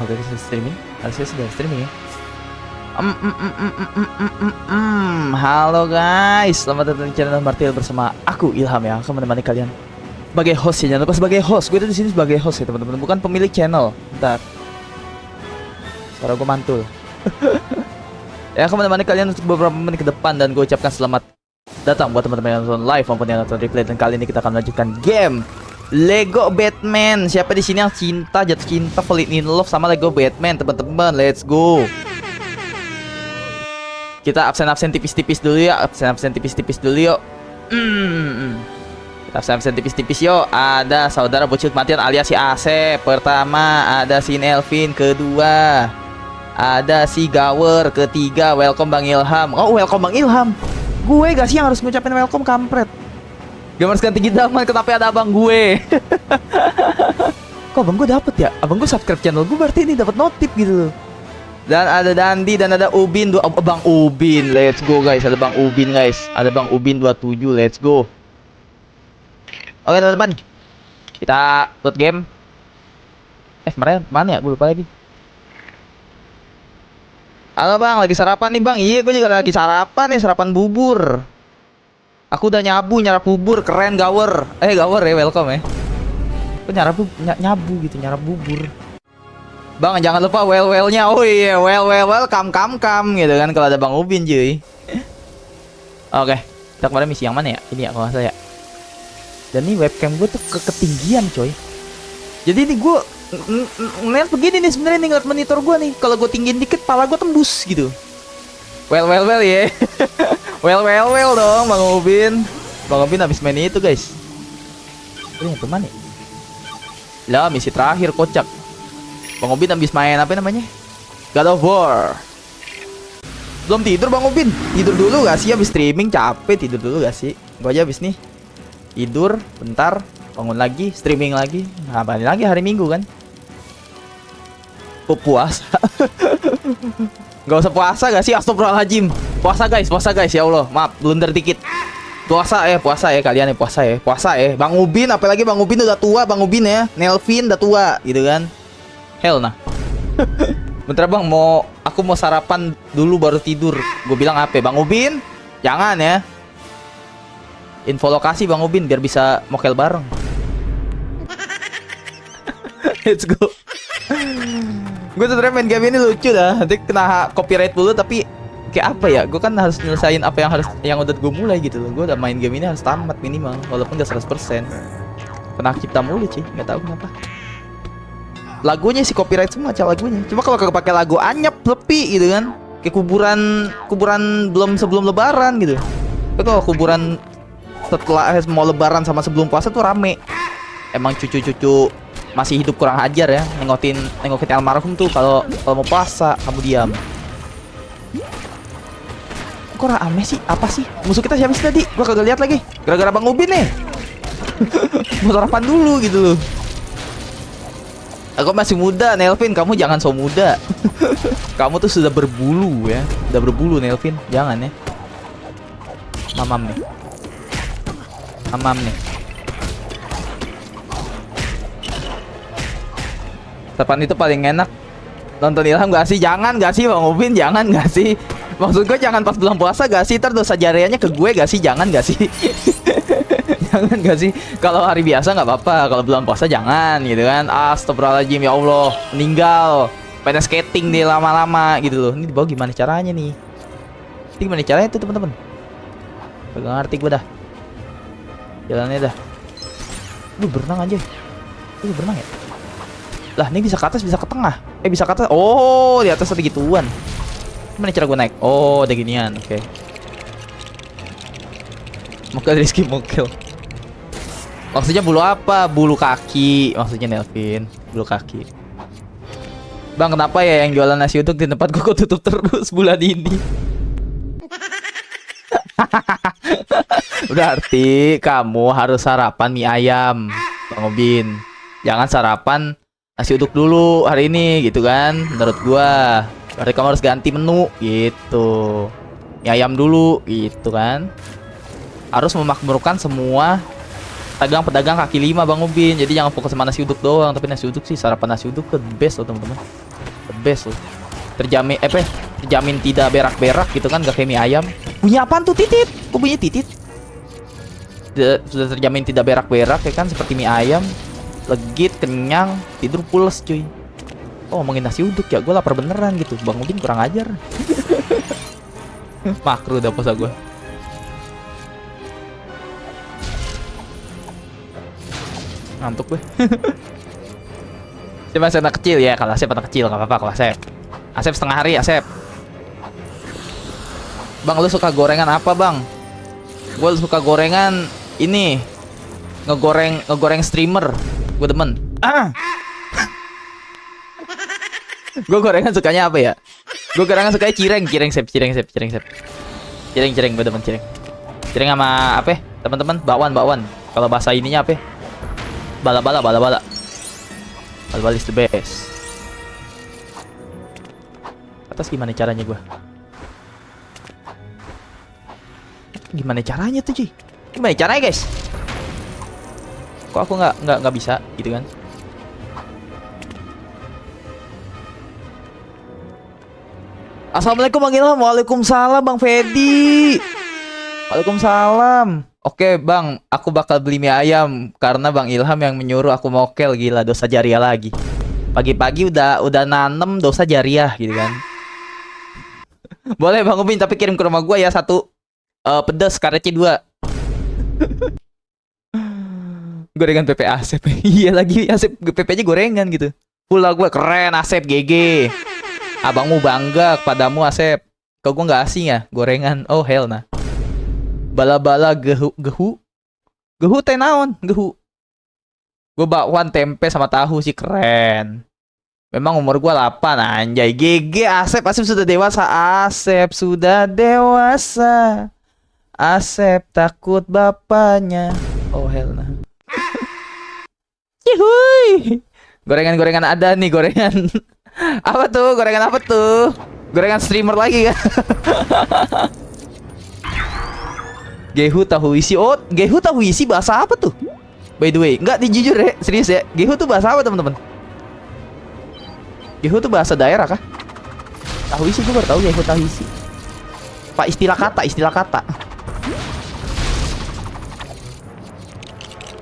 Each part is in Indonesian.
Oke, kita streaming. Harusnya sudah streaming ya. Halo guys, selamat datang di channel Martil bersama aku Ilham ya, akan menemani kalian sebagai host ya. Jangan lupa sebagai host. Gue tuh di sini sebagai host ya teman-teman, bukan pemilik channel. Bentar, suara gue mantul. Ya, akan menemani kalian untuk beberapa menit ke depan dan gue ucapkan selamat datang buat teman-teman yang nonton live maupun yang nonton replay. Dan kali ini kita akan melanjutkan game Lego Batman. Siapa di sini yang cinta, jatuh cinta, fall in love sama Lego Batman, teman-teman? Let's go. Kita absen-absen tipis-tipis dulu ya. Absen-absen tipis-tipis dulu yuk. Kita absen-absen tipis-tipis yuk. Ada saudara bocil kematian alias si Asep. Pertama ada si Nelvin. Kedua ada si Gawer. Ketiga welcome Bang Ilham. Oh, welcome Bang Ilham. Gue gak sih yang harus ngucapin welcome, kampret. Gamers ganti zaman, kenapa ada abang gue? Kok abang gue dapet ya? Abang gue subscribe channel gue, berarti ini dapat notif gitu loh. Dan ada Dandi dan ada Ubin, Bang Ubin, let's go guys. Ada Bang Ubin guys, ada Bang Ubin 27, let's go. Oke teman-teman, kita load game. Kemarin mana ya? Gue lupa lagi. Halo bang, lagi sarapan nih bang. Iya, gue juga lagi sarapan nih, sarapan bubur. Aku udah nyarap bubur, keren Gawer. Gawer ya, welcome ya. Kok nyabu gitu, nyarap bubur. Bang, jangan lupa well-nya. Oh iya, well, come gitu kan kalau ada Bang Ubin, cuy. Oke, kita kemarin misi yang mana ya? Ini ya kalau nggak salah ya. Dan ini webcam gue tuh ketinggian, coy. Jadi ini gue ngeliat begini nih sebenarnya nih, ngeliat monitor gue nih. Kalau gue tinggiin dikit, pala gue tembus gitu. Well ya. Well dong, Bang Ubin. Bang Ubin habis main itu, guys. Ini yang kemana? Lah, misi terakhir kocak. Bang Ubin habis main apa namanya? God of War. Belum tidur Bang Ubin. Tidur dulu gak sih? Habis streaming capek, tidur dulu gak sih? Gue aja habis nih tidur bentar, bangun lagi, streaming lagi. Nah, balik lagi hari Minggu kan. Puasa. Gak usah puasa gak sih? Astagfirullahaladzim. Puasa guys, ya Allah. Maaf, blunder dikit. Puasa ya kalian ya, puasa ya. Bang Ubin, apalagi Bang Ubin udah tua, Bang Ubin ya. Nelvin udah tua gitu kan. Hell nah. Bentar bang, aku mau sarapan dulu baru tidur. Gue bilang apa Bang Ubin? Jangan ya. Info lokasi Bang Ubin biar bisa mokel bareng. Let's go. Gue tuh main game ini lucu dah. Nanti kena copyright dulu, tapi kayak apa ya? Gue kan harus nyelesain apa yang udah gue mulai gitu loh. Gue udah main game ini harus tamat minimal, walaupun gak 100%. Kena cipta mulu sih, nggak tahu kenapa. Lagunya sih copyright semua, lagunya. Cuma kalau pakai lagu anyep sepi gitu kan, kayak kuburan sebelum lebaran gitu. Tapi kalau kuburan setelah mau lebaran sama sebelum puasa tuh rame. Emang cucu-cucu masih hidup kurang ajar ya, nengokin almarhum tuh kalau mau puasa. Kamu diam. Kok rame sih? Apa sih? Musuh kita siapa sih tadi? Gua kagak lihat lagi. Gara-gara Bang Ubin nih. Mau sarapan dulu gitu loh. Aku masih muda, Nelvin. Kamu jangan so muda. Kamu tuh sudah berbulu ya. Udah berbulu, Nelvin. Jangan ya. Mamam nih. Sarapan itu paling enak. Nonton Ilham gak sih? Jangan gak sih Bang Ubin? Jangan gak sih? Maksud gue jangan pas bulan puasa gak sih? Ntar dosa jariahnya ke gue gak sih? Jangan gak sih? Jangan gak sih? Kalau hari biasa nggak apa-apa, kalau bulan puasa jangan gitu kan. Astagfirullahaladzim, ya Allah, meninggal. Pengen skating deh lama-lama gitu loh. Ini dibawa gimana caranya nih? Ini gimana caranya tuh teman-teman? Gak ngerti gue dah. Jalannya dah. Lu berenang aja. Lu berenang ya? Lah, ini bisa ke atas, bisa ke tengah. Bisa ke atas. Oh, di atas ada gituan. Gimana cara gue naik? Oh, ada ginian. Oke. Mokel Rizky mokel. Maksudnya bulu apa? Bulu kaki. Maksudnya Nelvin, bulu kaki. Bang, kenapa ya yang jualan nasi uduk di tempat gue kok tutup terus bulan ini? Berarti kamu harus sarapan mie ayam, Bang Ubin. Jangan sarapan nasi uduk dulu hari ini gitu kan. Menurut gua berarti kamu harus ganti menu gitu. Mie ayam dulu gitu kan. Harus memakmurkan semua Pedagang kaki lima Bang Ubin. Jadi jangan fokus sama nasi uduk doang, tapi nasi uduk sih, sarapan nasi uduk the best loh teman-teman. The best loh. Terjamin terjamin tidak berak-berak gitu kan, gak kayak mie ayam. Bunyi apaan tuh titit? Kok bunyi titit? Sudah terjamin tidak berak-berak ya kan, seperti mie ayam. Legit, kenyang, tidur pules cuy. Oh ngomongin nasi uduk ya, gue lapar beneran gitu. Bang Ubin kurang ajar. Makruh dah puasa gue. Ngantuk gue. Siapa anak kecil ya? Kalau Asep anak kecil nggak apa-apa kalau Asep. Asep setengah hari Asep. Bang lu suka gorengan apa bang? Gue suka gorengan ini, ngegoreng streamer. Gue demen. Gue gorengan sukanya apa ya? Gue gorengan sukanya cireng sep. Cireng gue demen cireng. Cireng sama apa? Teman-teman bakwan. Kalau bahasa ininya apa? Bala. Bala is the best. Atas gimana caranya gua? Gimana caranya tuh cuy? Gimana caranya guys? Kok aku nggak bisa gitu kan? Assalamualaikum Bang Ilham. Waalaikumsalam Bang Fedi. Waalaikumsalam. Oke bang, aku bakal beli mie ayam karena Bang Ilham yang menyuruh aku mokel. Gila, dosa jariah lagi. Pagi-pagi udah nanem dosa jariah gitu kan. Boleh Bang Ubin, tapi kirim ke rumah gua ya satu pedas karetnya 2. Gorengan PP Asep. Iya lagi Asep PP-nya gorengan gitu. Pula gua keren Asep GG. Abangmu bangga kepadamu Asep. Kau gua nggak asing ya gorengan. Oh hell nah. Bala gehu teh naon gehu. Gue bakwan tempe sama tahu sih keren. Memang umur gue 8 anjay. GG Asep sudah dewasa. Asep sudah dewasa. Asep takut bapaknya. Oh hell nah. Yuhui. Gorengan ada nih gorengan. Apa tuh? Gorengan apa tuh? Gorengan streamer lagi kan? Gehu tahu isi. Oh, gehu tahu isi bahasa apa tuh? By the way, enggak dijujur ya, serius ya. Gehu tuh bahasa apa teman-teman? Gehu tuh bahasa daerah kah? Tahu isi gue baru tahu gehu tahu isi. Pak istilah kata.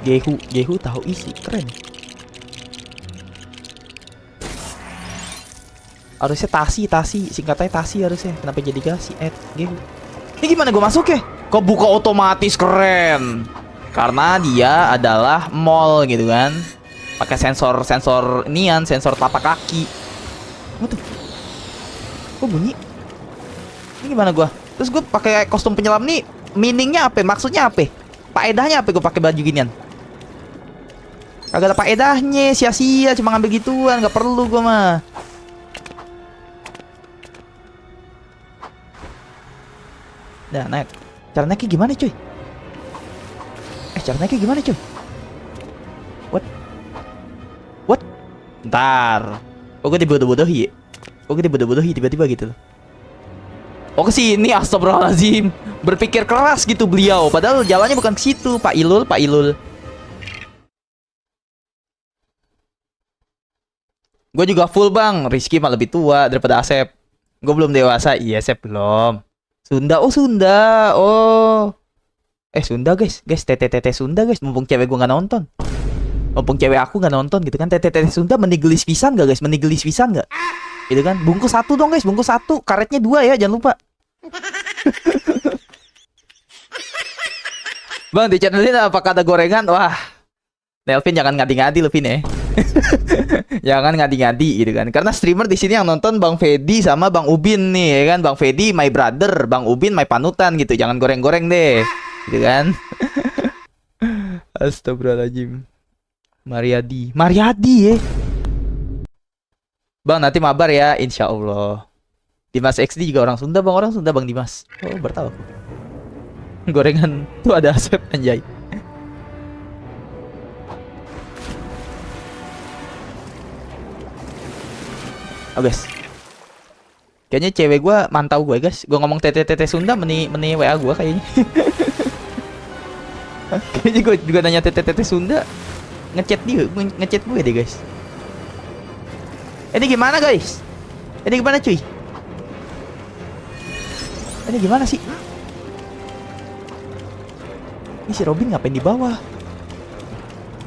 Gehu tahu isi, keren. Harusnya tasi, singkatannya tasi harusnya. Kenapa jadi gasi? Gehu. Ini gimana gue masuk ya? Kok buka otomatis keren? Karena dia adalah mall gitu kan. Pakai sensor nian, sensor telapak kaki. What tuh? Kok bunyi? Ini gimana gua? Terus gue pakai kostum penyelam nih, meaningnya apa? Maksudnya apa? Faedahnya apa gue pakai baju ginian? Kagak ada faedahnya, sia-sia cuma ngambil gituan, nggak perlu gua mah. Nah, naik. Cara naiknya gimana cuy? Cara naiknya gimana cuy? What? Ntar. Kok gue dibodoh-bodohi ya? Kok gue dibodoh-bodohi tiba-tiba gitu loh? Oh kesini, astagfirullahaladzim. Berpikir keras gitu beliau. Padahal jalannya bukan ke situ. Pak Ilul. Gue juga full bang. Rizky mah lebih tua daripada Asep. Gue belum dewasa. Iya Asep belum. Sunda, Sunda guys, TTT Sunda guys, mumpung cewek gue nggak nonton, mumpung cewek aku nggak nonton gitu kan, TTT Sunda menigelis pisan nggak guys, gitu kan, bungkus 1 dong guys, bungkus 1, karetnya 2 ya, jangan lupa. Bang di channel ini apakah ada gorengan? Wah, Nelvin jangan ngadi-ngadi Levin ya. Jangan ngadi-ngadi gitu kan. Karena streamer di sini yang nonton Bang Fedi sama Bang Ubin nih ya kan. Bang Fedi my brother, Bang Ubin my panutan gitu. Jangan goreng-goreng deh. Gitu kan. Astagfirullahaladzim. Mariadi ya. Bang nanti mabar ya, insya Allah. Dimas XD juga orang Sunda Bang Dimas. Oh bertahu aku. Gorengan tuh ada Asep anjay. Oh guys, kayaknya cewek gue mantau gue guys. Gue ngomong TTT Sunda meni WA gue kayaknya. Kayaknya gue juga nanya tete Sunda. Ngechat gue deh guys. Ini gimana guys? Ini gimana cuy? Ini gimana sih? Ini si Robin ngapain di bawah?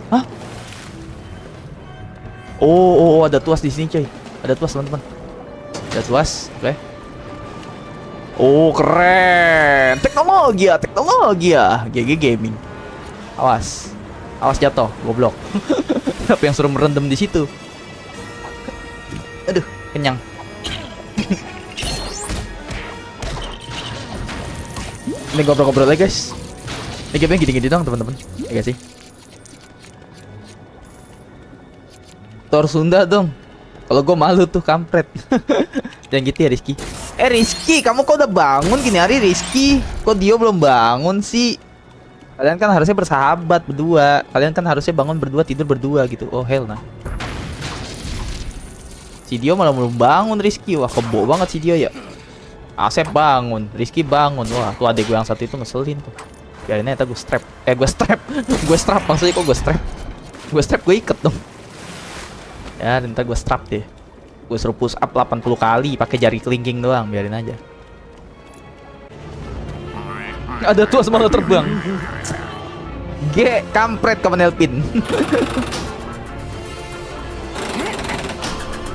Hah? Oh, ada tuas di sini coy. Ada tuas teman-teman. Ada tuas, oke. Oh keren, teknologi ya, GG Gaming. Awas jatuh, goblok. Siapa yang suruh merendam di situ? Aduh, kenyang. Ini ngobrol-ngobrol lagi guys. Ini gamenya gini-gini dong teman-teman. Ya gak sih? Tor Sunda dong. Kalau gue malu tuh kampret. Jangan gitu ya Rizky. Rizky, kamu kok udah bangun gini hari Rizky? Kok Dio belum bangun sih? Kalian kan harusnya bersahabat berdua. Kalian kan harusnya bangun berdua, tidur berdua gitu. Oh hell nah. Si Dio malah belum bangun Rizky. Wah kebo banget si Dio ya. Asep bangun, Rizky bangun. Wah tuh adek gue yang satu itu ngeselin tuh. Biarin aja gue strap. Gue strap. Gue strap maksudnya kok gue strap. Gue strap gue iket dong. Ya ntar gue strap deh. Gue suruh push up 80 kali pakai jari kelingking doang, biarin aja. Ada tuas malah terbang. Kampret kapan Elpin.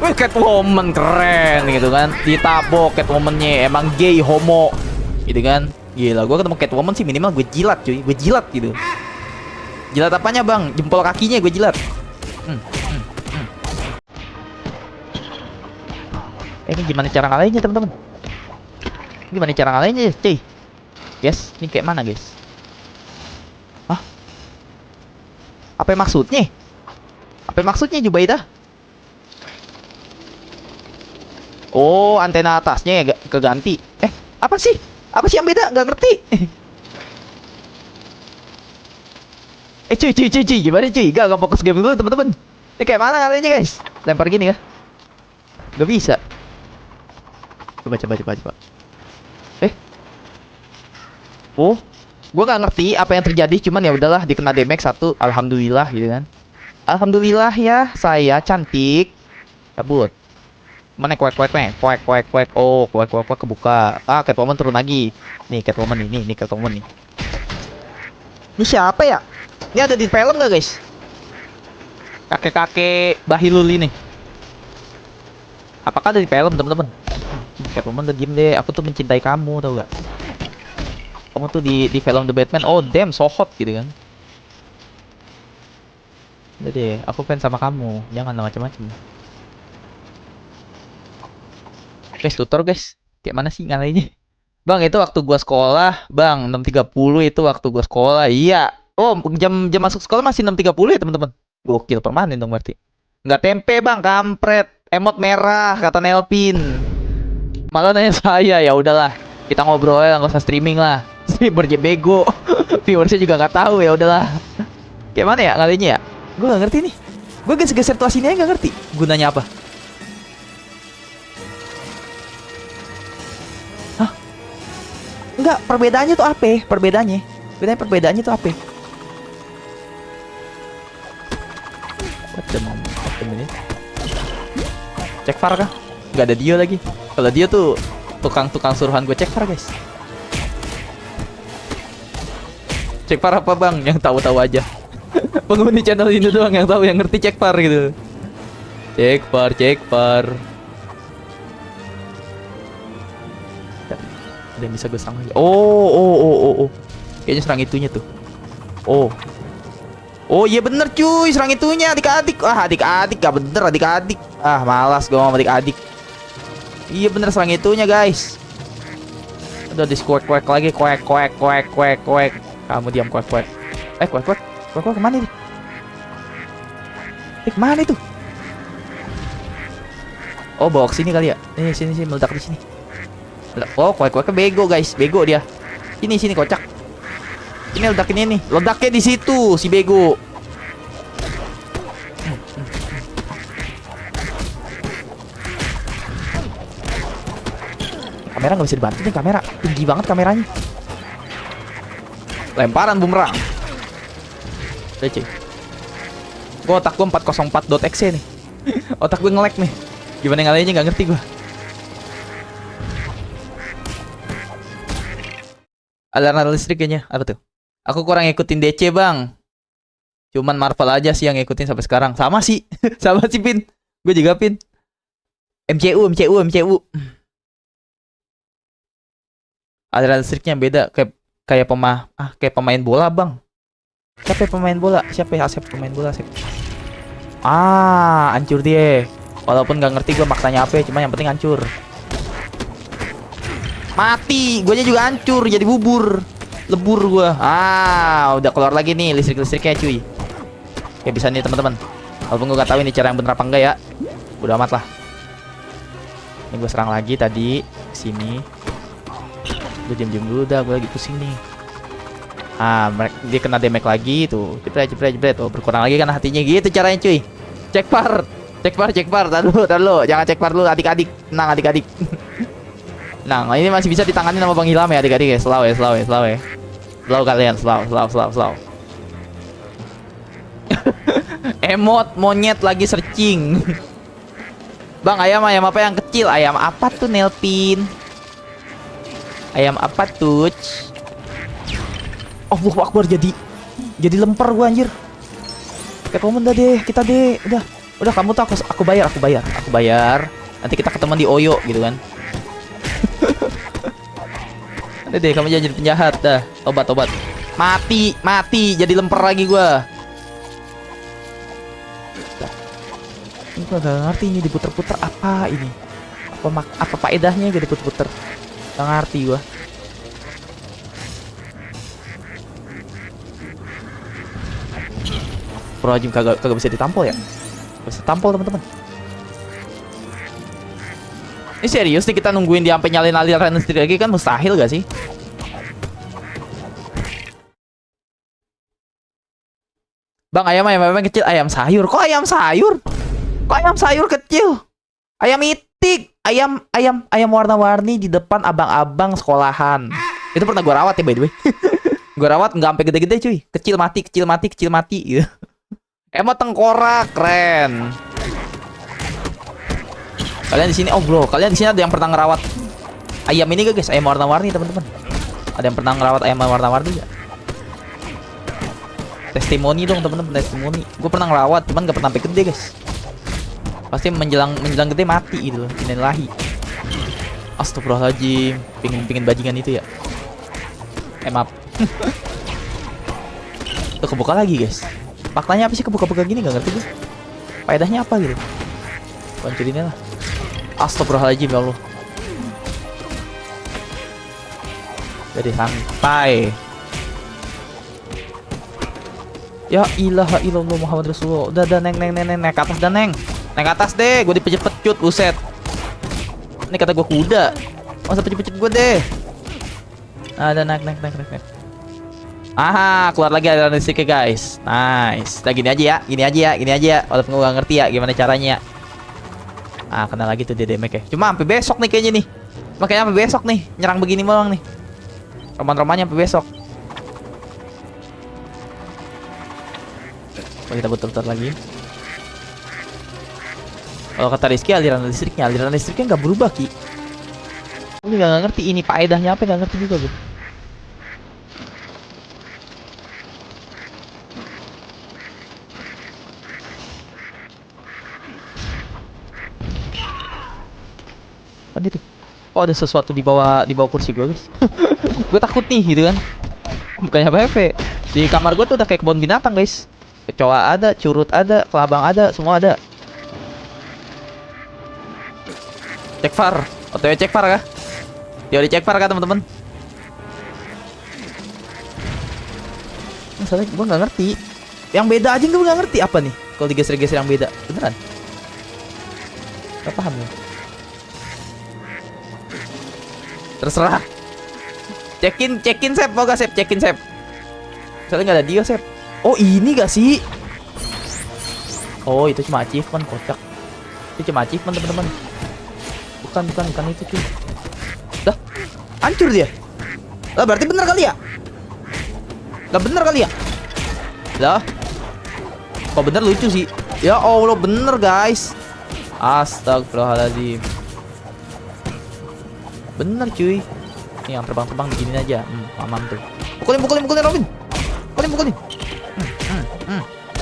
Wih Catwoman keren gitu kan. Ditabok Catwoman-nya emang gay homo gitu kan. Gila gue ketemu Catwoman sih minimal gue jilat cuy. Gue jilat gitu. Jilat apanya bang? Jempol kakinya gue jilat. Ini gimana cara ngalahinnya teman-teman? Gimana cara ngalahinnya cuy? Guys, ini kayak mana guys? Hah? Apa maksudnya? Apa maksudnya Jubaida? Oh, antena atasnya ya keganti. Apa sih? Apa sih yang beda? Gak ngerti. Cuy, gimana cuy? Gak fokus game dulu teman-teman. Ini kayak mana ngalahinnya guys? Lempar gini ya? Gak bisa. Coba. Oh, gue nggak ngerti apa yang terjadi, cuman ya udahlah dikena damage 1, alhamdulillah gitu kan. Alhamdulillah ya, saya cantik. Cabut. Mana kuek. Oh, kuek kebuka. Ah, Catwoman turun lagi. Nih Catwoman nih Catwoman nih. Ini siapa ya? Ini ada di film nggak guys? Kakek Bahilul ini. Apakah ada di film teman-teman? Catwoman udah diem deh. Aku tuh mencintai kamu, tau gak? Kamu tuh di film The Batman. Oh damn, so hot gitu kan. Udah deh, aku fans sama kamu. Janganlah macam-macam. Guys, tutor guys. Kayak mana sih ngalahinnya? Bang, itu waktu gua sekolah. Bang, 6.30 itu waktu gua sekolah. Iya. Oh, jam masuk sekolah masih 6.30 ya teman-teman. Gokil permanen dong berarti. Nggak tempe bang, kampret. Emot merah kata Nelpin. Malah nanya saya, ya udahlah. Kita ngobrol ya, nggak usah streaming lah. Streamer aja bego. Viewersnya juga nggak tahu, ya udahlah. Kayak mana ya ngalinya ya? Gue nggak ngerti nih. Gue geser tuas ini aja nggak ngerti. Gunanya apa? Hah? Enggak, perbedaannya tuh apa? Perbedaannya tuh apa? What minute? Cek far kah? Nggak ada Dio lagi. Kalau Dio tuh tukang suruhan gue cek far guys. Cek far apa bang? Yang tahu-tahu aja. Penghuni channel ini doang yang tahu, yang ngerti cek far gitu. Cek far. Ada yang bisa gue serang lagi. Oh. Kayaknya serang itunya tuh. Oh iya bener cuy, serang itunya adik-adik. Wah adik-adik gak bener adik-adik. Ah malas gue sama adik-adik. Iya bener serang itunya guys. Udah di kuek lagi, kuek. Kamu diam kuek. Kuek kemana nih? Kemana itu? Oh bawa ke sini kali ya? Sini meledak di sini. Oh kuek bego guys, bego dia. Sini kocak. Ini ledakin ini, ledaknya di situ si bego. Kamera nggak bisa dibantu nih, kamera tinggi banget kameranya. Lemparan bumerang. Udah cuy. Gua otak gua 404.exe nih. Otak gue nge-lag nih. Gimana ngalahinnya nggak ngerti gua. Aliran listrik kayaknya. Apa tuh? Aku kurang ngikutin DC, Bang. Cuman Marvel aja sih yang ngikutin sampai sekarang. Sama sih. Sama sih, Pin. Gue juga, Pin. MCU. Aliran listriknya beda kayak pemain bola, Bang. Siapa pemain bola? Siapa pemain bola? Hancur dia. Walaupun nggak ngerti gue maknanya apa, cuma yang penting hancur. Mati, guanya juga hancur jadi bubur. Lebur gua. Udah keluar lagi nih listrik-listriknya, cuy. Oke, bisa nih, teman-teman. Walaupun gue gak tahu ini cara yang bener apa enggak ya. Udah amat lah. Ini gue serang lagi tadi sini. Gue diam-diam dulu dah, gue lagi pusing nih. Dia kena damage lagi tuh. Jebret. Oh, berkurang lagi kan hatinya, gitu caranya, cuy. Cek par. Tar dulu. Jangan cek par dulu, adik-adik. Tenang, adik-adik. Nah, ini masih bisa ditangani sama Bang Ilham ya, adik-adik ya. Slow ya. Slow kalian, slow. Emot monyet lagi searching. Bang, ayam apa yang kecil? Ayam apa tuh, Nelpin? Ayam apa tuh? Allahu Akbar, jadi lemper gua, anjir. Kayak komen dah deh, kita deh. Udah kamu tuh aku bayar. Nanti kita ketemu di Oyo gitu kan. Udah deh, kamu jadi penjahat dah. Tobat. Mati, jadi lemper lagi gua. Ini gua gak ngerti ini diputer-puter apa ini. Apa faedahnya gitu diputer-puter. Gak ngerti gua. Pro Jim kagak bisa ditampol ya? Bisa tampol, teman-teman. Ini serius nih kita nungguin dia sampai nyalain aliran listrik lagi, kan mustahil gak sih? Bang, ayam kecil, ayam sayur. Kok ayam sayur kecil? Ayam itik, ayam warna-warni di depan abang-abang sekolahan. Itu pernah gua rawat ya, by the way. Gua rawat nggak sampai gede-gede, cuy. Kecil mati gitu. Emot tengkorak, keren. Kalian di sini, bro, kalian di sini ada yang pernah ngerawat ayam ini gak, guys? Ayam warna-warni, teman-teman. Ada yang pernah ngerawat ayam warna-warni gak? Testimoni dong, teman-teman, testimoni. Gue pernah ngerawat, cuman gak pernah sampai gede, guys. Pasti menjelang gede mati gitu loh. Innalillahi. Astagfirullahaladzim. Pingin bajingan itu ya. Maaf. Tuh kebuka lagi, guys. Faktanya apa sih kebuka-buka gini, gak ngerti gue. Faedahnya apa gitu? Hancurinnya lah. Astagfirullahaladzim, ya Allah. Jadi santai. Ya ilaha illallah Muhammad Rasulullah. Udah neng naik atas dah, neng. Naik atas deh, gue dipecut-pecut, buset. Ini kata gue kuda. Masa pecut-pecut gue deh. Ada naik. Keluar lagi aliran listriknya, guys. Nice. Nah, gini aja ya. Walaupun gue gak ngerti ya gimana caranya. Kena lagi tuh dia damage ya. Cuma sampai besok nih kayaknya nih. Makanya sampai besok nih, nyerang begini doang nih. Roman-romannya sampai besok. Kita putar lagi. Kalau kata Rizky aliran listriknya nggak berubah, Ki. Gue nggak ngerti ini faedahnya apa, nggak ngerti juga gue. Kan itu. Oh, ada sesuatu di bawah kursi gue, guys. Gue takut nih gitu kan. Bukannya apa-apa. Di kamar gue tuh udah kayak kebun binatang, guys. Kecoa ada, curut ada, kelabang ada, semua ada. Cek far, OTW cek far kah? Dia cek far kah, teman-teman? Masalahnya gue nggak ngerti. Yang beda aja gue nggak ngerti apa nih? Kalau digeser-geser yang beda, beneran? Gak paham ya? Terserah. Cekin sep, mau gak sep? Cekin sep. Soalnya nggak ada dia sep. Oh, ini gak sih? Oh, itu cuma achievement, kocak. Itu cuma achievement, teman-teman. Bukan itu, cuy. Dah, hancur dia. Lah, berarti bener kali ya? Lah, bener kali ya? Lah, Kalau bener lucu sih. Ya Allah bener guys. Astagfirullahaladzim. Bener cuy. Ini yang terbang-terbang begini aja. Aman tuh. Pukulin Robin. Pukulin.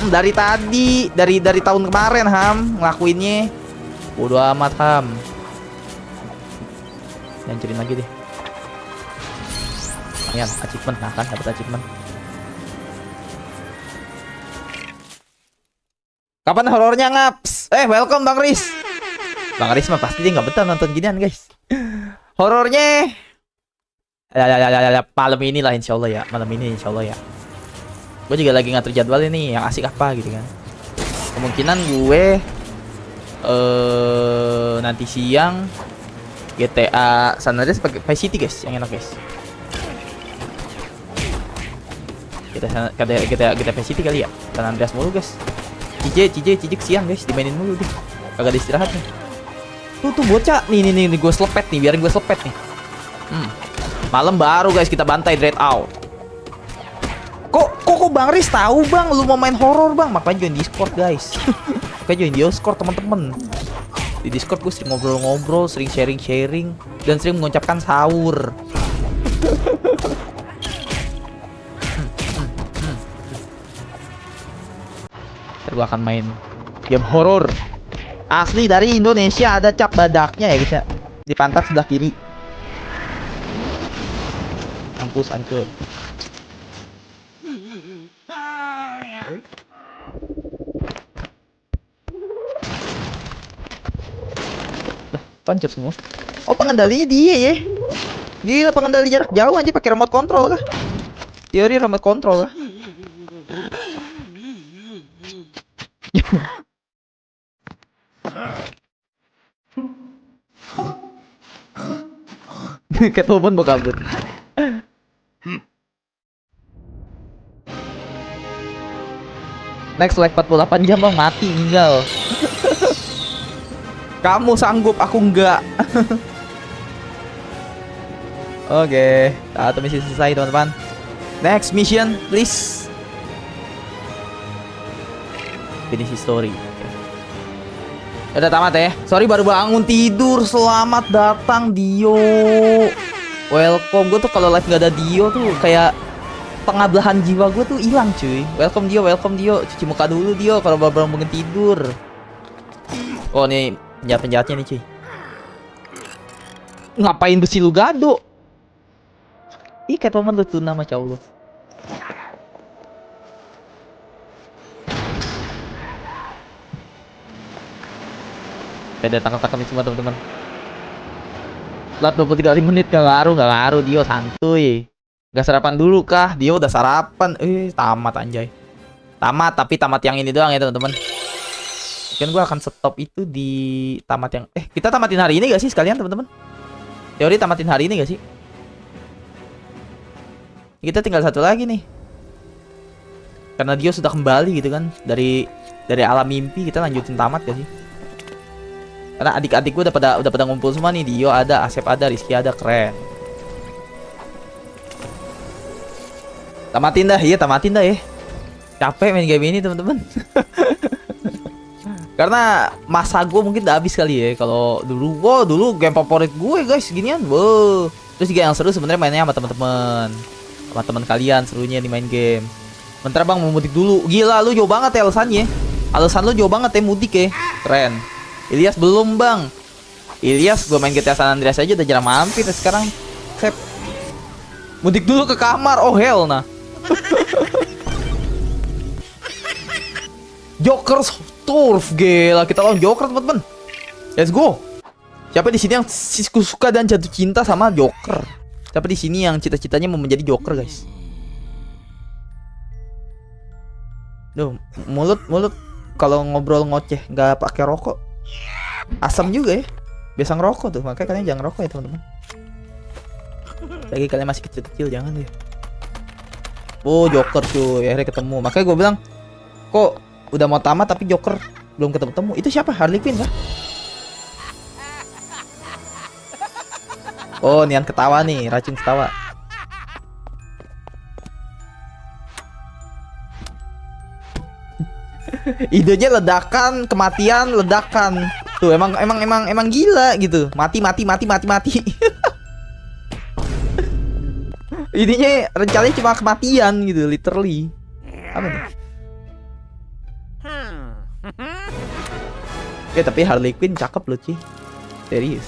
Dari tadi, dari tahun kemarin Ham ngelakuinnya. Bodoh amat Ham. Hancurin lagi deh. Ayan, achievement. Nah kan dapat achievement. Kapan horornya Ngaps? Welcome Bang Riz. Bang Riz mah pasti dia nggak betah nonton ginian guys. Horornya ya, malam ini lah insya Allah ya. Malam ini insya Allah ya. Gue juga lagi ngatur jadwal ini yang asik apa gitu kan. Kemungkinan gue nanti siang GTA San Andreas pakai Vice City guys, yang enak guys. Kita Vice City kali ya. San Andreas mulu guys. Cijik siang guys, dimainin mulu deh. Kagak ada istirahat nih. Tuh bocah. Nih gue selepet nih, biarin gue selepet nih. Malam baru guys kita bantai Dread Out. Kok Bang Riz tahu Bang lu mau main horor Bang? Makanya join Discord guys. Makanya join Discord teman-teman. Di Discord gue sering ngobrol-ngobrol, sering sharing dan sering mengucapkan sahur. Ntar gue akan main game horor asli dari Indonesia. Ada cap badaknya ya guys ya, di pantat sebelah kiri. Kampus hancur. Pancur semua. Oh pengendalinya dia ya. Gila pengendali jarak jauh aja pakai remote control kah? Teori remote control kah? Catwoman mau kabur. Next like 48 jam Bang, mati tinggal. Kamu sanggup, aku enggak. Oke, satu misi selesai teman-teman. Next mission, please. Finish story. Udah tamat ya. Sorry baru bangun tidur. Selamat datang Dio. Welcome. Gue tuh kalau live gak ada Dio tuh kayak tengah belahan jiwa gue tuh hilang cuy. Welcome Dio. Cuci muka dulu Dio kalau baru bangun tidur. Oh nih penjahatnya nih cuy. Ngapain besi lu gado? Ih Catwoman lu tuna Masya Allah. Saya tangkap semua teman-teman. Lat 23 menit gak ngaruh Dio santuy. Gak sarapan dulu kah? Dio udah sarapan. Tamat anjay. Tamat tapi tamat yang ini doang ya teman-teman. Mungkin gua akan stop itu di tamat yang kita tamatin hari ini gak sih sekalian teman-teman? Teori tamatin hari ini gak sih? Kita tinggal satu lagi nih. Karena Dio sudah kembali gitu kan dari alam mimpi, kita lanjutin tamat gak sih? Karena adik-adik gue udah pada ngumpul semua nih. Dio ada, Asep ada, Rizky ada, keren. Tamatin dah ya. Capek main game ini teman-teman. Karena masa gue mungkin udah habis kali ya. Kalau dulu game favorit gue guys ginian. Terus juga yang seru sebenarnya mainnya sama teman-teman. Sama teman kalian serunya nih main game. Bentar Bang mau mudik dulu. Gila lu jauh banget ya alasannya. Alasan lu jauh banget ya mudik ya. Keren. Ilyas belum Bang. Ilyas gue main GTA San Andreas aja udah jarang mampir sekarang. Sep. Mudik dulu ke kamar. Oh hell nah. Joker Turf gila, kita lawan Joker teman-teman. Let's go. Siapa di sini yang suka dan jatuh cinta sama Joker? Siapa di sini yang cita-citanya mau menjadi Joker guys? Duh, mulut kalau ngobrol ngoceh nggak pakai rokok. Asam juga ya. Biasa ngerokok tuh, makanya kalian jangan rokok ya teman-teman. Lagi kalian masih kecil-kecil jangan ya. Oh Joker cuy, akhirnya ketemu. Makanya gue bilang, kok udah mau tamat tapi Joker belum ketemu. Itu siapa? Harley Quinn kah? Oh Nian ketawa nih, racun ketawa. Idenya ledakan, kematian, ledakan. Tuh emang gila gitu. Mati. Ininya rencananya cuma kematian gitu, literally. Apa nih? Ya tapi Harley Quinn cakep loh Ci. Serius.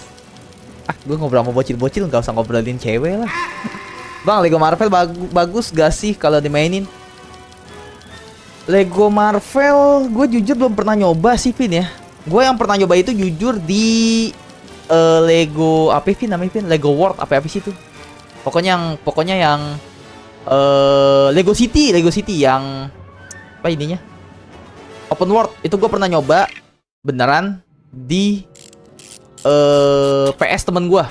Gue ngobrol sama bocil-bocil nggak usah ngobrolin cewek lah. Bang, Lego Marvel bagus gak sih kalau dimainin? Lego Marvel, gue jujur belum pernah nyoba sih Vin ya. Gue yang pernah nyoba itu jujur di Lego apa Vin namanya Vin? Lego World apa sih itu? Pokoknya yang Lego City yang apa ininya? Open World itu gue pernah nyoba beneran di PS temen gue.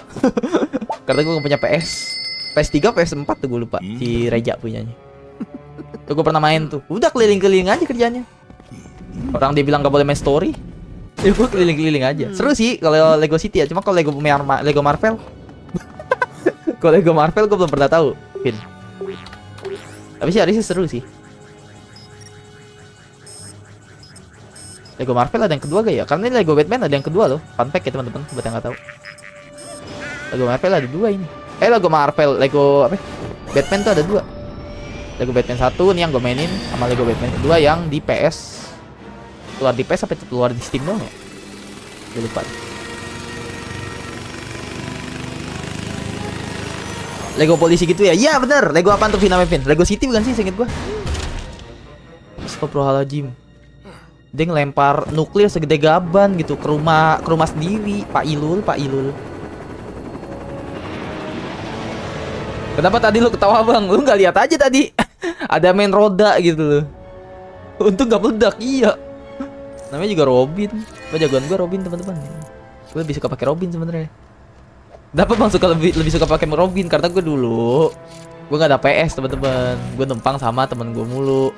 Karena gue gak punya PS3, PS4 tuh gue lupa. Si Reja punyanya. Tuh gue pernah main tuh. Udah keliling-keliling aja kerjanya. Orang dia bilang gak boleh main story. Ya gue keliling-keliling aja. Seru sih kalau Lego City ya. Cuma kalau Lego Marvel kalau Lego Marvel gue belum pernah tahu, Vin. Tapi sih harusnya seru sih. Lego Marvel ada yang kedua gak ya? Karena ini Lego Batman ada yang kedua loh. Fun fact ya teman-teman, buat yang nggak tahu. Lego Marvel ada dua ini. Lego Batman tuh ada dua. Lego Batman 1 nih yang gue mainin, sama Lego Batman kedua yang di PS. Keluar di PS apa keluar di Steam dong ya? Gue lupa. Lego polisi gitu ya? Iya bener. Lego apaan tuh Vin? Lego City bukan sih, seinget gue. Astagfirullahaladzim. Dia ngelempar nuklir segede gaban gitu ke rumah sendiri. Pak Ilul. Kenapa tadi lu ketawa bang? Lu nggak lihat aja tadi ada main roda gitu loh. Untung nggak meledak. Iya. Namanya juga Robin. Jagoan gue Robin teman-teman. Gue lebih suka pakai Robin sebenarnya. Dapat bang suka lebih suka pakai Robin karena gue dulu gue nggak ada PS teman-teman. Gue numpang sama temen gue mulu.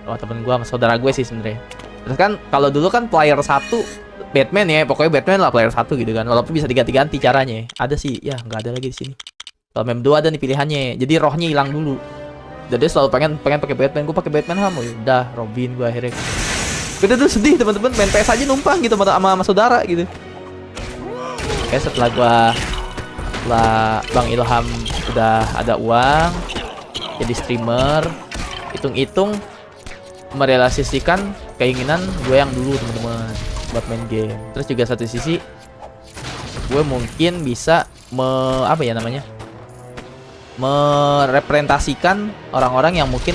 Temen gue sama saudara gue sih sebenarnya. Terus kan kalau dulu kan player 1 Batman ya, pokoknya Batman lah player 1 gitu kan. Walaupun bisa diganti-ganti caranya. Ada sih, ya nggak ada lagi di sini. Kalau mem 2 ada nih pilihannya. Jadi rohnya hilang dulu. Jadi selalu pengen pakai Batman. Gue pakai Batman hamu ya udah Robin gue akhirnya. Gue tuh sedih teman-teman, main PS aja numpang gitu sama saudara gitu. Kayak setelah Bang Ilham udah ada uang jadi streamer, hitung-hitung merealisasikan keinginan gue yang dulu teman-teman buat main game. Terus juga satu sisi gue mungkin bisa merepresentasikan orang-orang yang mungkin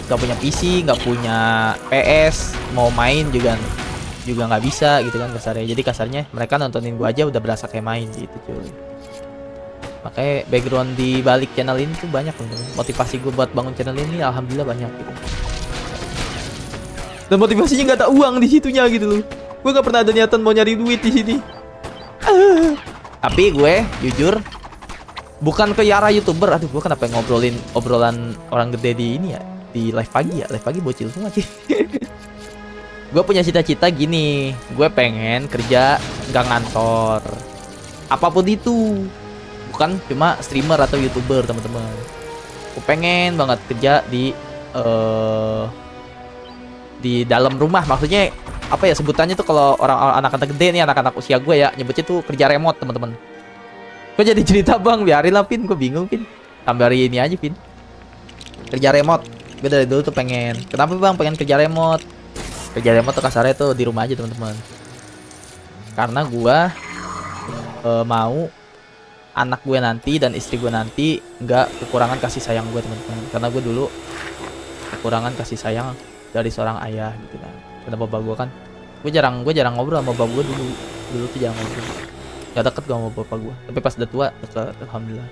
gak punya PC, gak punya PS, mau main juga nggak bisa gitu kan kasarnya. Jadi kasarnya mereka nontonin gue aja udah berasa kayak main gitu cuy. Makanya background di balik channel ini tuh banyak teman-teman. Motivasi gue buat bangun channel ini alhamdulillah banyak gitu. Dan motivasinya nggak ada uang di situnya gitu loh. Gue nggak pernah ada niatan mau nyari duit di sini. Tapi gue jujur bukan ke arah YouTuber. Aduh, gue kenapa ngobrolin obrolan orang gede di ini ya, di live pagi ya. Live pagi bocil semua sih. Gue punya cita-cita gini. Gue pengen kerja nggak ngantor. Apapun itu. Bukan cuma streamer atau YouTuber teman-teman. Gue pengen banget kerja di dalam rumah, maksudnya apa ya sebutannya tuh kalau orang anak-anak gede nih, anak-anak usia gue ya nyebutnya tuh kerja remote teman-teman. Gue jadi cerita bang, biarin lah Pin, gue bingung Pin. Tambah hari ini aja Pin. Kerja remote, gue dari dulu tuh pengen. Kenapa bang pengen kerja remote? Kerja remote tuh kasarnya tuh di rumah aja teman-teman. Karena gue mau anak gue nanti dan istri gue nanti nggak kekurangan kasih sayang gue teman-teman. Karena gue dulu kekurangan kasih sayang dari seorang ayah gitu kan. Karena bapak gue kan, gue jarang ngobrol sama bapak gue dulu tuh jarang ngobrol. Gak deket gue sama bapak gue. Tapi pas udah tua deket, alhamdulillah.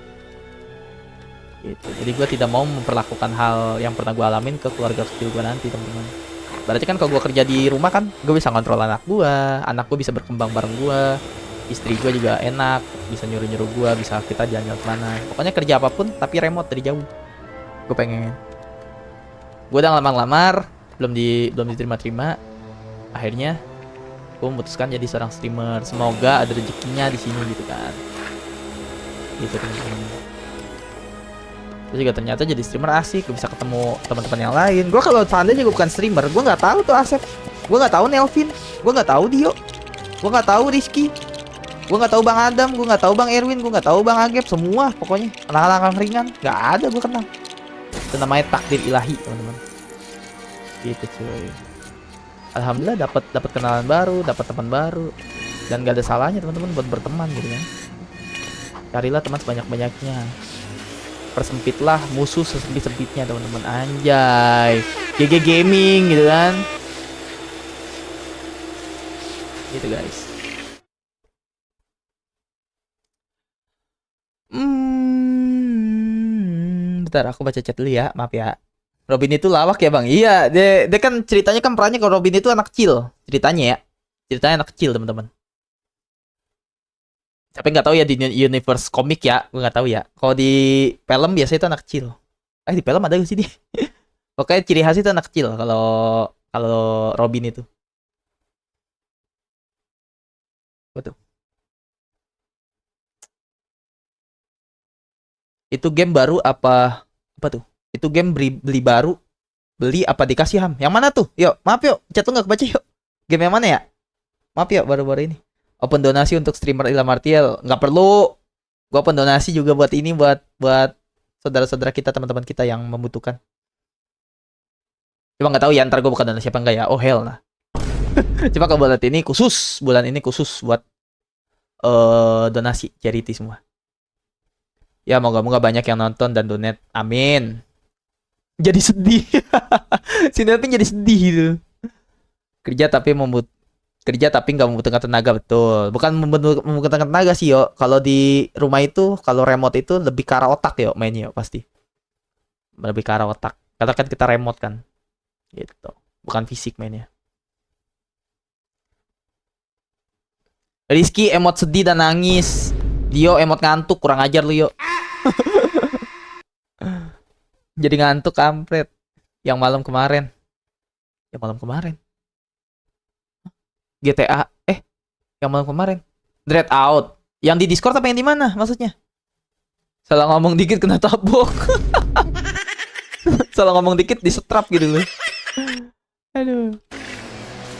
Gitu. Jadi gue tidak mau memperlakukan hal yang pernah gue alamin ke keluarga kecil gue nanti teman-teman. Berarti kan kalau gue kerja di rumah kan, gue bisa kontrol anak gue bisa berkembang bareng gue, istri gue juga enak, bisa nyuruh gue, bisa kita jalan-jalan kemana. Pokoknya kerja apapun tapi remote dari jauh. Gue pengen. Gue udah ngelamar, belum diterima. Akhirnya gue memutuskan jadi seorang streamer. Semoga ada rezekinya di sini gitu kan. Gitu teman-teman. Terus juga ternyata jadi streamer asik, gue bisa ketemu teman-teman yang lain. Gue kalau seandainya gue bukan streamer, gue nggak tahu tuh Asep, gue nggak tahu Nelvin, gue nggak tahu Dio, gue nggak tahu Rizky, gue nggak tahu Bang Adam, gue nggak tahu Bang Erwin, gue nggak tahu Bang Agep, semua pokoknya anak-anak ringan nggak ada gue kenal. Itu namanya takdir ilahi teman-teman. Gitu cuy. Alhamdulillah dapat kenalan baru, dapat teman baru, dan gak ada salahnya teman-teman buat berteman gitu kan. Carilah teman sebanyak-banyaknya. Persempitlah musuh sesempit-sempitnya teman-teman. Anjay. GG Gaming gitu kan. Gitu guys. Bentar aku baca chat dulu ya. Maaf ya. Robin itu lawak ya bang. Iya. Dia kan ceritanya kan perannya kalau Robin itu anak kecil. Ceritanya ya. Ceritanya anak kecil teman-teman. Tapi nggak tahu ya di universe komik ya, gue nggak tahu ya. Kalau di film biasanya itu anak kecil. Di film ada gak sih dia? Pokoknya ciri khas itu anak kecil kalau kalau Robin itu. Betul. Itu game baru apa? Apa tuh? Itu game beli baru, beli apa dikasih ham? Yang mana tuh? Yuk, maaf yuk, chat lu nggak kebaca yuk. Game yang mana ya? Maaf ya baru-baru ini. Open donasi untuk streamer Ilham Martial. Nggak perlu. Gue open donasi juga buat ini, buat saudara-saudara kita, teman-teman kita yang membutuhkan. Cuma nggak tahu ya ntar gue buka donasi apa enggak ya. Oh hell nah. Cuma kalau bulan ini khusus buat donasi charity semua. Ya moga-moga banyak yang nonton dan donate. Amin. Jadi sedih. Si Nelvin jadi sedih gitu. Kerja tapi nggak membutuhkan tenaga, betul. Bukan membutuhkan tenaga sih yo. Kalau di rumah itu, kalau remote itu lebih ke arah otak yo mainnya yo, pasti. Lebih ke arah otak. Karena kan kita remote kan. Gitu. Bukan fisik mainnya. Rizky emot sedih dan nangis. Dio emot ngantuk, kurang ajar lu yo. Jadi ngantuk kampret. Yang malam kemarin. GTA yang malam kemarin Dread Out yang di Discord apa yang di mana maksudnya? Salah ngomong dikit kena tabok. Salah ngomong dikit disetrap gitu loh. Aduh.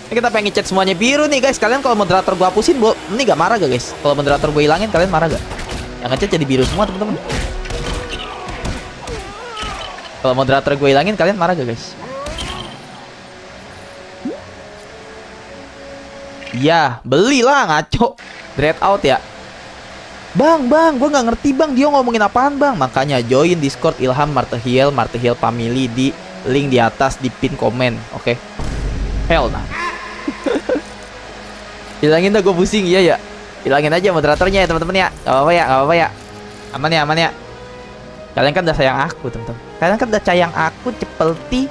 Ini kita pengen chat semuanya biru nih guys. Kalian kalau moderator gue hapusin ini gak marah gak guys? Kalau moderator gue hilangin kalian marah gak? Yang ngechat jadi biru semua teman-teman. Kalau moderator gue hilangin kalian marah gak guys? Iya, belilah ngaco. Dread Out ya. Bang, gue nggak ngerti bang, dia ngomongin apaan bang. Makanya join Discord Ilham Martial Family di link di atas di pin komen, oke? Hell nah. Hilangin dah gue pusing, iya ya. Hilangin aja moderatornya ya teman-teman ya. Gak apa-apa ya. Aman ya. Kalian kan udah sayang aku teman-teman. Kalian kan udah sayang aku seperti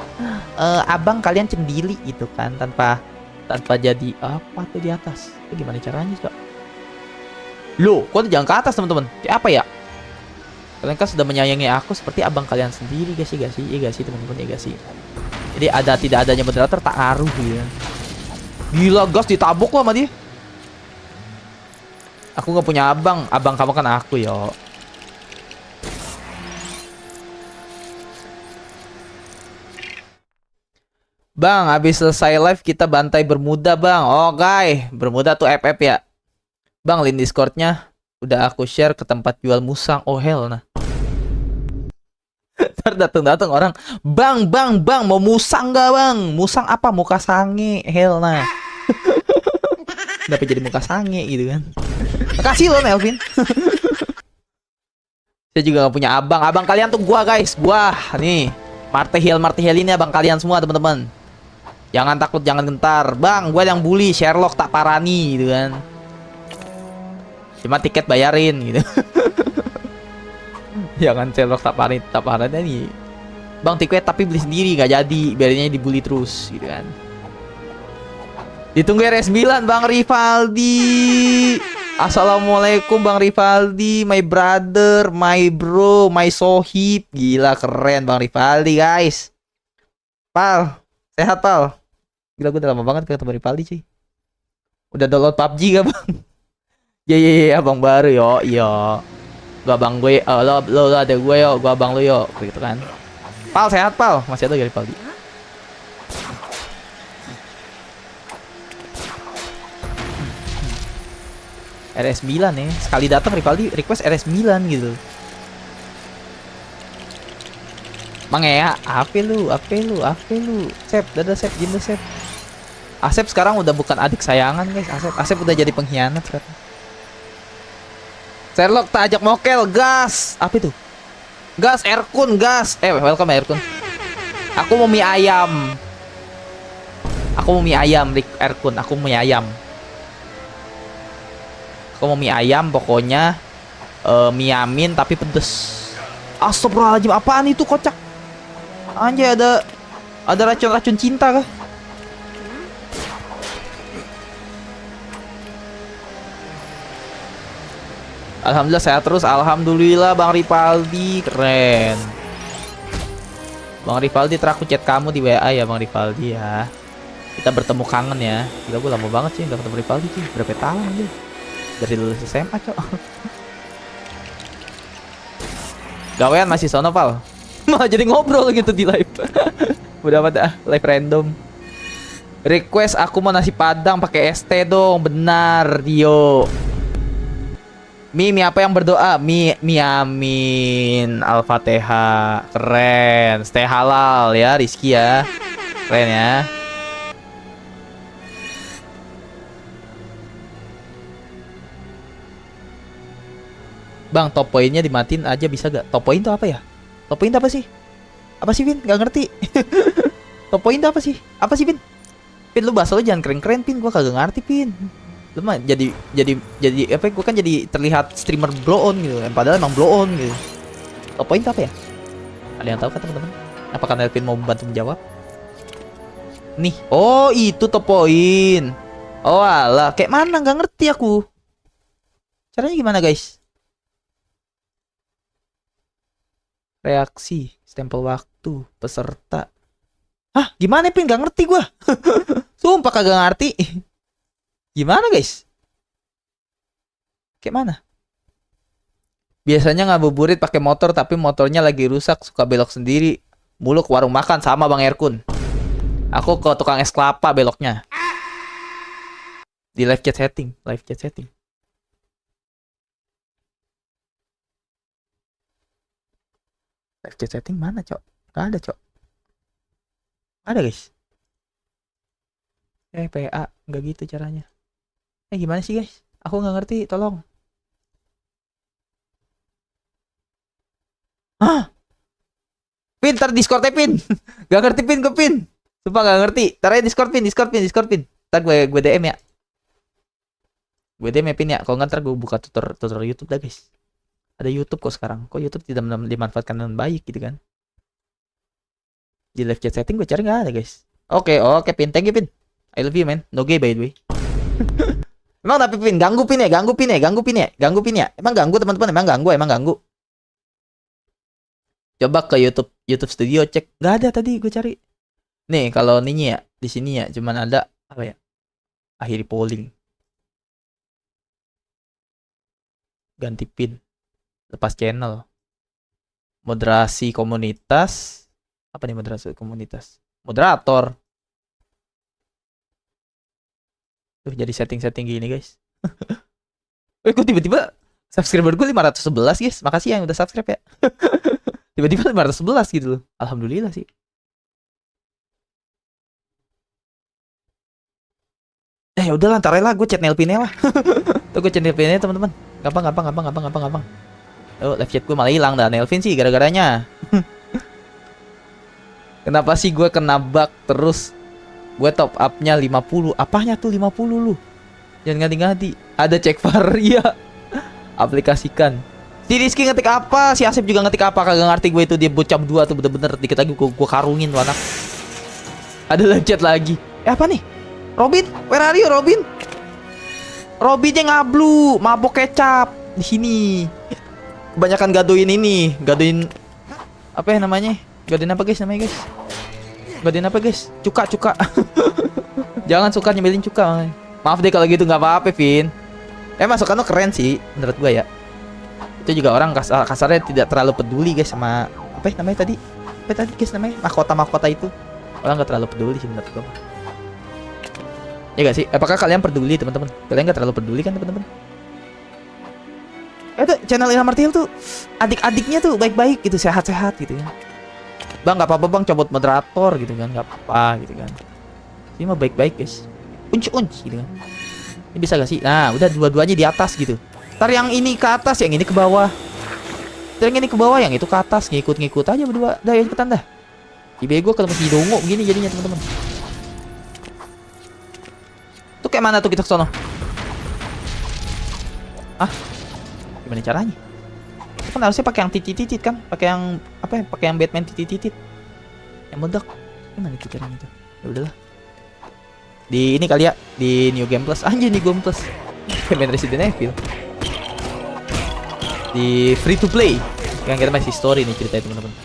abang kalian sendiri gitu kan, tanpa jadi apa tuh di atas. Itu gimana caranya kok? Loh, kok jangan ke atas teman-teman? Kayak apa ya? Kalian kan sudah menyayangi aku seperti abang kalian sendiri, gak sih? Iya gak sih teman-teman, ya gak sih? Jadi ada tidak adanya moderator tak ngaruh gitu. Gila gas ditabuk loh sama dia. Aku nggak punya abang kamu kan aku yo. Bang, habis selesai live kita bantai Bermuda bang. Oh guys, Bermuda tuh FF ya. Bang, link Discordnya udah aku share ke tempat jual musang. Oh hell nah. Ntar dateng orang, bang mau musang gak bang? Musang apa? Muka sange. Hell nah. Kenapa jadi muka sange gitu kan? Makasih loh Nelvin. Saya juga gak punya abang. Abang kalian tuh gua guys. Gua nih Martial ini abang kalian semua teman-teman. Jangan takut, jangan gentar. Bang, gue yang bully Sherlock tak parani gitu kan. Cuma tiket bayarin gitu. Jangan Sherlock tak parani nih. Bang, tiket tapi beli sendiri gak jadi. Biarinnya dibully terus gitu kan. Ditunggu RS9 Bang Rivaldi. Assalamualaikum Bang Rivaldi, my brother, my bro, my sohib. Gila keren Bang Rivaldi guys. Pal, sehat Pal. Gila gue udah lama banget ketemu Rivaldi cuy. Udah download PUBG gak Bang? Ya Bang baru yo. Gua abang gue, lo ada gue yo, gua abang lo yo, gitu kan. Pal sehat pal, masih ada Garibaldi. RS9 ya, sekali datang Rivaldi request RS9 gitu. Mang ya, apa lu? Sep, dadah Sep, jinda Sep. Asep sekarang udah bukan adik sayangan guys, Asep udah jadi pengkhianat sekarang. Sherlock tak ajak mokel, gas. Apa itu? Gas, Erkun, gas. Welcome Erkun. Aku mau mie ayam. Erkun. Aku mau mie ayam. Pokoknya mie amin tapi pedes. Astagfirullahaladzim, apaan itu kocak? Anjay, ada racun cinta kah? Alhamdulillah sehat terus. Alhamdulillah Bang Rivaldi, keren. Bang Rivaldi, terakhir chat kamu di WA ya Bang Rivaldi ya. Kita bertemu kangen ya. Gila, gue lama banget sih gak ketemu Rivaldi sih. Berapa tahun aja dari lulus SMA cok. Gawean masih sono pal. Malah jadi ngobrol gitu di live. Udah pada live random. Request aku mau nasi padang pakai ST dong. Benar Dio. Mie apa yang berdoa? Mie amin. Al-Fatihah. Keren. Stay halal ya Rizky ya. Keren ya. Bang, top poinnya dimatiin aja bisa gak? Top point itu apa ya? Top point apa sih? Apa sih Vin? Gak ngerti. Top point itu apa sih? Apa sih Vin? Pin, lu bahasa lu jangan keren-keren Pin. Gua kagak ngerti Pin. Lu mah jadi apa? Gua kan jadi terlihat streamer blow on gitu. Padahal emang blow on gitu. Top point apa ya? Ada yang tahu kan teman-teman? Apakah Nelvin mau membantu menjawab? Nih. Oh, itu top point. Oh alah, kayak mana? Gak ngerti aku. Caranya gimana guys? Reaksi, stempel waktu, peserta. Hah, gimana Pin? Gak ngerti gua. Sumpah kagak ngerti. Gimana guys? Kayak mana? Biasanya ngabuburit pakai motor tapi motornya lagi rusak, suka belok sendiri. Mulu ke warung makan sama Bang Erkun. Aku ke tukang es kelapa beloknya. Di live chat setting. Live chat setting mana, Cok? Gak ada, Cok. Ada, guys. PA, nggak gitu caranya. Gimana sih, guys? Aku nggak ngerti, tolong. Hah? Pin, ntar Discord-nya, Pin. Gak ngerti, Pin, gue, Pin. Sumpah gak ngerti. Ntar aja Discord, Pin. Ntar gue DM ya. Gue DM ya, Pin ya. Kalau nggak ntar gue buka tutorial YouTube dah, guys. Ada YouTube kok sekarang. Kok YouTube tidak dimanfaatkan dengan baik gitu kan? Di live chat setting gue cari nggak ada guys. Oke, Pin. Thank you Pin. I love you man. No gay by the way. Emang tapi Pin ganggu Pin ya. Emang ganggu teman-teman. Emang ganggu. Coba ke YouTube Studio cek. Nggak ada tadi gue cari. Nih kalau ini ya di sini ya cuman ada apa ya? Akhiri polling. Ganti pin. Lepas channel. Moderasi komunitas. Apa nih moderasi komunitas? Moderator. Tuh jadi setting-setting gini guys. Kok tiba-tiba subscriber gue 511 guys. Makasih yang udah subscribe ya. Tiba-tiba 511 gitu loh. Alhamdulillah sih. Ya udahlah, ntar lah gue chat Nelpinnya lah. Tuh gue chat Nelpinnya teman-teman. Gampang. Oh, live chat gue malah hilang dah. Nelvin sih gara-garanya. Kenapa sih gue kena bug terus? Gue top up-nya 50. Apanya tuh 50 lu? Jangan ganti-ganti. Ada cek varia. Aplikasikan. Si Rizky ngetik apa? Si Asep juga ngetik apa? Kagak ngerti gue itu. Dia bocam 2 tuh bener-bener. Dikit lagi gue karungin tuh anak. Ada live chat lagi. Apa nih? Robin? Where are you Robin? Robinnya ngablu. Mabok kecap. Di sini. Kebanyakan gadoin ini. Gadoin. Apa ya namanya? Gadoin apa guys namanya guys? Gadoin apa guys? Cuka. Jangan suka nyebelin cuka. Maaf deh kalau gitu nggak apa-apa Vin. Masukan lo keren sih menurut gue ya. Itu juga orang kasarnya tidak terlalu peduli guys sama apa ya namanya tadi? Apa tadi guys namanya? Mahkota itu. Orang nggak terlalu peduli sih menurut gue. Ya gak sih? Apakah kalian peduli teman-teman? Kalian nggak terlalu peduli kan teman-teman? Itu channel Ilham Martial tuh adik-adiknya tuh baik-baik gitu, sehat-sehat gitu ya. Bang nggak apa-apa bang, copot moderator gitu kan, nggak apa-apa gitu kan. Ini mah baik-baik guys, unc gitu kan. Ini bisa gak sih? Nah udah dua-duanya di atas gitu. Ntar yang ini ke atas, yang ini ke bawah. Ntar yang ini ke bawah, yang itu ke atas, ngikut-ngikut aja berdua. Dah ya cepetan dah. Ibe gue kalau masih dongo begini jadinya teman-teman. Tuh kayak mana tuh kita ke sono? Ah? Gimana caranya? Itu kan harusnya pakai yang titit-titit kan? Pakai yang apa ya? Pakai yang Batman titit-titit. Yang meledak. Gimana itu caranya tuh? Ya udahlah. Di ini kali ya, di New Game Plus. Anjir New Game Plus. Kayak Resident Evil. Di free to play. Yang kita masih story nih ceritanya teman-teman.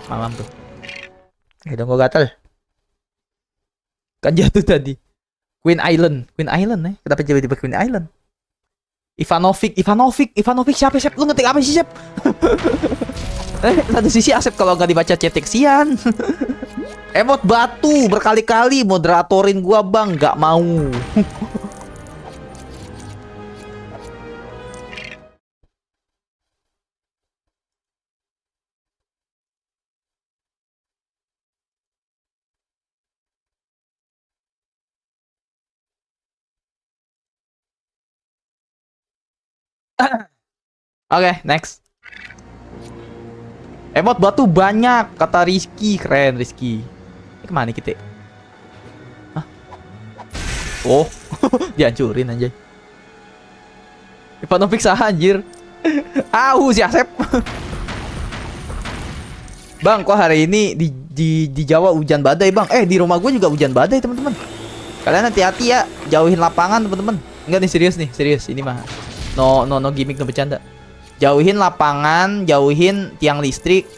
Malam tuh. Dong gue gatel. Kan jatuh tadi. Queen Island nih. Kenapa tiba-tiba Queen Island? Ivanovic siapa Lu ngetik apa sih Sep? Satu sisi Asep kalau nggak dibaca cetek sian. Emot batu berkali-kali moderatorin gua bang, nggak mau. Oke, next. Emot batu banyak, kata Rizky. Keren, Rizky. Ini kemana kita? Hah? Oh, dihancurin anjay. Ivanovic sah anjir. Si Asep. Bang, kok hari ini di Jawa hujan badai, Bang? Di rumah gue juga hujan badai, teman-teman. Kalian hati-hati ya, jauhin lapangan, teman-teman. Enggak nih, serius. Ini mah no gimmick, no bercanda. Jauhin lapangan, jauhin tiang listrik.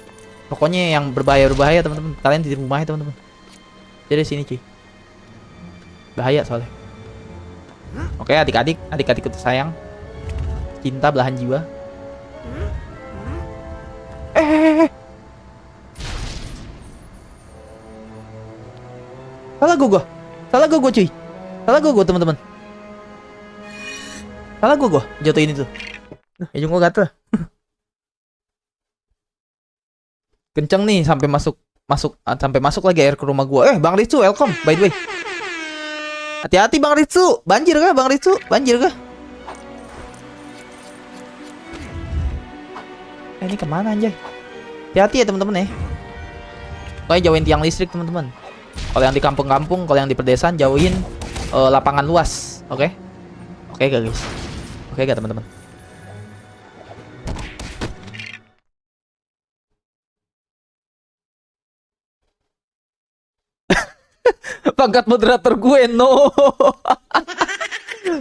Pokoknya yang berbahaya teman-teman. Kalian di rumah ya teman-teman. Jadi sini cuy. Bahaya soalnya. Oke, adik-adik tersayang. Cinta belahan jiwa. Salah gue cuy. Salah gue teman-teman. Salah gue jatuhin itu. Ujung gue gatel. Kenceng nih sampai masuk lagi air ke rumah gua. Bang Ritsu welcome by the way. Hati-hati Bang Ritsu, banjir kah Bang Ritsu? Banjir kah? Ini kemana anjay? Hati-hati ya teman-teman ya. Pokoknya jauhin tiang listrik teman-teman. Kalau yang di kampung-kampung, kalau yang di pedesaan jauhin lapangan luas, oke? Oke gak guys? Oke gak teman-teman? Pangkat moderator gue no.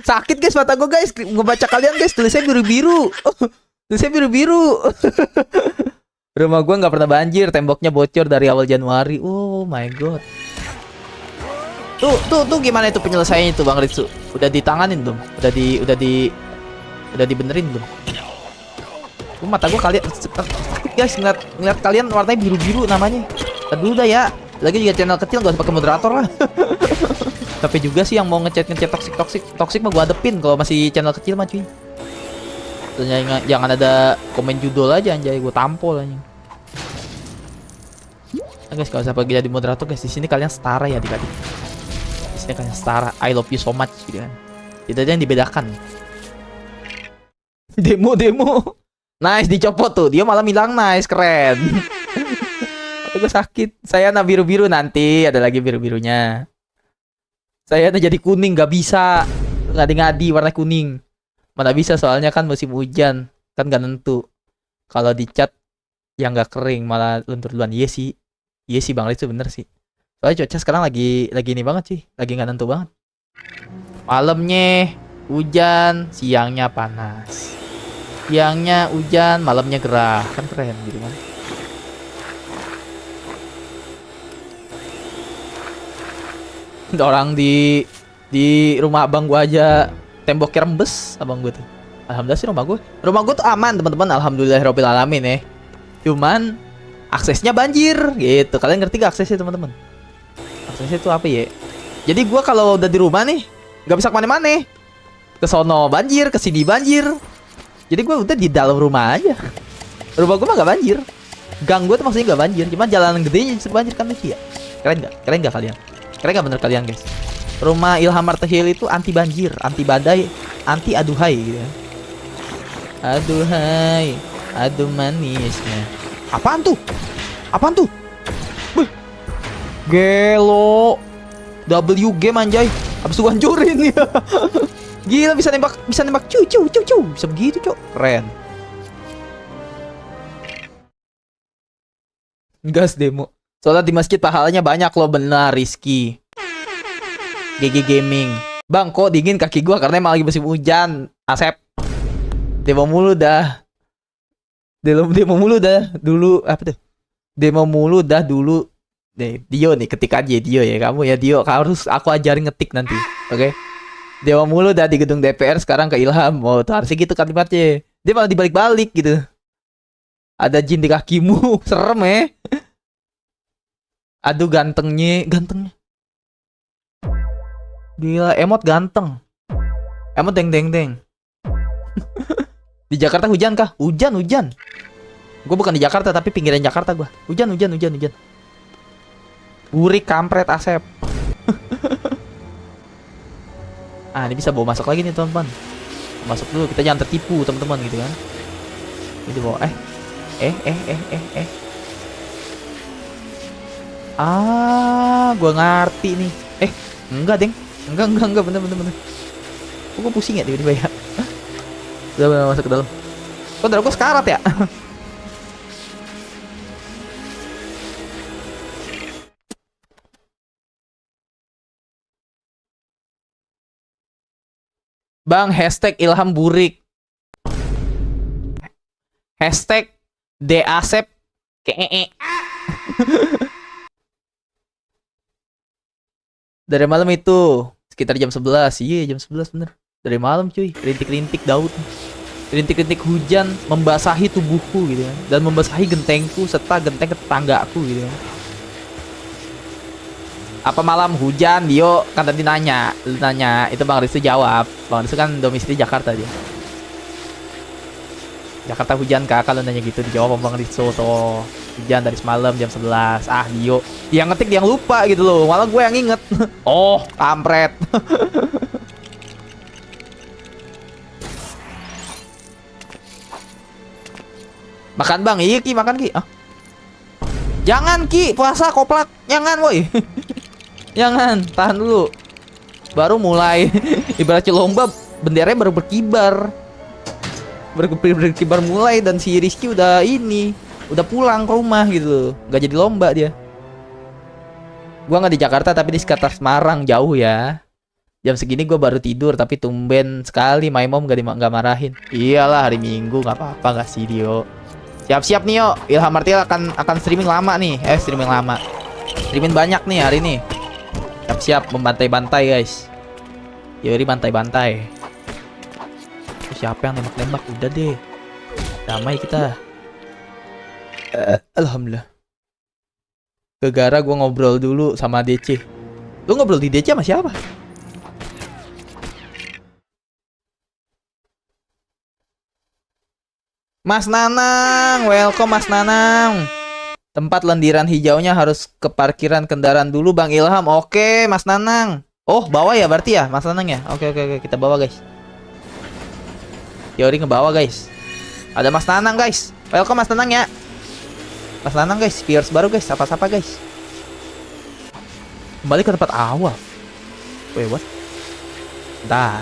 Sakit guys mata gue guys. Ngebaca kalian guys, tulisnya biru-biru. Rumah gue nggak pernah banjir, temboknya bocor dari awal Januari. Oh my god. Tuh gimana itu penyelesaiannya itu Bang Ritsu? Udah ditanganin belum? Udah dibenerin belum? Mata gue kalian guys ngeliat kalian warnanya biru-biru namanya. Aduh udah ya. Lagi juga channel kecil gak usah pakai moderator lah. Tapi juga sih yang mau ngechat toxic mah gua adepin kalau masih channel kecil mah cuy. Jangan ada komen judul aja anjay, gua tampol anjing. Guys, kalau usah pakai jadi moderator guys, di sini kalian setara ya adik-adik. Di sini kalian setara. I love you so much gitu kan. Tidak ada yang dibedakan. Demo. Nice dicopot tuh. Dia malah bilang nice, keren. Gue sakit. Saya biru-biru nanti ada lagi biru-birunya. Saya jadi kuning nggak bisa. Ngadi-ngadi warna kuning. Mana bisa soalnya kan musim hujan. Kan nggak nentu. Kalau dicat yang nggak kering malah luntur duluan. Iya sih Bang itu bener sih. Soalnya cuaca sekarang lagi ini banget sih. Lagi nggak nentu banget. Malamnya hujan, siangnya panas. Siangnya hujan, malamnya gerah. Kan keren gitu kan. Orang di Di rumah abang gua aja temboknya rembes abang gua tuh. Alhamdulillah sih rumah gua tuh aman teman-teman, alhamdulillahirabbil alamin ya. Cuman aksesnya banjir gitu. Kalian ngerti gak aksesnya teman-teman? Aksesnya itu apa ya? Jadi gua kalau udah di rumah nih nggak bisa kemana-mana. Ke sono banjir, ke sini banjir. Jadi gua udah di dalam rumah aja. Rumah gua mah nggak banjir. Gang gua tuh maksudnya nggak banjir. Cuman jalanan gedenya justru banjir kan lucu ya. Keren nggak? Keren nggak kalian? Keren nggak bener kalian guys? Rumah Ilham Martahil itu anti banjir, anti badai, anti aduhai gitu ya. Aduhai, adu manisnya. Apaan tuh? Apaan tuh? Wih. Gelo. W game anjay. Habis itu hancurin ya. Gila bisa nembak cu. Bisa begitu, Cok. Keren. Gas demo. Soalnya di masjid pahalanya banyak loh, benar Rizky. GG Gaming. Bang, kok dingin kaki gua karena emang lagi musim hujan. Asep. Demo mulu dah. Demo mulu dah dulu apa tuh? Demo mulu dah dulu. Dio nih, ketik aja Dio ya. Kamu ya Dio, harus aku ajarin ngetik nanti. Oke? Demo mulu dah di gedung DPR sekarang ke Ilham. Oh, tuh harusnya gitu kalimatnya. Dia malah dibalik-balik gitu. Ada jin di kakimu. Serem ya. Aduh gantengnya. Gila, emot ganteng. Emot deng. Di Jakarta hujan kah? Hujan. Gue bukan di Jakarta tapi pinggiran Jakarta gue. Hujan. Burik kampret Asep. Ini bisa bawa masuk lagi nih teman-teman. Masuk dulu, kita jangan tertipu teman-teman gitu kan. Ini bawa gue ngerti nih. Enggak deng. Enggak bener. Gue pusing ya tiba-tiba ya. Udah masuk ke dalam. Kok darah gue sekarat ya? Bang, hashtag Ilham Burik. Hashtag DASEP KEE. Dari malam itu sekitar jam 11. Iya, jam 11 bener. Dari malam cuy, rintik-rintik Daud. Rintik-rintik hujan membasahi tubuhku gitu kan. Dan membasahi gentengku serta genteng tetanggaku gitu kan. Apa malam hujan, Dio? Kan tadi nanya. Lu nanya, itu Bang Ristu jawab. Bang Ristu kan domisili Jakarta dia. Jakarta hujan kah? Kalau nanya gitu dijawab sama Bang Ristu tuh. Hujan dari semalam jam 11. Dio. Dia ngetik dia yang lupa gitu loh. Malah gue yang inget. Oh, kampret. Makan Bang, iya Ki, makan Ki. Jangan Ki, puasa koplak. Jangan woi. Jangan, tahan dulu. Baru mulai. Ibaratnya lomba, benderanya baru berkibar. Berkibar mulai dan si Rizky udah udah pulang ke rumah gitu. Gak jadi lomba dia. Gua nggak di Jakarta tapi di sekitar Semarang, jauh ya. Jam segini gue baru tidur tapi tumben sekali my mom gak marahin. Iyalah hari Minggu nggak apa-apa nggak sih Dio. Siap-siap nih yo, Ilham Martahil akan streaming lama nih. Streaming lama. Streaming banyak nih hari ini. Siap-siap membantai-bantai guys. Yori bantai-bantai. Siapa yang nembak-nembak? Udah deh. Damai kita. Alhamdulillah. Gegara gue ngobrol dulu sama DC. Lu ngobrol di DC sama siapa? Mas Nanang, welcome Mas Nanang. Tempat lendiran hijaunya harus ke parkiran kendaraan dulu Bang Ilham. Oke, Mas Nanang. Oh, bawa ya berarti ya, Mas Nanang ya. Oke, kita bawa guys. Yori ngebawa guys. Ada Mas Nanang guys. Welcome Mas Nanang ya. Mas Nanang guys, viewers baru guys. Sapa-sapa guys. Kembali ke tempat awal. Wait, what? Bentar.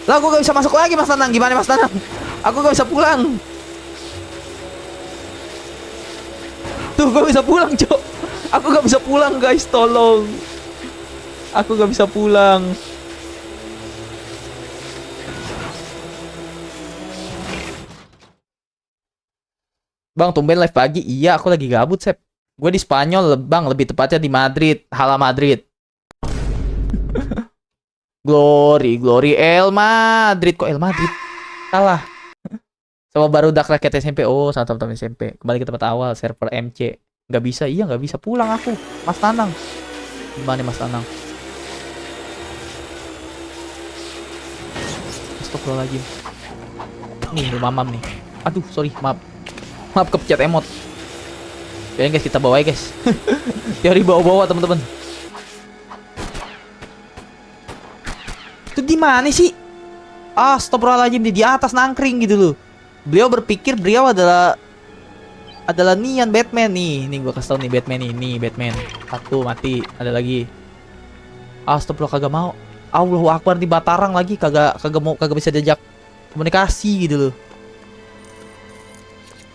Lah, gue gak bisa masuk lagi Mas Nanang. Gimana Mas Nanang? Aku gak bisa pulang. Tuh, gue bisa pulang, Cok. Aku gak bisa pulang, guys. Tolong. Aku gak bisa pulang. Bang, tumben live pagi. Iya, aku lagi gabut, Sep. Gue di Spanyol, Bang. Lebih tepatnya di Madrid. Hala Madrid. Glory El Madrid. Kok El Madrid? Kalah sama Barudak Rakyat SMP. Oh, sama teman-teman SMP. Kembali ke tempat awal, server MC. Nggak bisa, iya nggak bisa pulang aku. Mas Nanang. Gimana Mas Nanang? Astagfirullahaladzim. Nih, rumah mam nih. Aduh, sorry, maaf. Maaf kepencet emot. Kayaknya guys, kita bawa ya guys. Teori bawa-bawa teman-teman. Itu di mana sih? Astagfirullahaladzim, di atas nangkring gitu loh. Beliau berpikir beliau adalah Nian Batman nih. Nih gua kasih tau nih Batman nih, Batman. Satu mati, ada lagi. Astagfirullah, kagak mau. Allahu Akbar, di Batarang lagi kagak bisa diajak komunikasi gitu loh.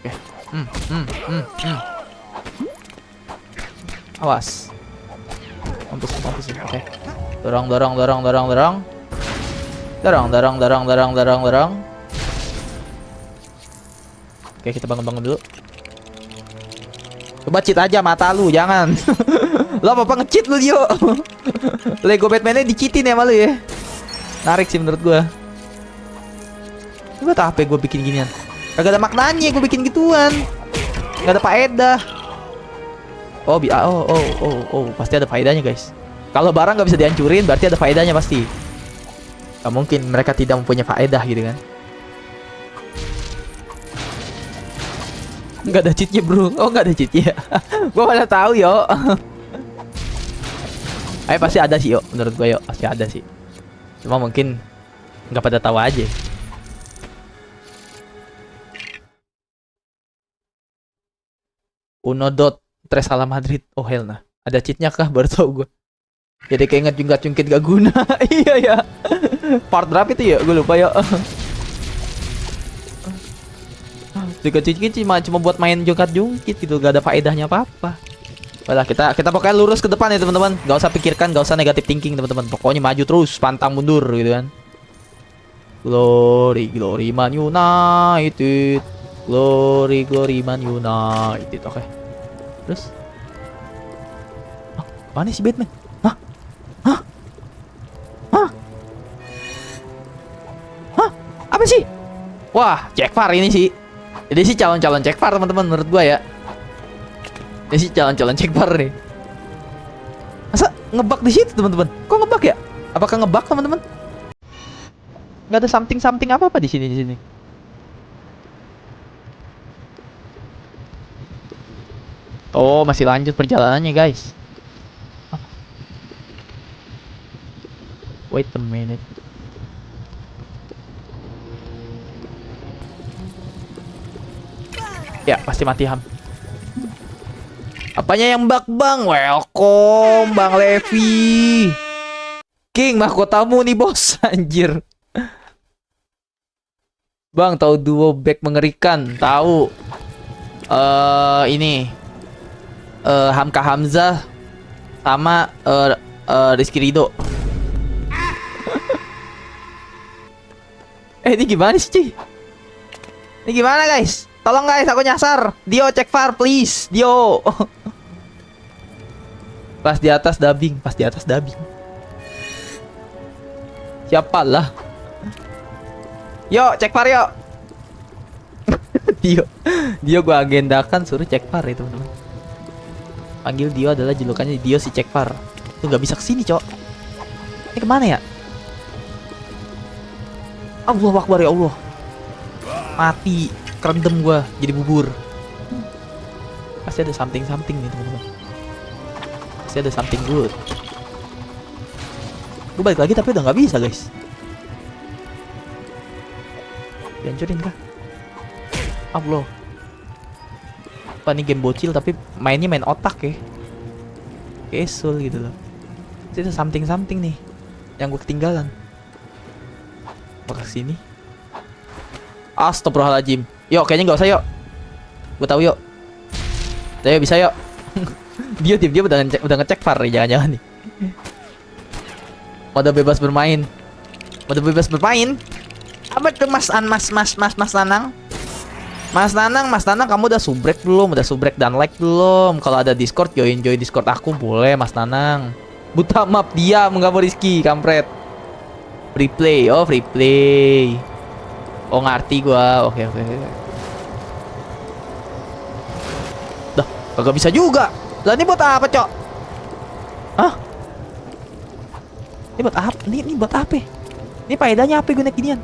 Oke. Awas. Mampus. Oke. Dorong. Oke, kita bangun dulu. Coba cheat aja mata lu, jangan. Lo apa nge-cheat lu, Dio? Lego Batman-nya di-cheatin ya malu ya. Narik sih menurut gua. Coba tak HP gua bikin ginian. Kagak ada maknanya gua bikin gituan. Gak ada faedah. Oh, pasti ada faedahnya, guys. Kalau barang nggak bisa dihancurin, berarti ada faedahnya pasti. Gak mungkin mereka tidak mempunyai faedah gitu kan. Nggak ada cheatnya bro. Oh, nggak ada cheatnya. Gua mana tahu yo. Pasti ada sih yo. Menurut gua yo pasti ada sih. Cuma mungkin nggak pada tahu aja. Uno dot Tres ala Madrid. Oh hell nah. Ada cheatnya kah? Baru tau gua. Jadi kayak jungkit gak guna. Iya ya. Part berapa itu ya? Gue lupa ya. Jungkit cuma buat main jungkit gitu, gak ada faedahnya apa-apa. Udah kita pokoknya lurus ke depan ya teman-teman. Gak usah pikirkan, gak usah negatif thinking teman-teman. Pokoknya maju terus, pantang mundur gitu kan. Glory Man United. Glory Man United. Oke. Terus mana sih Batman? Apa sih? Wah, Cekfar ini sih. Jadi sih calon-calon Cekfar teman-teman menurut gua ya. Ini sih calon-calon Cekfar nih. Masa ngebug di situ teman-teman? Kok ngebug ya? Apakah ngebug teman-teman? Nggak ada something apa di sini. Oh, masih lanjut perjalanannya guys. Wait a minute. Ya, pasti mati ham. Apanya yang bug bang? Welcome Bang Levi. King, mahkotamu nih bos. Anjir. Bang, tahu duo back mengerikan? Tahu. Ini. Hamka Hamzah sama Rizky Ridho. Ini gimana sih? Ini gimana guys? Tolong guys, aku nyasar. Dio Cekfar please, Dio. Pas di atas dubbing. Siapa lah? Yo, Cekfar yo. Dio gua agendakan suruh Cekfar ya teman-teman. Panggil Dio adalah julukannya Dio si Cekfar. Tuh nggak bisa kesini cok. Ini kemana ya? Allahu Akbar ya Allah. Mati, kerendam gua jadi bubur. Pasti ada something nih teman-teman. Pasti ada something good. Gue balik lagi tapi udah nggak bisa guys. Dihancurin kah? Allah. Apa nih game bocil tapi mainnya main otak ya. Kesul gitu loh. Pasti ada something nih yang gue ketinggalan. Apakah sini? Astagfirullahaladzim. Yuk, kayaknya nggak usah yuk. Gue tahu yuk. Ayo bisa yuk. Dia udah ngecek VAR nih, jangan-jangan nih. Mode bebas bermain. Apa tuh Mas Nanang? Mas Nanang kamu udah subrek belum? Udah subrek dan like belum? Kalau ada Discord join Discord aku boleh Mas Nanang. Buta map dia menggabung Rizky kampret. Free play, oh free play. Oh ngerti gua, oke. Dah, kagak bisa juga. Lah ini buat apa, Cok? Hah? Ini buat apa? Ini buat apa? Ini faedahnya apa gue naik ginian?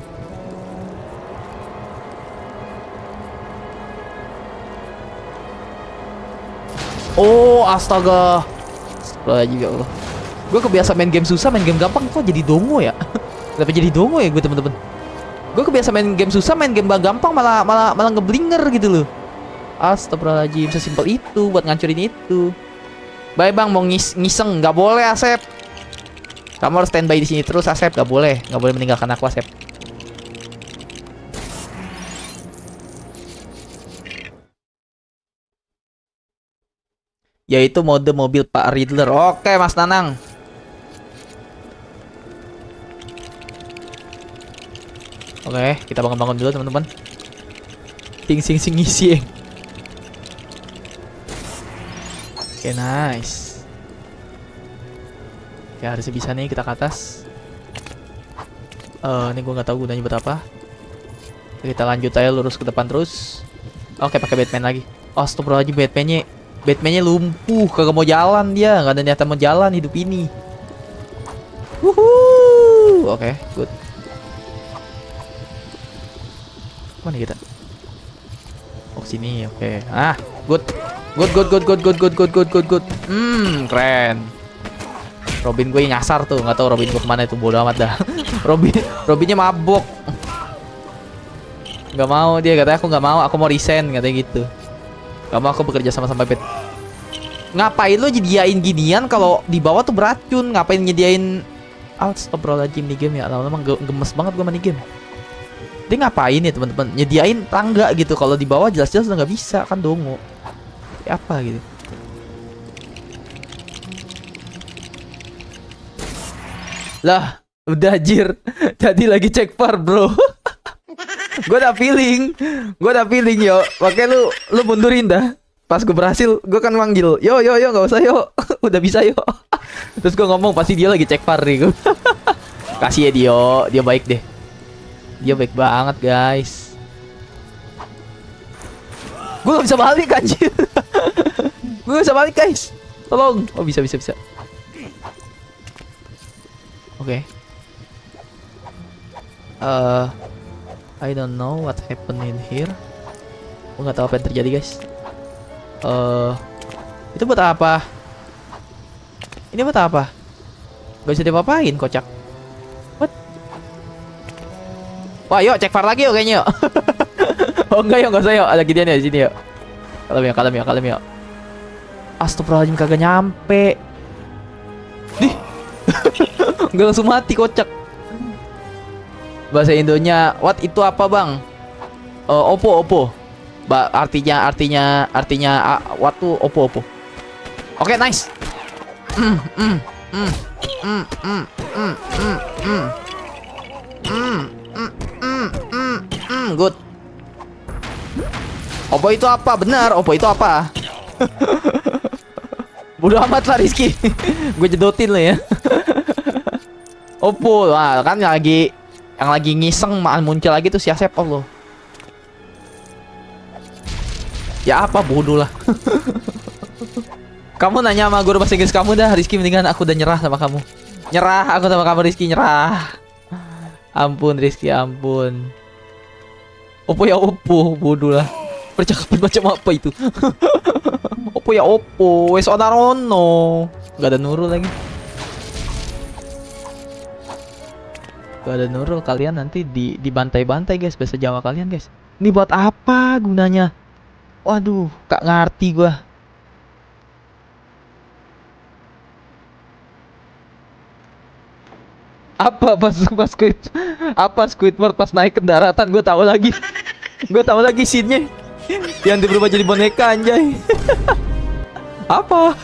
Oh, astaga. Astagfirullahaladzim, ya Allah. Gue kebiasa main game susah, main game gampang kok jadi dongo ya? Kenapa jadi dongo ya gue, temen-temen? Gue kebiasa main game susah, main game gampang malah ngeblinger gitu loh. Astagfirullahaladzim, sesimpel itu buat ngancurin itu. Bye bang, mau ngiseng, nggak boleh Asep. Kamu harus standby di sini terus Asep, nggak boleh meninggalkan aku Asep. Yaitu mode mobil Pak Riddler. Oke Mas Nanang. Oke, kita bangun-bangun dulu teman-teman. Sing isi. Oke, nice. Ya harusnya bisa nih kita ke atas. Ini gue nggak tahu gunanya buat apa. Kita lanjut aja lurus ke depan terus. Oke, pakai Batman lagi. Astagfirullahaladzim, Batmannya lumpuh, kagak mau jalan dia, nggak ada niatan mau jalan hidup ini. Wuhuu. Oke, good. Mana kita? Oh sini, oke. Good. Keren. Robin gue nyasar tuh, nggak tahu Robin gue kemana itu, bodo amat dah. Robinnya mabok. Nggak mau dia, katanya aku nggak mau, aku mau resign katanya gitu. Gak mau aku bekerja sama Bat. Ngapain lo nyediain ginian kalau di bawah tuh beracun? Ngapain nyediain? Astagfirullahaladzim, nih game ya. Lama-lama gemes banget gue main game. Dia ngapain ya teman-teman? Nyediain tangga gitu. Kalau di bawah jelas-jelas udah nggak bisa kan, dongo. Kayak apa gitu? Lah, udah jir. Jadi lagi cek far bro. Gue udah feeling yo. Makanya lu mundurin dah. Pas gue berhasil, gue kan manggil, yo nggak usah yo. Udah bisa yo. Terus gue ngomong pasti dia lagi cek far nih. Kasih ya dia baik deh. Dia baik banget guys. Gue gak bisa balik anjir. Gue gak bisa balik guys. Tolong. Oh bisa. Oke. I don't know what happened in here. Gue nggak tahu apa yang terjadi guys. Itu buat apa? Ini buat apa? Gak bisa diapa-apain kocak. What? Wah yuk cek far lagi yuk kayaknya yuk. Oh enggak yuk, nggak usah yuk. Ada ginian ya di sini yuk. Kalem yuk. Astagfirullahaladzim, kagak nyampe. Nih. Gak langsung mati kocak. Bahasa Indonya what itu apa bang? Oppo. Artinya what tuh Oppo. Oke, nice. Good. Oppo itu apa? Benar, Oppo itu apa? Bodoh amat lah Rizky. Gue jedotin lo ya. Oppo, kan yang lagi ngiseng muncul lagi tuh si Asep. Allah. Ya apa bodoh lah. Kamu nanya sama guru bahasa Inggris kamu dah Rizky, mendingan aku udah nyerah sama kamu. Nyerah aku sama kamu Rizky, nyerah. Ampun Rizky, ampun. Oppo ya Oppo, bodoh lah. Percakapan macam apa itu? Oppo ya Oppo, wes onarono. Gak ada Nurul lagi. Gak ada Nurul, kalian nanti dibantai-bantai guys, bahasa Jawa kalian guys. Ini buat apa gunanya? Waduh, gak ngerti gua. Apa Squidward pas naik ke daratan, gue tahu lagi. Gue tahu lagi scene-nya. Yang berubah jadi boneka anjay. Apa?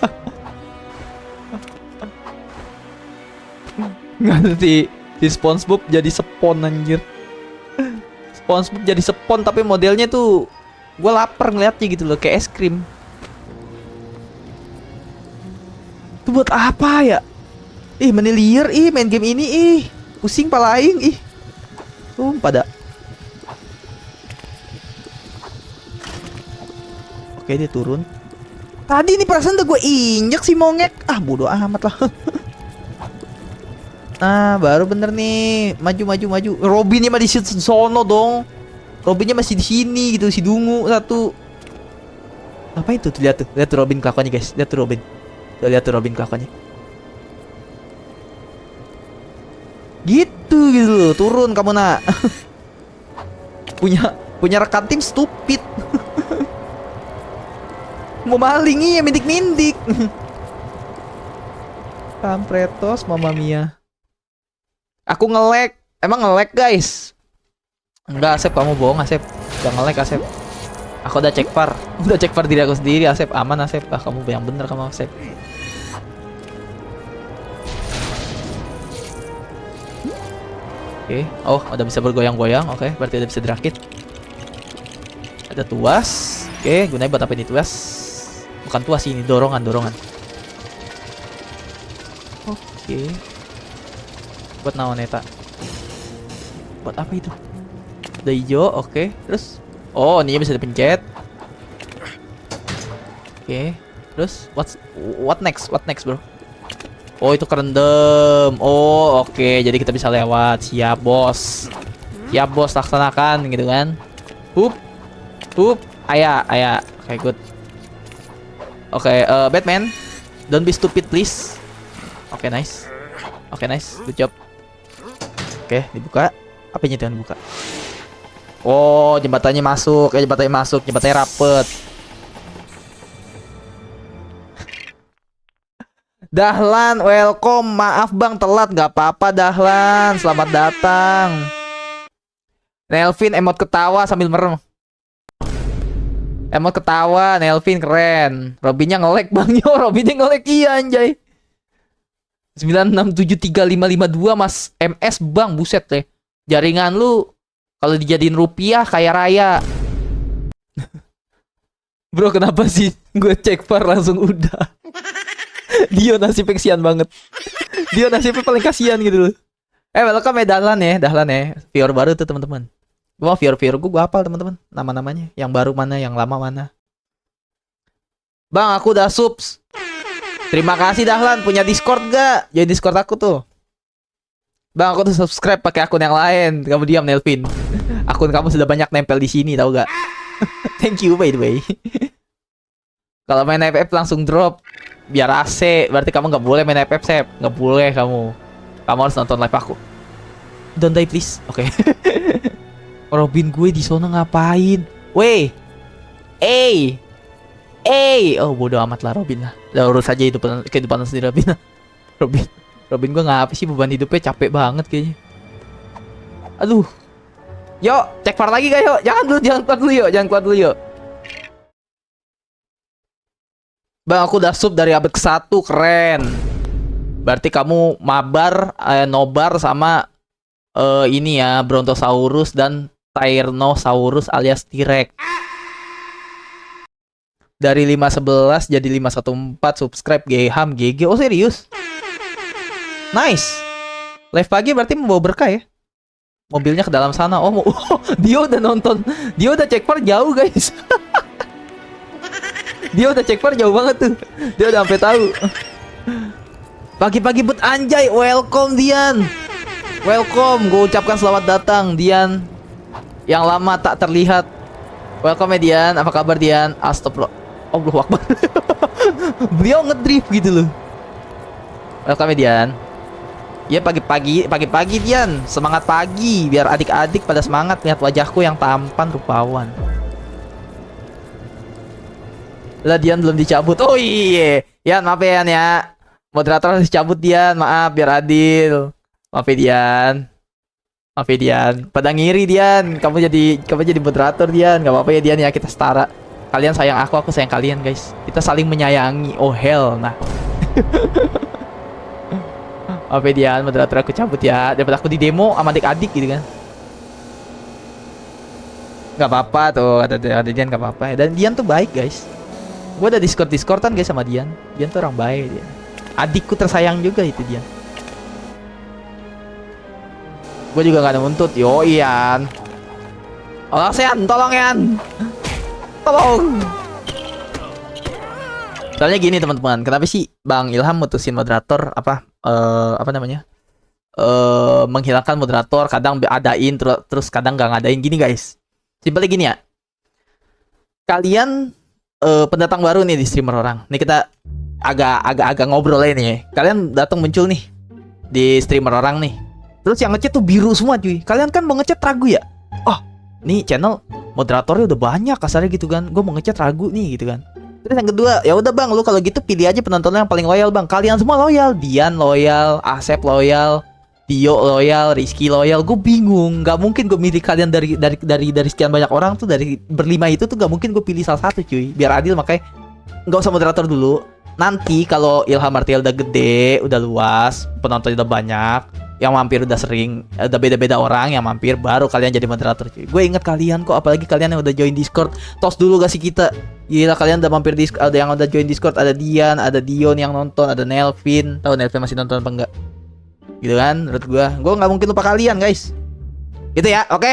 Ngerti. Si SpongeBob jadi spon anjir. SpongeBob jadi spon tapi modelnya tuh gue lapar ngeliatnya gitu loh, kayak es krim. Itu buat apa ya? Ih, menelier, main game ini, Pusing pala aing, ih. Pada. Oke, dia turun. Tadi nih perasaan udah gue injek si mongek. Ah, bodoh amat lah. Nah, baru bener nih. Maju. Robinnya mah di sono dong. Robinnya masih di sini gitu, si Dungu satu. Apa itu tuh? Lihat tuh Robin kelakuannya, guys. Lihat tuh Robin. Lihat tuh Robin kelakuannya. Gitu loh, turun kamu nak. punya rekan tim stupid. Mau maling iya, mindik. Kampretos, Mama Mia. Aku nge-lag. Emang nge-lag, guys? Enggak, Asep, kamu bohong, Asep. Udah nge-lag, Asep. Aku udah cek par. Udah cek par diri aku sendiri, Asep. Aman, Asep. Ah, kamu yang bener kamu, Asep. Oke. Oh, udah bisa bergoyang-goyang. Oke, berarti udah bisa dirakit. Ada tuas. Oke, gunanya buat apa ini tuas? Bukan tuas ini, dorongan. Oke. Buat naon eta? Buat apa itu? Udah hijau, oke. Terus oh, ini bisa dipencet. Oke. Terus what next, bro? Oh, itu kerendam. Oh, oke. Jadi kita bisa lewat. Siap, bos. Laksanakan gitu kan. Hup. Aya. Oke, good. Oke, Batman, don't be stupid please. Oke, nice. Good job. Oke, dibuka. Apa ini yang dibuka? Oh, jembatannya masuk. Jembatannya rapet. Dahlan, welcome. Maaf bang, telat. Gak apa-apa Dahlan. Selamat datang. Nelvin emot ketawa sambil merem. Emot ketawa, Nelvin keren. Robinnya nge-lag bang, yo. Robinnya nge-lag, iya anjay. 9673552 Mas MS bang, buset deh. Jaringan lu kalau dijadiin rupiah kaya raya. Bro, kenapa sih gue cek par langsung udah. Dia nasibnya kasihan banget. Dia nasibnya paling kasihan gitu loh. Welcome ya Dahlan ya. Viewer baru tuh teman-teman. Gua viewer gue hafal teman-teman. Nama-namanya. Yang baru mana, yang lama mana. Bang, aku udah subs. Terima kasih Dahlan, punya Discord gak? Jadi Discord aku tuh. Bang, aku tuh subscribe pakai akun yang lain. Kamu diam Nelvin. Akun kamu sudah banyak nempel di sini, tahu gak? Thank you by the way. Kalau main FF langsung drop biar AC, berarti kamu nggak boleh main FF, Sep. Nggak boleh kamu. Kamu harus nonton live aku. Don't die please. Oke. Robin gue di sana ngapain? Weh. Oh, bodo amat lah Robin lah. Udah urus aja kehidupan sendiri Robin lah. Robin gue ngapa sih, beban hidupnya capek banget kayaknya. Aduh. Yuk, cek par lagi gak yuk? Jangan keluar dulu yuk. Bang, aku udah sub dari abad ke-1, keren. Berarti kamu nobar sama ini ya, Brontosaurus dan Tyrannosaurus alias T-Rex. Dari 511 jadi 514 subscribe Geham GG. Oh, serius? Nice. Live pagi berarti membawa berkah ya. Mobilnya ke dalam sana. Oh, dia udah nonton. Dia udah cek par jauh, guys. Dia udah cek par jauh banget tuh. Dia udah sampai tahu. Pagi-pagi but anjay. Welcome Dian. Welcome. Gue ucapkan selamat datang Dian. Yang lama tak terlihat. Welcome ya Dian. Apa kabar Dian? Astagfirullah. Allahu Akbar. Beliau ngedrift gitu loh. Welcome ya Dian. Ya pagi-pagi Dian. Semangat pagi biar adik-adik pada semangat lihat wajahku yang tampan rupawan. Lah Dian belum dicabut. Oh iya. Yan, maaf ya Yan ya. Moderator harus dicabut Dian. Maaf biar adil. Maaf ya Dian. Pada ngiri Dian. Kamu jadi moderator Dian. Gak apa-apa ya Dian ya, kita setara. Kalian sayang aku sayang kalian guys. Kita saling menyayangi. Oh hell nah. Maaf ya Dian, moderator aku cabut ya. Daripada aku di demo sama adik-adik gitu kan. Gak apa-apa tuh, ada Dian gak apa-apa. Dan Dian tuh baik guys. Gue ada Discordan guys sama Dian. Dian tuh orang baik dia. Adikku tersayang juga itu Dian. Gue juga gak ada nuntut. Yo Ian. Oh Sean, tolong Ian. Tolong. Soalnya gini teman-teman, kenapa sih Bang Ilham mutusin moderator apa namanya? Menghilangkan moderator, kadang adain terus kadang nggak ngadain gini guys. Simpelnya gini ya. Kalian pendatang baru nih di streamer orang. Nih kita agak ngobrol aja nih. Kalian datang muncul nih di streamer orang nih. Terus yang ngechat tuh biru semua cuy. Kalian kan mau ngechat ragu ya? Oh, nih channel moderatornya udah banyak kasarnya gitu kan. Gue mau ngechat ragu nih gitu kan. Terus yang kedua, ya udah Bang, lu kalau gitu pilih aja penontonnya yang paling loyal Bang. Kalian semua loyal, Dian loyal, Asep loyal, Tio loyal, Rizky loyal. Gue bingung, nggak mungkin gue milih kalian dari sekian banyak orang tuh, dari berlima itu tuh nggak mungkin gue pilih salah satu cuy. Biar adil makanya nggak usah moderator dulu. Nanti kalau Ilham Martial udah gede, udah luas, penontonnya udah banyak, yang mampir udah sering, udah beda-beda orang yang mampir, baru kalian jadi moderator cuy. Gue inget kalian kok, apalagi kalian yang udah join Discord. Tos dulu gak sih kita? Gila, kalian udah mampir Discord, ada yang udah join Discord, ada Dian, ada Dion yang nonton, ada Nelvin. Tahu Nelvin masih nonton apa enggak? Gitu kan, menurut gue nggak mungkin lupa kalian guys. Gitu ya, oke?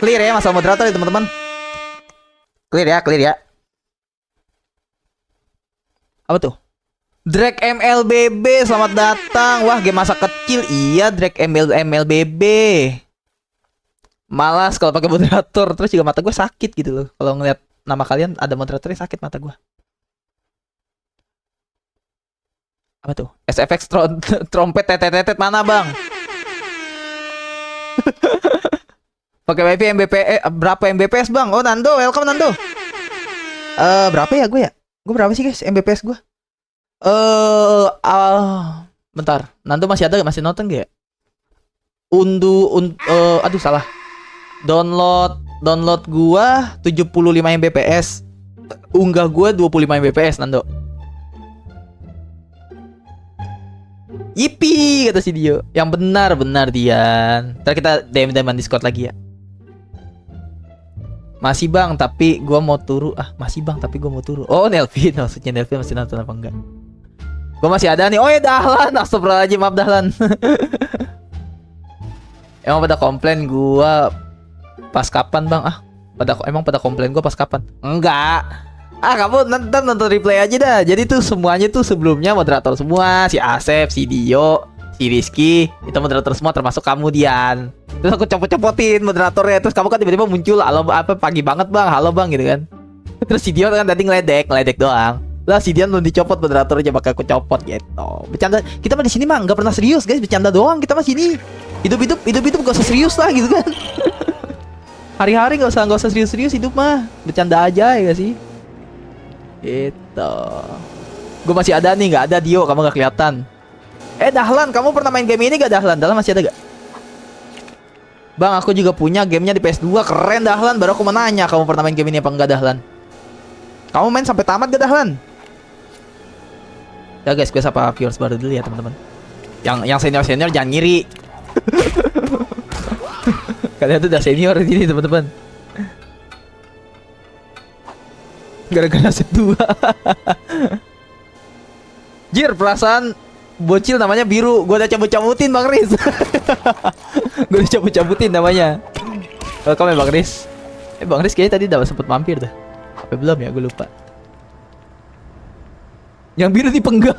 Clear ya masalah moderator ya teman-teman. Clear ya. Apa tuh? Drake MLBB, selamat datang. Wah, game masa kecil. Iya, Drake MLBB. Malas kalau pakai moderator, terus juga mata gue sakit gitu loh. Kalau ngeliat nama kalian ada moderatornya, sakit mata gue. Apa tuh? SFX trompet tetet mana Bang? Pakai wifi berapa Mbps Bang? Oh Nando, welcome Nando. Berapa ya gue ya? Gue berapa sih guys Mbps gue? Bentar, Nando masih ada, masih nonton gak ya? Aduh salah. Download gua 75 Mbps. Unggah gua 25 Mbps Nando. Yipi kata si Dio. Yang benar Dian. Ntar kita DM Discord lagi ya. Masih Bang, tapi gua mau turu. Masih Bang, tapi gua mau turu. Oh, Nelvin, maksudnya Nelvin masih nonton apa enggak? Gua masih ada nih. Oh ya Dahlan, astagfirullahaladzim, maaf Dahlan. Emang pada komplain gua pas kapan Bang? Emang pada komplain gua pas kapan? Enggak. Kamu nonton replay aja dah. Jadi tuh semuanya tuh sebelumnya moderator semua, si Asep, si Dio, si Rizky, itu moderator semua termasuk kamu Dian. Terus aku copot-copotin moderatornya, terus kamu kan tiba-tiba muncul, halo pagi banget Bang, halo Bang gitu kan. Terus si Dio kan tadi ngeledek doang. Lah si Dian belum dicopot moderatornya, bakal aku copot gitu. Bercanda, kita mah di sini mah nggak pernah serius guys, bercanda doang kita mah sini. Hidup gak usah serius lah gitu kan. Hari-hari nggak usah serius-serius hidup mah, bercanda aja ya gak sih? Gitu. Gue masih ada nih, nggak ada Dio, kamu nggak kelihatan. Dahlan, kamu pernah main game ini gak Dahlan? Dahlan masih ada gak? Bang, aku juga punya gamenya di PS2, keren Dahlan. Baru aku mau nanya, kamu pernah main game ini apa enggak Dahlan? Kamu main sampai tamat gak Dahlan? Ya guys, gue sapa viewers baru dulu ya teman-teman. Yang senior jangan ngiri. Kalian tuh udah senior di sini teman-teman. Gara-gara set 2. Jir, perasaan bocil namanya biru. Gue udah cabut-cabutin Bang Riz. Gue udah cabut-cabutin namanya. Welcome ya Bang Riz. Bang Riz kayaknya tadi udah sempet mampir dah. Apa belum ya? Gue lupa. Yang biru dipenggal.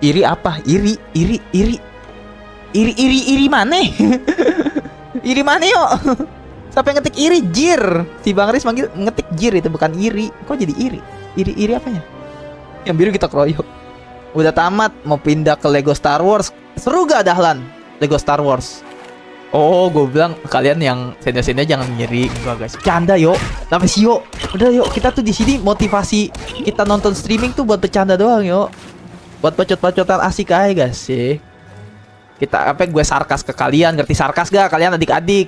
Iri apa? Iri mana? Iri mana yuk? Siapa yang ngetik iri? Jir. Si Bang Riz manggil ngetik jir, itu bukan iri. Kok jadi iri? Iri apanya? Yang biru kita keroyok. Udah tamat, mau pindah ke Lego Star Wars. Seru gak Dahlan? Lego Star Wars. Oh, gue bilang kalian yang senior-senior jangan ngiri. Enggak guys, canda yuk. Tapi sih yuk. Udah yuk, kita tuh di sini motivasi kita nonton streaming tuh buat bercanda doang yuk. Buat bacot-bacotan asik aja guys sih. Kita gue sarkas ke kalian, ngerti sarkas gak kalian adik-adik?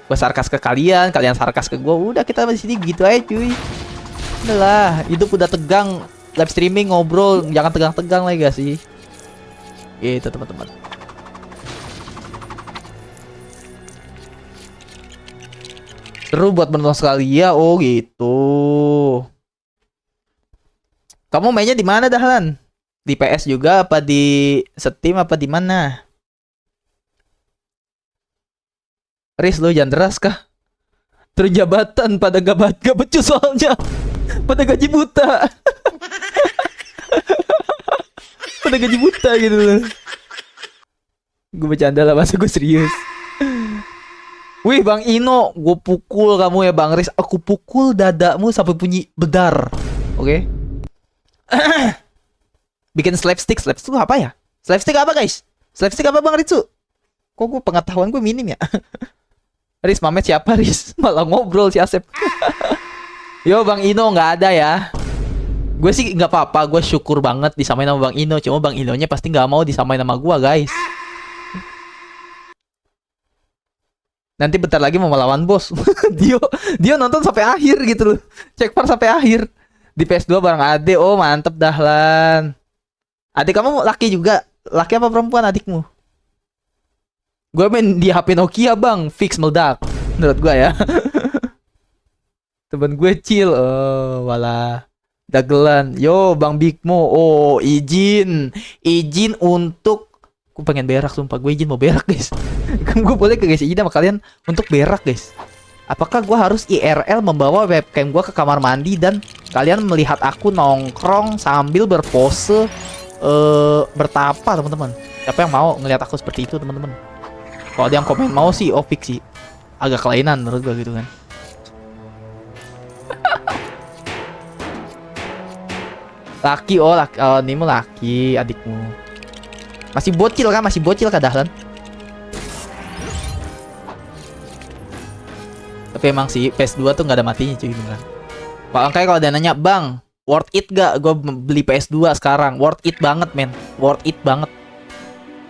Gue sarkas ke kalian sarkas ke gue. Udah kita di sini gitu aja cuy. Udah lah, hidup udah tegang. Live streaming ngobrol, jangan tegang-tegang lagi gak sih? Gitu teman-teman. Seru buat menonton sekali ya. Oh gitu. Kamu mainnya di mana Dahlan? Di PS juga apa di Steam apa di mana? Riz, lu jangan deras kah? Terjabatan pada gak becus soalnya. Pada gaji buta. Pada gaji buta gitu loh. Gue bercanda lah, masa gue serius. Wih Bang Ino, gue pukul kamu ya Bang Riz. Aku pukul dadamu sampai bunyi bedar. Oke? Bikin slapstick itu apa ya? Slapstick apa guys? Slapstick apa Bang Ritsu? Kok gue pengetahuan gue minim ya? Riz, Mamet siapa Riz? Malah ngobrol si Asep. Yo Bang Ino nggak ada ya. Gue sih nggak apa-apa, gue syukur banget disamain sama Bang Ino. Cuma Bang Inonya pasti nggak mau disamain sama gue guys. Nanti bentar lagi mau melawan bos. Dia nonton sampai akhir gitu loh. Cek par sampai akhir. Di PS2 bareng Ade. Oh mantep dahlan. Adik kamu laki juga? Laki apa perempuan adikmu? Gue main di HP Nokia bang. Fix meledak. Menurut gue ya. Temen gue chill. Oh walah. Dagelan. Yo Bang Bigmo. Oh izin. Izin untuk. Gue pengen berak sumpah, gue izin mau berak guys. Gue boleh ke guys izin sama kalian untuk berak guys. Apakah gue harus IRL membawa webcam gue ke kamar mandi dan kalian melihat aku nongkrong sambil berpose bertapa teman-teman? Siapa yang mau ngelihat aku seperti itu teman-teman? Kalau ada yang komen mau sih, oh fix sih. Agak kelainan menurut gue gitu kan. Laki, oh laki, oh ini mau laki adikmu. Masih bocil kan Dahlan. Tapi emang sih PS2 tuh nggak ada matinya cuy beneran. Makanya kalau ada nanya bang, worth it gak gue beli PS2 sekarang? Worth it banget men, worth it banget,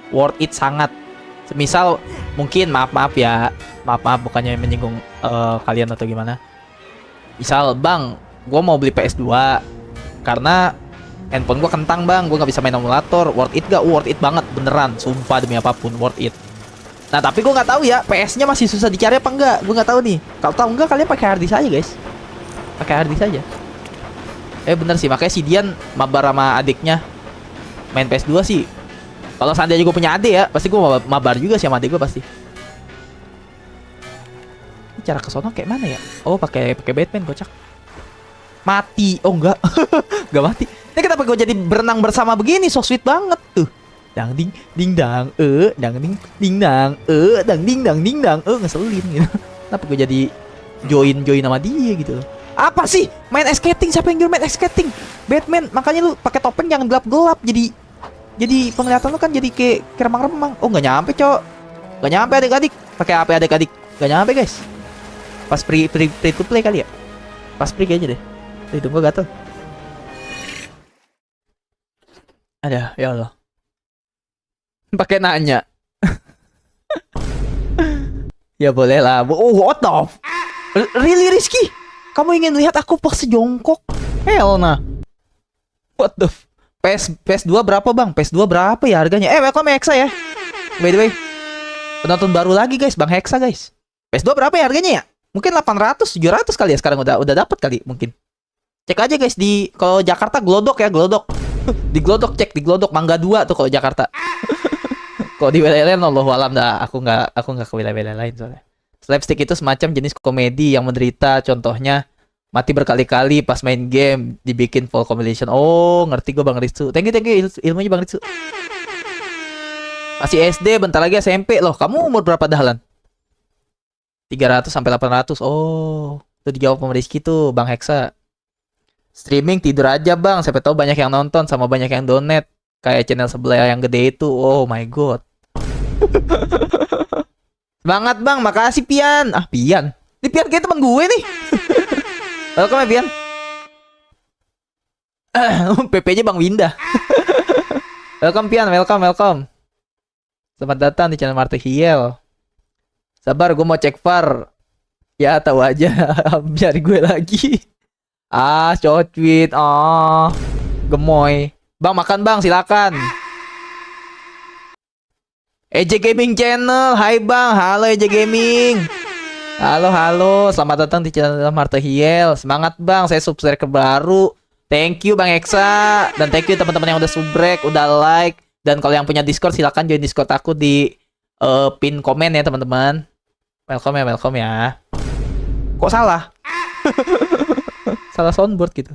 worth it sangat. Semisal mungkin maaf ya, maaf bukannya menyinggung kalian atau gimana. Misal bang, gue mau beli PS2 karena handphone gue kentang bang, gue nggak bisa main emulator. Worth it gak? Worth it banget beneran, sumpah demi apapun worth it. Nah tapi gue nggak tahu ya, PS-nya masih susah dicari apa enggak? Gue nggak tahu nih. Kalau tahu enggak kalian pakai harddisk aja guys, pakai harddisk aja. Bener sih, makanya si Dian mabar sama adiknya main PS2 sih. Kalau seandainya gue punya adik ya, pasti gue mabar juga sih sama adik gue pasti. Ini cara kesono kayak mana ya? Oh pakai Batman kocak. Mati, oh enggak. Enggak mati. Ini kenapa gue jadi berenang bersama begini? So sweet banget tuh. Dang ding ding dang dang ding ding dang dang ding dang ding dang ngeselin gitu. Kenapa gue jadi join sama dia gitu? Apa sih? Main ice skating, siapa yang main ice skating? Batman, makanya lu pakai topeng jangan gelap-gelap. Jadi penglihatan lu kan jadi kayak remang-remang. Oh nggak nyampe cok. Nggak nyampe adik-adik. Pakai apa adik-adik? Nggak nyampe guys. Pas free to play kali ya. Pas free aja deh. Hidung gue gatel. Ada, ya Allah. Pakai nanya. Ya boleh lah. Oh, what the really Rizky? Kamu ingin lihat aku pose jongkok? Hell nah. What the PS2 berapa bang? PS2 berapa ya harganya? Welcome Hexa ya. By the way, penonton baru lagi guys, Bang Hexa guys. PS2 berapa ya harganya ya? Mungkin 800, 700 kali ya sekarang udah dapat kali mungkin. Cek aja guys di kalau Jakarta Glodok ya, Glodok. Di Glodok cek di Glodok Mangga 2 tuh kalau Jakarta. Kalau di wilayah lain Allahu alam dah, aku nggak ke wilayah lain soalnya. Slapstick itu semacam jenis komedi yang menderita, contohnya mati berkali-kali pas main game dibikin full compilation. Oh, ngerti gue Bang Ritsu. Thank you ilmunya Bang Ritsu. Masih SD, bentar lagi SMP loh. Kamu umur berapa Dahlan? 300 sampai 800. Oh, itu dijawab sama Rizky tuh, Bang Hexa. Streaming tidur aja bang, siapa tahu banyak yang nonton sama banyak yang donate. Kayak channel sebelah yang gede itu. Oh my god. Semangat bang, makasih Pian. Ah Pian, ini Pian kayak teman gue nih. Welcome ya Pian. PP-nya Bang Winda. Welcome Pian, welcome. Selamat datang di channel Marte Hiel. Sabar, gue mau cek VAR. Ya tahu aja, biar gue lagi. Ah, cocwit. Ah, gemoy. Bang, makan bang, silakan. EJ Gaming Channel. Hai bang, halo EJ Gaming. Halo, selamat datang di channel Marte Hiel. Semangat bang, saya subscriber baru. Thank you Bang Eksa. Dan thank you teman-teman yang udah subrek, udah like. Dan kalau yang punya Discord silahkan join Discord aku di pin komen ya teman-teman. Welcome ya. Kok salah? Salah soundboard gitu.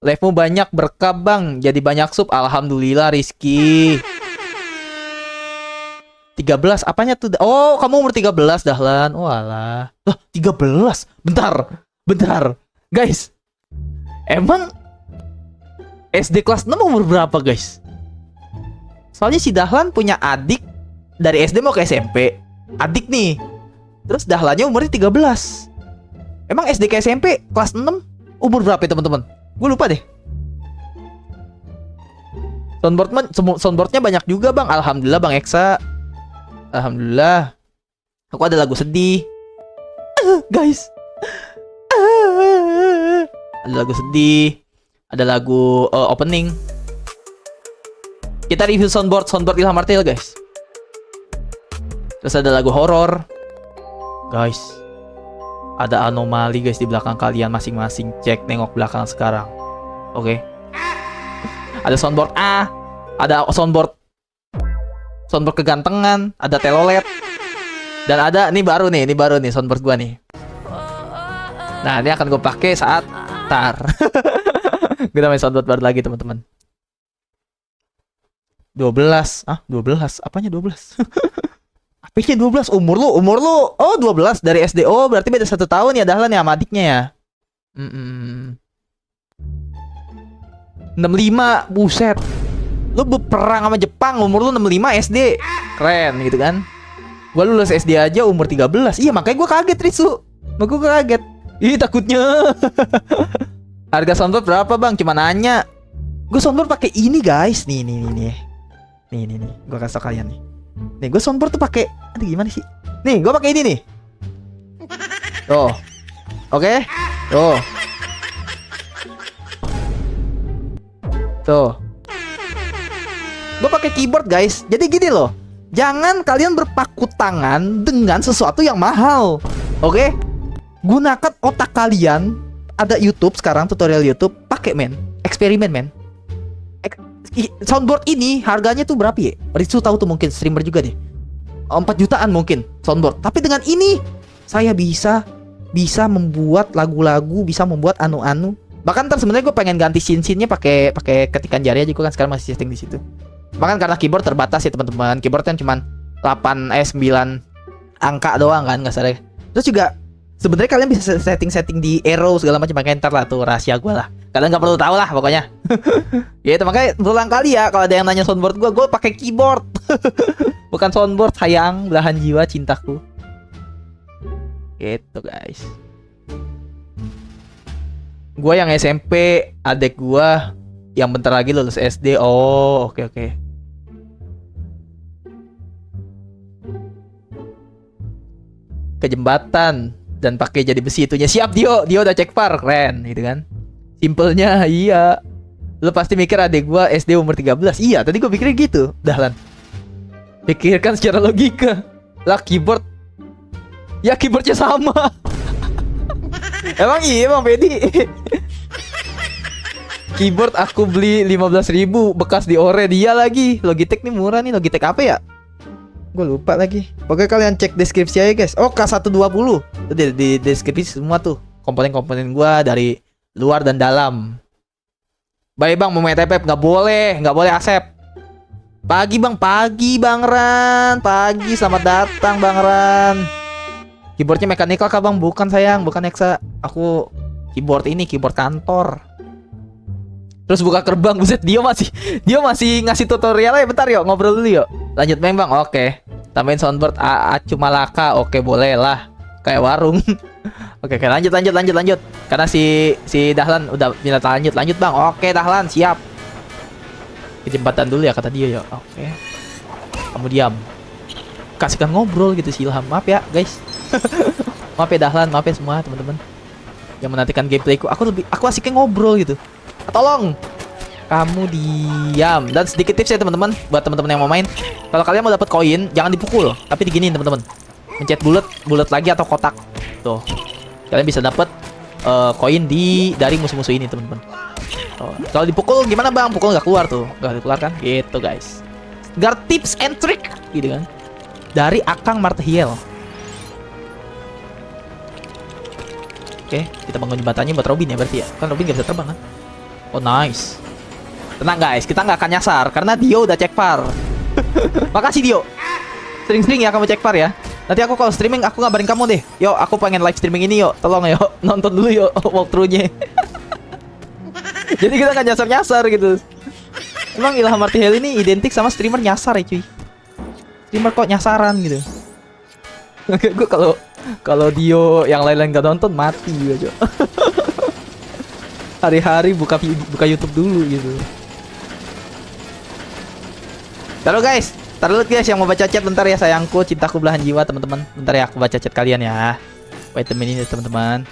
Live-mu banyak berkah Bang. Jadi banyak sub. Alhamdulillah Rizky. 13 apanya tuh? Oh, kamu umur 13 Dahlan. Walah. Lah, 13. Bentar. Guys. Emang SD kelas 6 umur berapa, guys? Soalnya si Dahlan punya adik dari SD mau ke SMP. Adik nih. Terus Dahlannya umurnya 13. Emang SD ke SMP kelas 6 umur berapa ya, teman-teman? Gue lupa deh. Soundboardnya banyak juga Bang. Alhamdulillah Bang Eksa. Alhamdulillah. Aku ada lagu sedih. Guys. Ada lagu sedih. Ada lagu opening. Kita review soundboard Ilham Martil guys. Terus ada lagu horor. Guys. Ada anomali guys di belakang kalian masing-masing. Cek nengok belakang sekarang. Oke. Ada soundboard A. Ada soundboard kegantengan, ada telolet. Dan ada ini baru nih soundboard gua nih. Nah, ini akan gue pakai saat tar. Kita main soundboard baru lagi, teman-teman. 12. 12. Apanya 12? Apanya 12? Umur lu. Oh, 12 dari SD. Oh, berarti beda 1 tahun ya Dahlan ya sama adiknya ya. 65, buset. Lu berperang sama Jepang, umur lu 65 SD. Keren gitu kan. Gua lulus SD aja umur 13. Iya, makanya gua kaget, Risu. Gua kaget. Ih, takutnya. Harga soundboard berapa, Bang? Cuma nanya. Gua soundboard pakai ini, guys. Nih. Nih. Gua kasih tau kalian nih. Nih, gua soundboard tuh pakai. Aduh, gimana sih? Nih, gua pakai ini nih. Tuh. Oke. Tuh. Gue pakai keyboard guys. Jadi gini loh, jangan kalian berpaku tangan dengan sesuatu yang mahal. Oke? Gunakan otak kalian. Ada YouTube sekarang, tutorial YouTube. Pakai men, eksperimen men. Soundboard ini harganya tuh berapa ya? Ritsu tahu tuh, mungkin streamer juga deh. 4 jutaan mungkin soundboard. Tapi dengan ini saya bisa membuat lagu-lagu, bisa membuat anu-anu. Bahkan ntar sebenarnya gue pengen ganti scene-nya pakai ketikan jari aja. Gue kan sekarang masih setting di situ. Bahkan karena keyboard terbatas ya teman-teman. Keyboard kan cuma 9 angka doang kan, nggak salah. Terus juga sebenarnya kalian bisa setting di arrow segala macam. Makanya ntar lah tuh rahasia gue lah. Kalian nggak perlu tahu lah pokoknya. Ya itu makanya berulang kali ya kalau ada yang nanya soundboard gue pakai keyboard. Bukan soundboard sayang, belahan jiwa cintaku. Gitu guys. Gue yang SMP, adek gue yang bentar lagi lulus SD. Oh, oke. Ke jembatan dan pakai jadi besi itunya. Siap Dio udah cek par, keren gitu kan. Simpelnya iya. Lu pasti mikir adek gue SD umur 13. Iya, tadi gue pikirnya gitu. Dahlan. Pikirkan secara logika. Lah keyboard. Ya keyboardnya sama. Emang iya Bang Pedi. Keyboard aku beli 15.000 bekas di Ore dia lagi. Logitech nih murah nih. Logitech apa ya? Gue lupa lagi. Pokoknya kalian cek deskripsi aja guys. Oh, K120. Tuh di deskripsi semua tuh komponen-komponen gue dari luar dan dalam. Baik Bang, mau main TP nggak boleh Asep. Pagi Bang Ran. Pagi, selamat datang Bang Ran. Keyboardnya mekanikal kah Bang? Bukan sayang, bukan Nexa. Aku keyboard kantor. Terus buka gerbang, buset dia masih ngasih tutorial ya. Bentar yuk, ngobrol dulu yuk. Lanjut main Bang, oke. Tambahin soundboard Acu Malaka, oke boleh lah. Kayak warung. Oke, lanjut. Karena si Dahlan udah minta lanjut Bang. Oke Dahlan, siap. Ke jembatan dulu ya kata dia ya. Oke. Kamu diam. Kasihkan ngobrol gitu si Ilham. Maaf ya guys. Maaf ya Dahlan, maaf ya semua teman-teman yang menantikan gameplayku. Aku asiknya ngobrol gitu. Tolong kamu diam. Dan sedikit tips ya teman-teman buat teman-teman yang mau main. Kalau kalian mau dapat koin, jangan dipukul, tapi diginiin teman-teman. Mencet bulat lagi atau kotak. Tuh. Kalian bisa dapat koin dari musuh-musuh ini teman-teman. Oh, kalau dipukul gimana bang? Pukul nggak keluar tuh, nggak keluar kan? Gitu guys. Guard tips and trick, gitu kan? Dari Akang Martial. Oke, kita bangun jembatannya buat Robin ya berarti ya. Kan Robin nggak bisa terbang kan? Oh nice. Tenang guys, kita nggak akan nyasar karena Dio udah cek far. Makasih Dio. Sering-sering ya kamu cek far ya. Nanti aku kalau streaming aku ngabarin kamu deh. Yo, aku pengen live streaming ini yo. Tolong yo, nonton dulu yo walkthrough-nya. Jadi kita nggak nyasar-nyasar gitu. Emang Ilham Martial ini identik sama streamer nyasar ya cuy. Streamer kok nyasaran gitu. Gue kalau Dio yang lain-lain gak nonton mati aja. Hari-hari buka YouTube dulu gitu. Halo guys, taruh guys yang mau baca chat bentar ya sayangku, cintaku belahan jiwa teman-teman. Bentar ya aku baca chat kalian ya. Wait a minute teman-teman.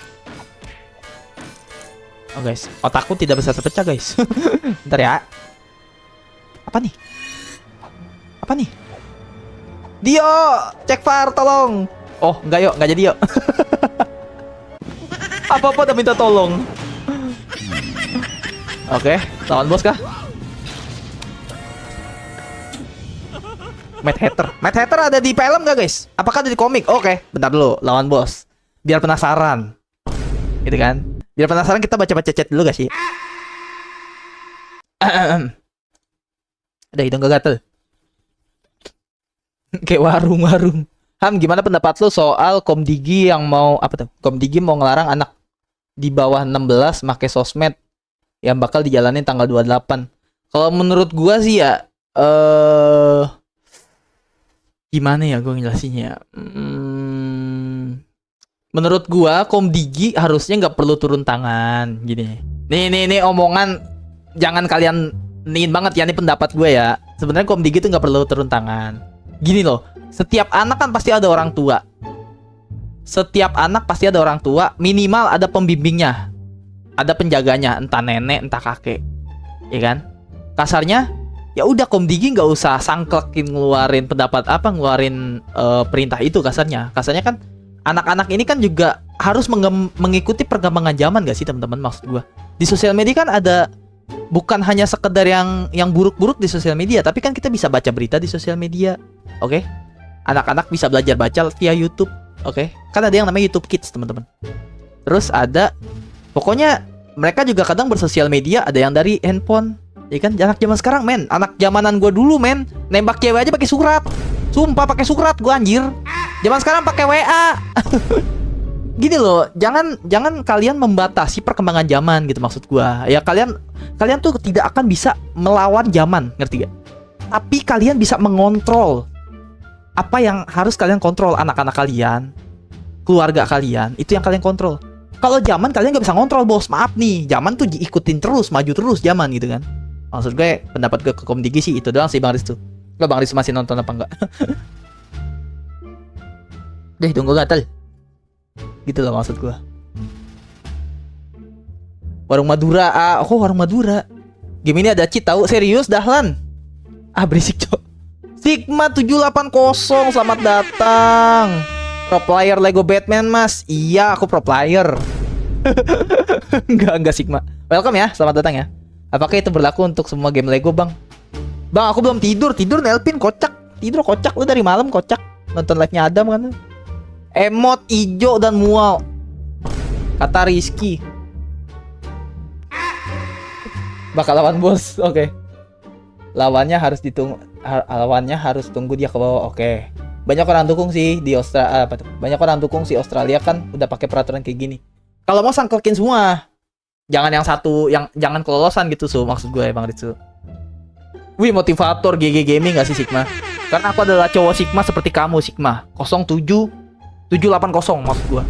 Oh guys, otakku tidak bisa terpecah guys. Bentar ya. Apa nih? Apa nih? Dio, cek far tolong. Oh, enggak yuk, enggak jadi yuk. Apa-apa udah minta tolong. Oke, lawan bos kah? Mad Hatter ada di film gak guys? Apakah ada di komik? Oke, bentar dulu, lawan bos. Biar penasaran. Gitu kan? Biar penasaran kita baca-baca chat dulu gak sih? Ada hidung gak gatel. Kayak warung-warung. Ham, gimana pendapat lu soal Komdigi yang mau apa tuh? Komdigi mau ngelarang anak di bawah 16 make sosmed yang bakal dijalanin tanggal 28. Kalau menurut gua sih ya gimana ya gua ngejelasinnya? Menurut gua Komdigi harusnya nggak perlu turun tangan gini. Nih omongan jangan kalian niin banget ya, ini pendapat gue ya. Sebenarnya Komdigi tuh nggak perlu turun tangan. Gini loh, setiap anak kan pasti ada orang tua. Setiap anak pasti ada orang tua, minimal ada pembimbingnya, ada penjaganya, entah nenek, entah kakek, ya kan? Kasarnya, ya udah Komdigi nggak usah sangklekin ngeluarin pendapat apa, ngeluarin perintah itu kasarnya. Kasarnya kan anak-anak ini kan juga harus mengikuti perkembangan zaman gak sih teman-teman, maksud gua. Di sosial media kan ada bukan hanya sekedar yang buruk-buruk di sosial media, tapi kan kita bisa baca berita di sosial media. Oke? Anak-anak bisa belajar baca via YouTube. Oke? Kan ada yang namanya YouTube Kids, teman-teman. Terus ada pokoknya mereka juga kadang bersosial media, ada yang dari handphone. Ya kan, anak zaman sekarang men, anak zamanan gua dulu men, nembak cewek aja pakai surat. Sumpah pakai surat gua anjir. Zaman sekarang pakai WA. Gini loh, jangan kalian membatasi perkembangan zaman gitu maksud gua. Ya kalian tuh tidak akan bisa melawan zaman, ngerti gak? Tapi kalian bisa mengontrol apa yang harus kalian kontrol, anak-anak kalian, keluarga kalian, itu yang kalian kontrol. Kalau zaman kalian gak bisa ngontrol bos, maaf nih, zaman tuh diikutin terus, maju terus zaman gitu kan. Maksud gue, pendapat gue ke Komdigi sih itu doang sih Bang Riz tuh. Gak Bang Riz masih nonton apa enggak? Deh, tunggu gatel. Gitu loh maksud gue. Warung Madura, warung Madura. Game ini ada cheat tahu, serius Dahlan. Berisik cok. Sigma 780, selamat datang. Pro player Lego Batman mas. Iya aku pro player. Enggak Sigma. Welcome ya, selamat datang ya. Apakah itu berlaku untuk semua game Lego bang? Bang aku belum tidur Nelpin kocak. Tidur kocak lu dari malam kocak. Nonton live-nya Adam kan. Emot ijo dan mual. Kata Rizky. Bakal lawan bos, oke. Lawannya harus tunggu dia ke bawah, oke. Banyak orang dukung sih di Australia, banyak orang dukung sih Australia kan udah pakai peraturan kayak gini. Kalau mau sangklekin semua, jangan yang satu, jangan kelolosan gitu maksud gue Bang Ritsu. Wih motivator GG Gaming gak sih Sigma? Karena aku adalah cowok Sigma seperti kamu Sigma 07780 maksud gue.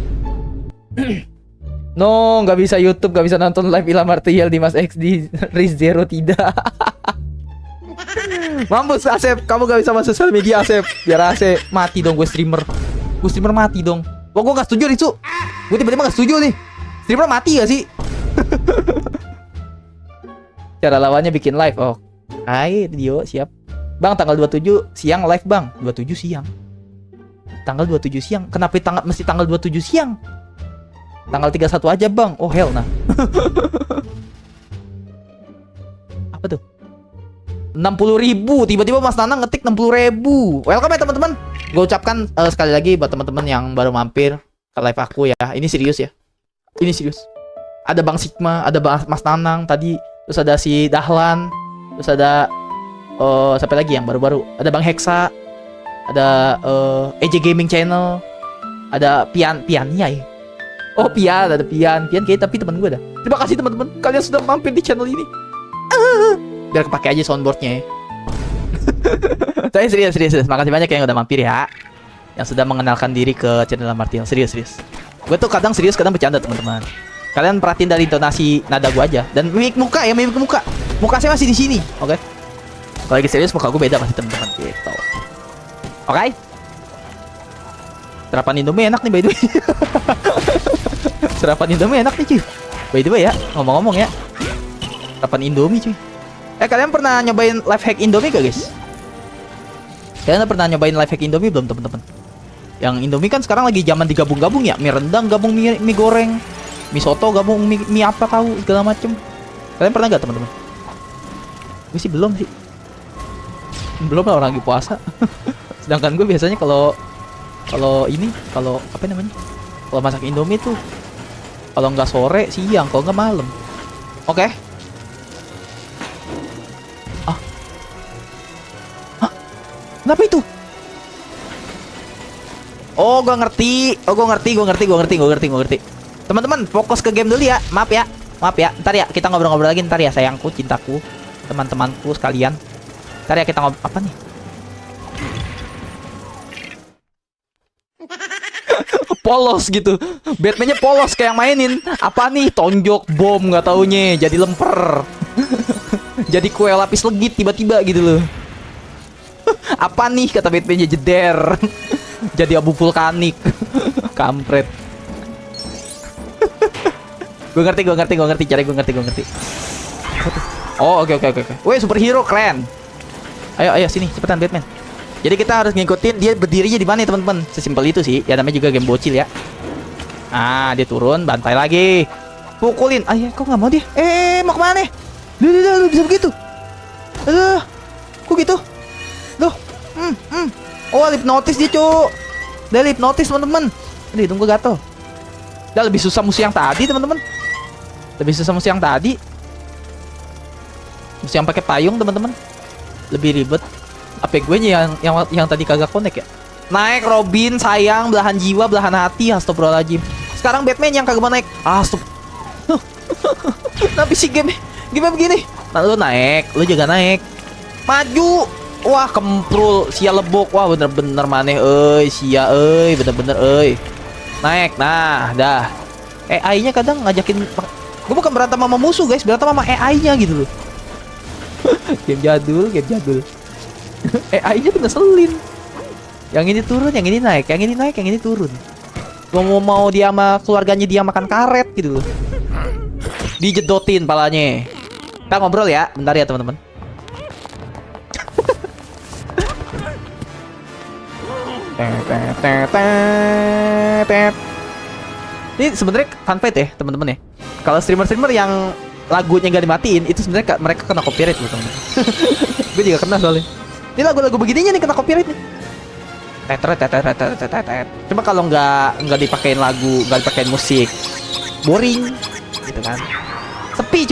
No, nggak bisa YouTube, nggak bisa nonton live Ilham Martial di Mas X di Riz Zero tidak. Mampus Asep, kamu gak bisa masuk sosial media Asep. Biar Asep mati dong, gue streamer mati dong. Wah gue gak setuju Ritsu. Gue tiba-tiba gak setuju nih. Streamer mati gak sih? Cara lawannya bikin live. Oh hai Dio siap. Bang tanggal 27 siang live bang. 27 siang. Tanggal 27 siang. Kenapa mesti tanggal 27 siang? Tanggal 31 aja bang. Oh hell nah. 60.000. Tiba-tiba Mas Nanang ngetik 60.000. Welcome ya teman-teman. Gue ucapkan sekali lagi buat teman-teman yang baru mampir ke live aku ya. Ini serius ya. Ini serius. Ada Bang Sigma, ada Mas Nanang tadi, terus ada si Dahlan, terus ada siapa lagi yang baru-baru? Ada Bang Hexa, ada EJ Gaming Channel, ada Pian ya. Oh Pian, ada Pian kayak tapi teman gue dah. Terima kasih teman-teman, kalian sudah mampir di channel ini. Biar kepake aja soundboardnya ya. Tapi serius. Makasih banyak yang udah mampir ya. Yang sudah mengenalkan diri ke channel Martial. Serius. Gue tuh kadang serius, kadang bercanda teman-teman. Kalian perhatiin dari intonasi nada gue aja. Dan mimik muka ya, mimik muka. Muka saya masih di sini, oke? Kalau lagi serius muka gue beda pasti teman-teman gitu. Oke? Sarapan Indomie enak nih by the way. Sarapan Indomie enak nih cuy. By the way ya, ngomong-ngomong ya. Sarapan Indomie cuy. Kalian pernah nyobain life hack Indomie gak guys? Kalian pernah nyobain life hack Indomie belum teman-teman? Yang Indomie kan sekarang lagi zaman digabung-gabung ya. Mie rendang gabung mie goreng, mie soto gabung mie apa tahu segala macem. Kalian pernah gak teman-teman? Gue sih belum sih. Belum lah, orang lagi puasa. Sedangkan gue biasanya kalau apa namanya? Kalau masak Indomie tuh kalau nggak sore siang, kalau nggak malam. Oke. Kenapa itu? Oh, gue ngerti. Teman-teman, fokus ke game dulu ya. Maaf ya. Ntar ya, kita ngobrol-ngobrol lagi ntar ya, sayangku, cintaku, teman-temanku sekalian. Ntar ya kita ngobrol apa nih? Polos gitu. Batman-nya polos kayak yang mainin. Apa nih? Tonjok bom nggak taunya jadi lemper. Jadi kue lapis legit tiba-tiba gitu loh. Apa nih kata Batman-nya, jeder. Jadi abu vulkanik. Kampret. Gue ngerti. Cara gue ngerti. Oh, oke. Woi, superhero keren. Ayo sini cepetan Batman. Jadi kita harus ngikutin dia berdirinya di mana ya teman-teman. Sesimpel itu sih. Ya namanya juga game bocil ya. Ah, dia turun, bantai lagi. Pukulin. Ayah, kok nggak mau dia? Mau kemana nih? Lu bisa begitu? Aduh, kok gitu? Duh, Oh, hipnotis dia, Cuk. Dia hipnotis, teman-teman. Aduh, hidung gua gatel. Udah lebih susah musuh yang tadi, teman-teman. Musuh yang pakai payung, teman-teman. Lebih ribet. Apa gue yang tadi kagak connect ya? Naik Robin, sayang, belahan jiwa, belahan hati. Astagfirullahaladzim. Sekarang Batman yang kagak mau naik. Astagfirullah. Tapi si game begini. Nah, lu naik, lu juga naik. Maju. Wah, kemprul, sia lebok. Wah, bener-bener maneh sia bener-bener naik. Nah, dah. AI-nya kadang ngajakin. Gue bukan berantem sama musuh, guys, berantem sama AI-nya gitu loh. game jadul. AI-nya tuh ngeselin. Yang ini turun, yang ini naik, yang ini turun. Gue mau dia sama keluarganya dia makan karet gitu loh. Dijedotin palanya. Kita ngobrol ya, bentar ya teman-teman. Ini sebenarnya fun fact ya teman-teman ya. Kalau streamer yang lagunya gak dimatiin itu sebenarnya mereka kena copyright loh teman-teman. Gue juga kena soalnya. Ini lagu-lagu begininya nih kena copyright nih. Cuma kalau nggak dipakein lagu, nggak dipakein musik, boring, gitu kan. Sepi.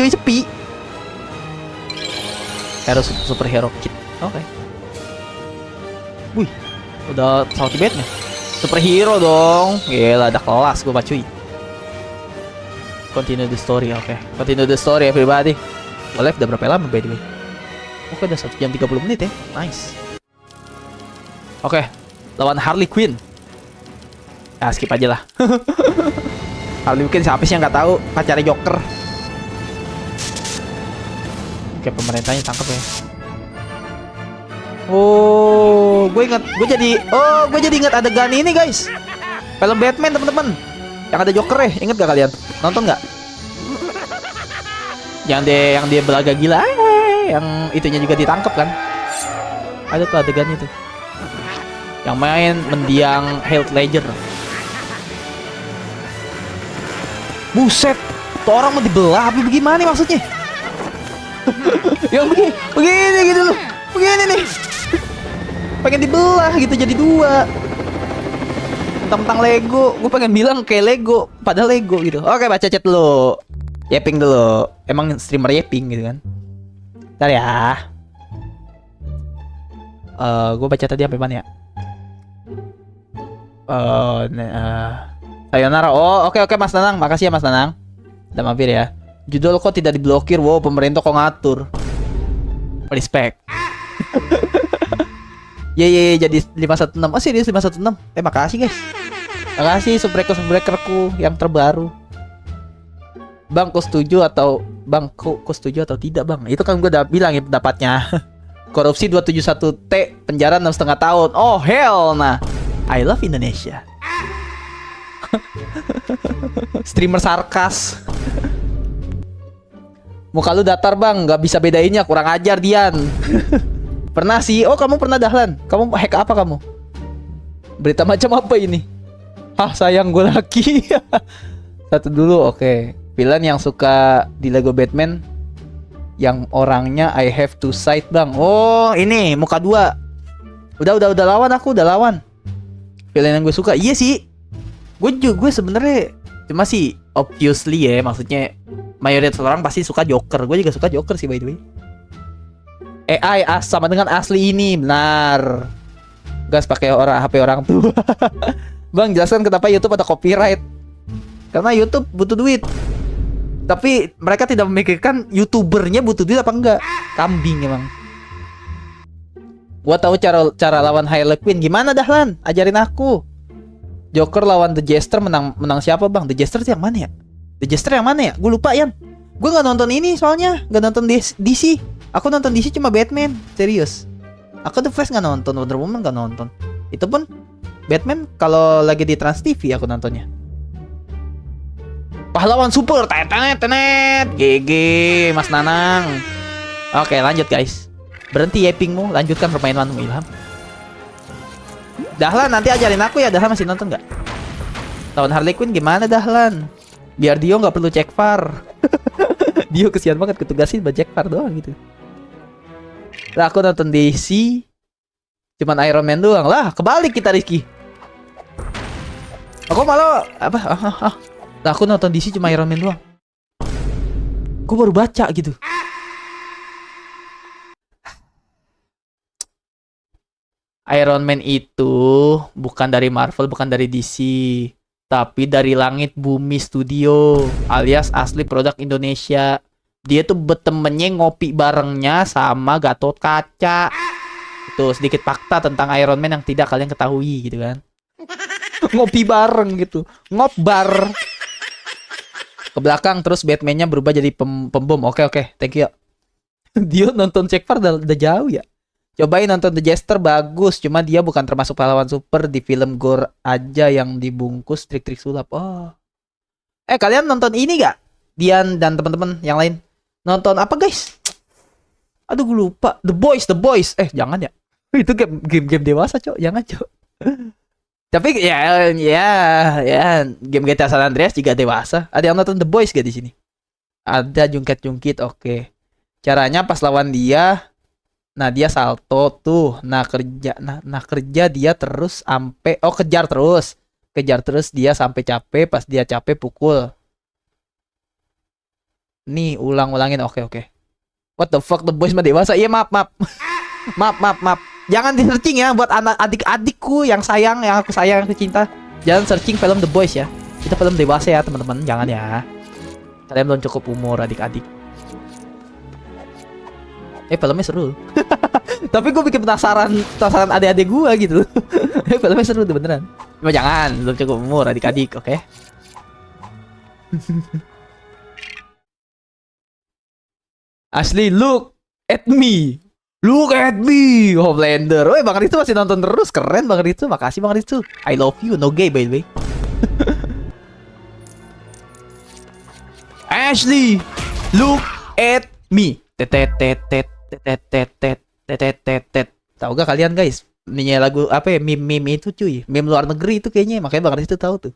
Superhero kit. Oke. Wih, udah salty bednya. Superhero dong. Gila, ada kelas gue cuy. Continue the story, oke. Continue the story everybody. Live udah berapa lama by the way? Oke, udah 1 jam 30 menit ya. Nice. Oke, lawan Harley Quinn. Ya, skip aja lah. Harley Quinn siapa sih yang nggak tahu? Pacarnya Joker. Oke, pemerintahnya tangkap ya. Oh, gue jadi ingat adegan ini guys. Film Batman teman-teman. Yang ada Joker ya, inget gak kalian? Nonton nggak? Yang dia belaga gila, yang itunya juga ditangkap kan? Ada tuh adegannya tuh. Yang main mendiang Heath Ledger. Buset, tuh orang mau dibelah, tapi bagaimana nih maksudnya? Yang begini gitu loh. Begini nih. Pengen dibelah gitu jadi dua. Tentang Lego, gue pengen bilang kayak Lego, padahal Lego gitu. Oke, baca chat dulu. Yaping dulu. Emang streamer yaping gitu kan. Ntar ya. Gue baca tadi apa mana ya? Sayonara. Oh, oke Mas Nanang. Makasih ya Mas Nanang. Udah mampir ya. Judul kok tidak diblokir? Wow, pemerintah kok ngatur. Respect. Ye jadi 516. Oh serius 516. Makasih guys. Makasih subbreakerku yang terbaru. Bang, kau setuju atau setuju atau tidak, Bang? Itu kan gue udah bilang ya pendapatnya. Korupsi 271T, penjara 6,5 tahun. Oh hell nah. I love Indonesia. Streamer sarkas. Muka lu datar, Bang, nggak bisa bedainnya, kurang ajar Dian. Pernah sih. Oh, kamu pernah Dahlan? Kamu hack apa kamu? Berita macam apa ini? Hah, sayang gue lagi. Satu dulu, oke. Villain yang suka di Lego Batman, yang orangnya I have to sight, Bang. Oh, ini muka dua. Udah lawan aku, udah lawan. Villain yang gue suka, iya sih. Gue sebenarnya cuma sih obviously ya, maksudnya mayoritas orang pasti suka Joker. Gue juga suka Joker sih by the way. AI sama dengan asli ini, benar. Gas pakai HP orang tua. Bang, jelaskan kenapa YouTube ada copyright. Karena YouTube butuh duit. Tapi mereka tidak memikirkan YouTubernya butuh duit apa enggak. Kambing emang. Gua tahu cara lawan Harley Quinn. Gimana Dahlan? Ajarin aku. Joker lawan The Jester menang siapa, Bang? The Jester yang mana ya? The Jester yang mana ya? Gue lupa, Yan. Gue nggak nonton ini soalnya, nggak nonton DC. Aku nonton DC cuma Batman, serius. Aku The Flash nggak nonton, Wonder Woman nggak nonton. Itu pun Batman kalau lagi di Trans TV aku nontonnya. Pahlawan super, tenet. GG, Mas Nanang. Oke, lanjut guys. Berhenti yapingmu, lanjutkan permainanmu, Ilham. Dahlan, nanti ajarin aku ya. Dahlan masih nonton nggak? Lawan Harley Quinn gimana Dahlan? Biar Dio nggak perlu cek VAR. Dio kesian banget ketugasin buat cek VAR doang gitu. Lah aku nonton DC cuman Iron Man doang. Lah kebalik kita Rizky. Aku malah apa? Lah aku nonton DC cuma Iron Man doang. Gue baru baca gitu. Iron Man itu bukan dari Marvel, bukan dari DC, tapi dari Langit Bumi Studio, alias asli produk Indonesia. Dia tuh bertemennya ngopi barengnya sama Gatot Kaca. Itu sedikit fakta tentang Iron Man yang tidak kalian ketahui gitu kan. Ngopi bareng gitu, ngopbar. Ke belakang terus Batman-nya berubah jadi pembom. Oke, thank you. Dia nonton Cek VAR udah jauh ya. Cobain nonton The Jester, bagus. Cuma dia bukan termasuk pahlawan super, di film gore aja yang dibungkus trik-trik sulap. Oh. Kalian nonton ini gak? Dian dan teman-teman yang lain. Nonton apa guys? Aduh gue lupa. The Boys. Jangan ya. Itu game dewasa, Cok. Jangan, Cok. Tapi ya game GTA San Andreas juga dewasa. Ada yang nonton The Boys gak di sini? Ada jungkit-jungkit, oke. Caranya pas lawan dia, nah dia salto tuh, nah kerja dia terus sampai kejar terus dia sampai capek, pas dia capek pukul. Nih ulangin, oke. What the fuck, The Boys mah dewasa? Iya maaf. maaf. Jangan di searching ya buat adik-adikku yang aku sayang, aku cinta. Jangan searching film The Boys ya. Itu film dewasa ya teman-teman, jangan ya. Kalian belum cukup umur adik-adik. Filmnya seru. Tapi gue bikin penasaran adik-adik gue gitu. Filmnya seru tuh beneran. Cuma jangan, belum cukup umur adik-adik, oke? Asli, look at me. Homelander. Bang Riztu masih nonton terus, keren Bang Riztu. Makasih Bang Riztu. I love you, no gay by the way. Ashley, look at me. Tahu gak kalian guys? Meme lagu apa ya? Meme itu cuy. Meme luar negeri itu kayaknya. Makanya Bang Riztu tahu tuh.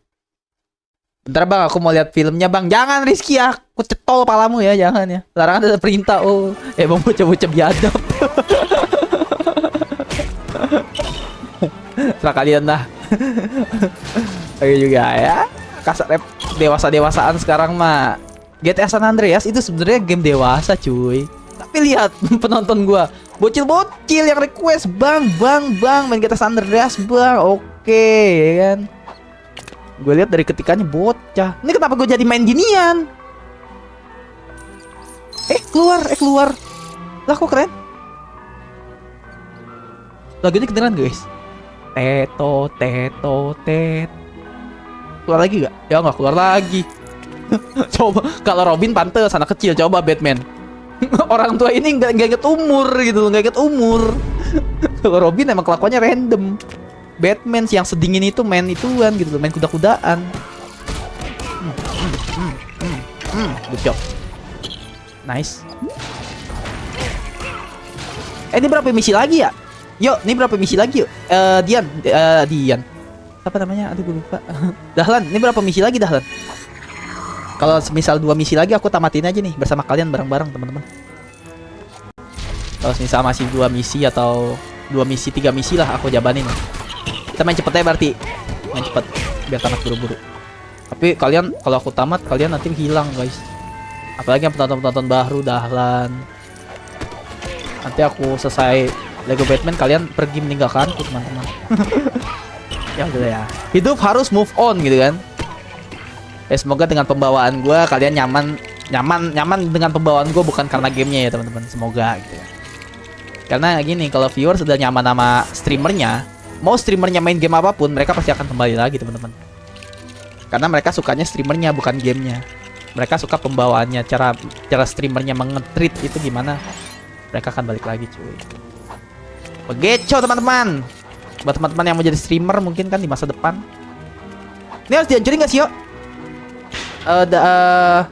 Bentar bang, aku mau lihat filmnya bang. Jangan Rizky ya, aku cetol palamu ya, jangan ya. Larangan ada perintah. Oh, emang bocah-bocah biadab. Serah kalian dah. Oke juga ya. Kasar dewasa-dewasaan sekarang mah. GTA San Andreas itu sebenarnya game dewasa cuy. Tapi lihat penonton gua, bocil-bocil yang request, bang main GTA San Andreas bang. Oke, ya kan. Gue lihat dari ketikanya bocah. Ini kenapa gue jadi main ginian? Keluar. Lah kok keren? Lagunya kedengeran guys. Teto. Keluar lagi gak? Ya nggak keluar lagi. Coba kalau Robin pantes anak kecil, coba Batman. Orang tua ini nggak inget umur gitu loh, nggak inget umur. Kalau Robin emang kelakuannya random. Batman sih yang sedingin itu main ituan gitu loh, main kuda-kudaan. Good job. Nice. Ini berapa misi lagi ya? Yuk, ini berapa misi lagi yuk? Dian. Apa namanya? Aduh gue lupa. Dahlan, ini berapa misi lagi Dahlan? Kalau misal 2 misi lagi aku tamatin aja nih bersama kalian bareng-bareng teman-teman. Kalau misal masih 2 misi atau 2 misi 3 misi lah aku jabanin. Kita main cepet aja berarti. Main cepet biar tamat buru-buru. Tapi kalian kalau aku tamat kalian nanti hilang guys. Apalagi yang penonton-penonton baru Dahlan. Nanti aku selesai Lego Batman kalian pergi meninggalkanku teman-teman. Ya udah ya. Hidup harus move on gitu kan. Semoga dengan pembawaan gue kalian nyaman dengan pembawaan gue, bukan karena gamenya ya teman-teman. Semoga gitu ya. Karena gini, kalau viewers sudah nyaman sama streamernya, mau streamernya main game apapun, mereka pasti akan kembali lagi teman-teman. Karena mereka sukanya streamernya bukan gamenya. Mereka suka pembawaannya, cara streamernya mengetreat itu gimana. Mereka akan balik lagi cuy. Begitu teman-teman. Buat teman-teman yang mau jadi streamer mungkin kan di masa depan. Ini harus dihancurin gak sih yuk? Allah.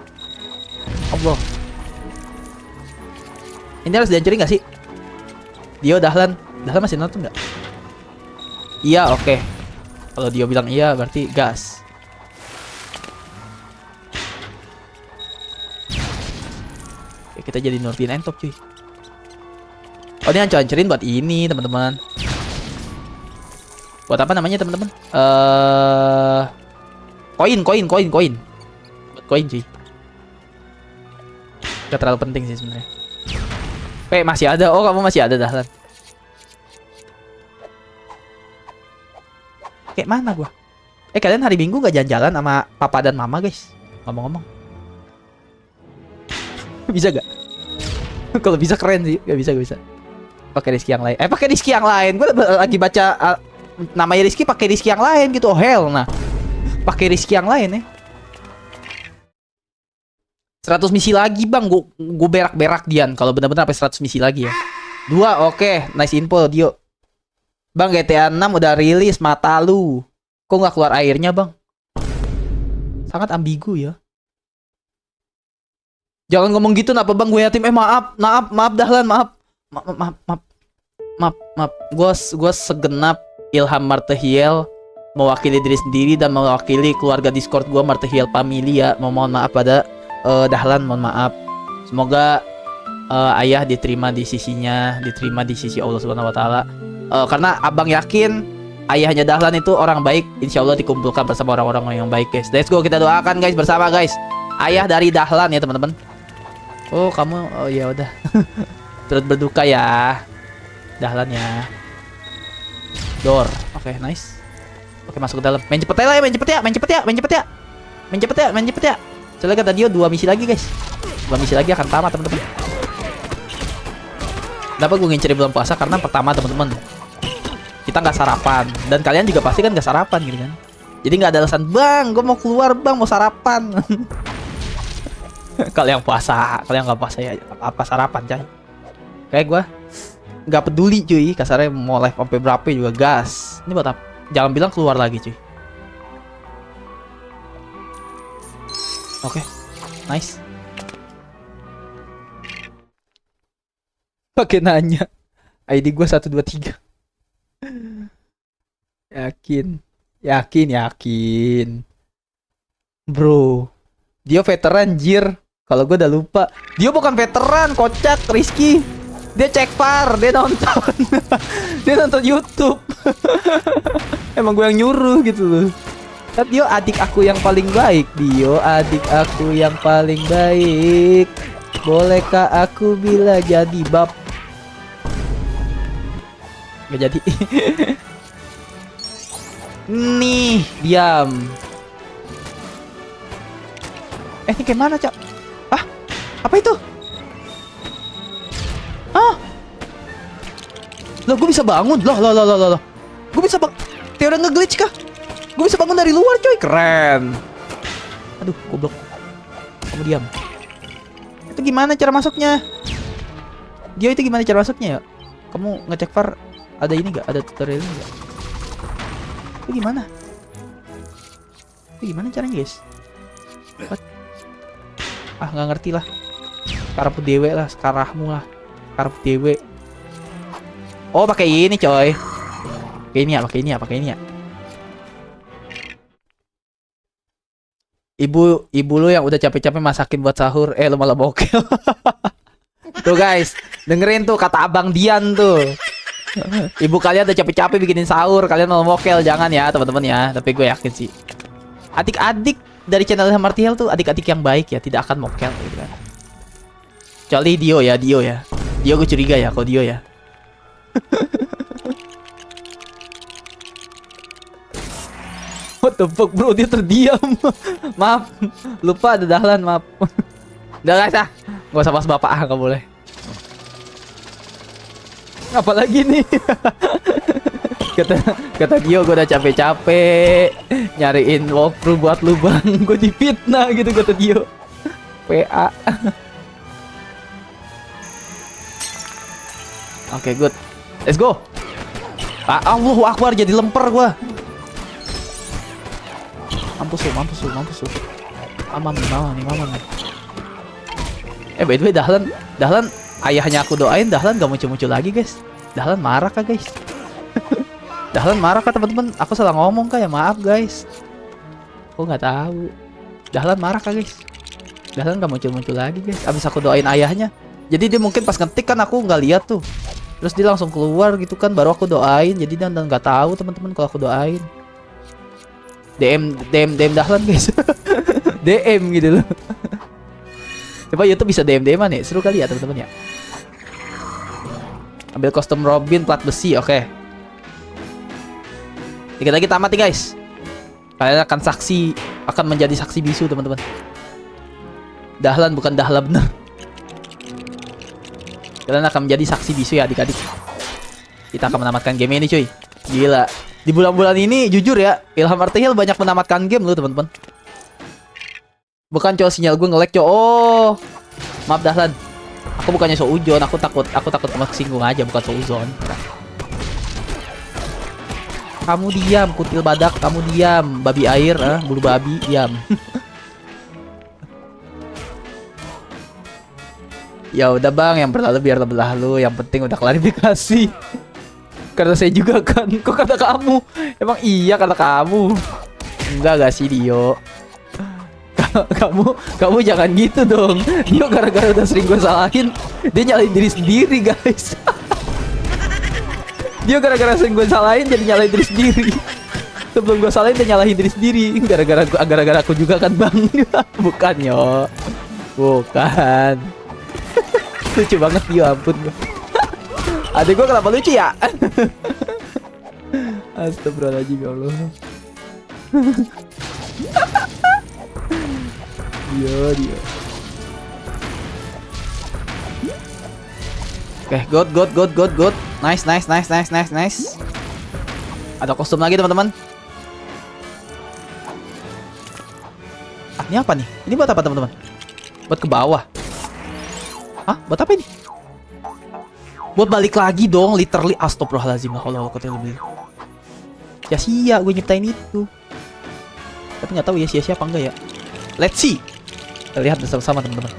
Ini harus dihancurin gak sih? Dio, Dahlan masih nonton nggak? Iya, oke. Kalau Dio bilang iya berarti gas. Oke, kita jadi Nurdin Entop cuy. Oh, ini hancurin buat ini teman-teman. Buat apa namanya teman-teman? Koin. Buat koin cuy. Gak terlalu penting sih sebenarnya. Masih ada. Oh, kamu masih ada Dahlan. Kayak mana gua? Kalian hari Minggu gak jalan-jalan sama papa dan mama guys? Ngomong-ngomong. Bisa gak? Kalau bisa keren sih. Gak bisa. Pakai Rizky yang lain. Pakai Rizky yang lain. Gue lagi baca namanya Rizky pakai Rizky yang lain gitu. Oh hell nah. Pakai Rizky yang lain ya. 100 misi lagi bang. Gue berak-berak Dian. Kalau benar-benar sampai 100 misi lagi ya. 2 oke. Nice info Dio. Bang GTA 6 udah rilis, mata lu. Kok nggak keluar airnya bang? Sangat ambigu ya. Jangan ngomong gitu napa bang, gue yatim. Maaf Dahlan, maaf. Gue segenap Ilham Martehiel mewakili diri sendiri dan mewakili keluarga Discord gue Martehiel Familia. Mohon maaf pada Dahlan, mohon maaf. Semoga ayah diterima di sisinya, diterima di sisi Allah Subhanahu Wa Taala. Karena abang yakin ayahnya Dahlan itu orang baik, insya Allah dikumpulkan bersama orang-orang yang baik guys. Let's go, kita doakan guys bersama guys. Ayah dari Dahlan ya teman-teman. Oh kamu, oh ya udah. Turut berduka ya Dahlan ya. Door, oke nice. Oke masuk ke dalam. Main cepet ya, main cepet ya. Soalnya kata dia 2 misi lagi guys. 2 misi lagi akan tamat teman-teman. Kenapa gue ngincerin bulan puasa? Karena pertama teman-teman, kita nggak sarapan, dan kalian juga pasti kan nggak sarapan gitu kan. Jadi nggak ada alasan bang, gue mau keluar bang, mau sarapan. Kalau yang puasa, kalau yang nggak puasa ya apa sarapan coy. Kayak gue nggak peduli cuy, kasarnya mau live sampai berapa juga gas. Ini buat apa? Jangan bilang keluar lagi cuy. Oke, nice. Pakai nanya ID gue 123. Yakin. Bro, dia veteran jir. Kalau gue udah lupa. Dia bukan veteran, kocak, Rizky. Dia cek par, dia nonton. Dia nonton YouTube. Emang gue yang nyuruh gitu loh. Kan Dio adik aku yang paling baik. Dio adik aku yang paling baik. Bolehkah aku bila jadi bab? Gak jadi. Nih, diam. Ini kayak mana, Cak? Ah, apa itu? Ah, loh, gue bisa bangun. Loh. Gue bisa bang. Teori nge-glitch kah? Gue bisa bangun dari luar, coy. Keren. Aduh, goblok. Kamu diam. Itu gimana cara masuknya? Dia itu gimana cara masuknya ya? Kamu ngecek far ada ini gak? Ada tutorialnya gak? Itu gimana? Itu gimana caranya, guys? What? Ah, nggak ngerti lah. Karep dewe lah, sekarahmu lah. Karep dewe. Oh, pakai ini, coy. Pakai ini ya. Ibu lu yang udah capek-capek masakin buat sahur, lu malah bokel. Tuh guys, dengerin tuh kata Abang Dian tuh. Ibu kalian udah capek-capek bikinin sahur, kalian malah mokel, jangan ya teman-teman ya. Tapi gue yakin sih, adik-adik dari channel Martial tuh adik-adik yang baik ya, tidak akan mokel gitu kan. Kecuali Dio ya. Dio gue curiga ya kalau Dio ya. What the fuck bro, dia terdiam. Maaf, lupa ada dahlan, maaf. Udah guys ah, gak usah pas bapak ah, gak boleh. Apalagi nih. kata Dio, gue udah capek-capek nyariin walkthrough buat lu bang. Gue difitnah gitu kata Dio. PA. Oke, good. Let's go. Allahu Akbar, jadi lemper gua. Mampus lu. Mama nih. By the way, Dahlan ayahnya aku doain, Dahlan gak muncul-muncul lagi, guys. Dahlan marah kah, guys? Dahlan marah kah, teman-teman? Aku salah ngomong kah ya? Maaf, guys. Aku nggak tahu. Dahlan marah kah, guys? Dahlan gak muncul-muncul lagi, guys. Abis aku doain ayahnya. Jadi dia mungkin pas ngetik kan aku nggak lihat tuh. Terus dia langsung keluar gitu kan, baru aku doain. Jadi dia nggak tahu, teman-teman, kalau aku doain. DM Dahlan, guys. DM gitu loh. Coba YouTube bisa DM-an ya, seru kali ya teman-teman ya. Ambil kostum Robin plat besi, oke. Dikit lagi tamat nih guys. Kalian akan menjadi saksi bisu teman-teman. Dahlan bukan Dahlan bener. Kalian akan menjadi saksi bisu ya adik-adik. Kita akan menamatkan game ini cuy. Gila. Di bulan-bulan ini jujur ya, Ilham Artihil banyak menamatkan game loh teman-teman. Bukan cowok sinyal gue nge-lag cowok. Oh, maaf Dahlan. Aku bukannya seuzon, aku takut sama kesinggung aja, bukan seuzon. Kamu diam, kutil badak, kamu diam, babi air, bulu babi, diam. Ya udah bang, yang berlalu biar berlalu, yang penting udah klarifikasi. Karena saya juga kan, kok kata kamu? Emang iya kata kamu? Enggak gak sih Dio? Kamu jangan gitu dong. Dio gara-gara udah sering gue salahin, dia nyalahin diri sendiri guys. Dia gara-gara sering gue salahin jadi nyalahin diri sendiri. Sebelum gue salahin dia nyalahin diri sendiri. Gara-gara aku juga kan bang. Bukan yo. Bukan. Lucu banget Dio, ampun. Adek gue kenapa lucu ya? Astagfirullahaladzim ya Allah. Dia. Oke, good. Nice. Ada kostum lagi teman-teman. Ini apa nih? Ini buat apa teman-teman? Buat ke bawah. Hah? Buat apa ini? Buat balik lagi dong, literally. Astagfirullahaladzim. Sia-sia gue nyiptain itu. Tapi nggak tahu ya sia-sia apa enggak ya. Let's see. Kita lihat bersama-sama teman-teman.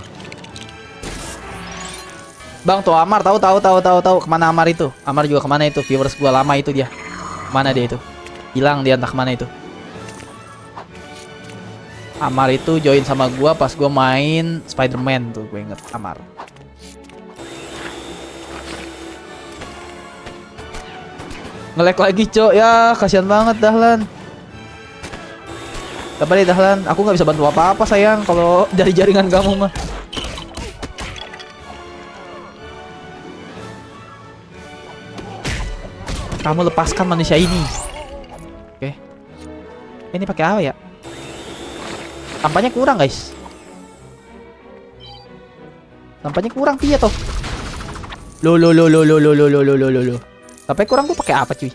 Bang tuh Amar tahu kemana Amar itu? Amar juga kemana itu? Viewers gua lama itu dia. Mana dia itu? Hilang dia entah kemana itu. Amar itu join sama gua pas gua main Spider-Man tuh, gue inget Amar. Nge-lag lagi, Cok. Ya, kasihan banget Dahlan. Sabar deh Dahlan, aku nggak bisa bantu apa-apa sayang kalau dari jaringan kamu mah. Kamu lepaskan manusia ini. Oke. Ini pakai apa ya? Tampaknya kurang, guys. Tampaknya kurang piye toh? Lo. Sampai kurang tuh pakai apa, cuy?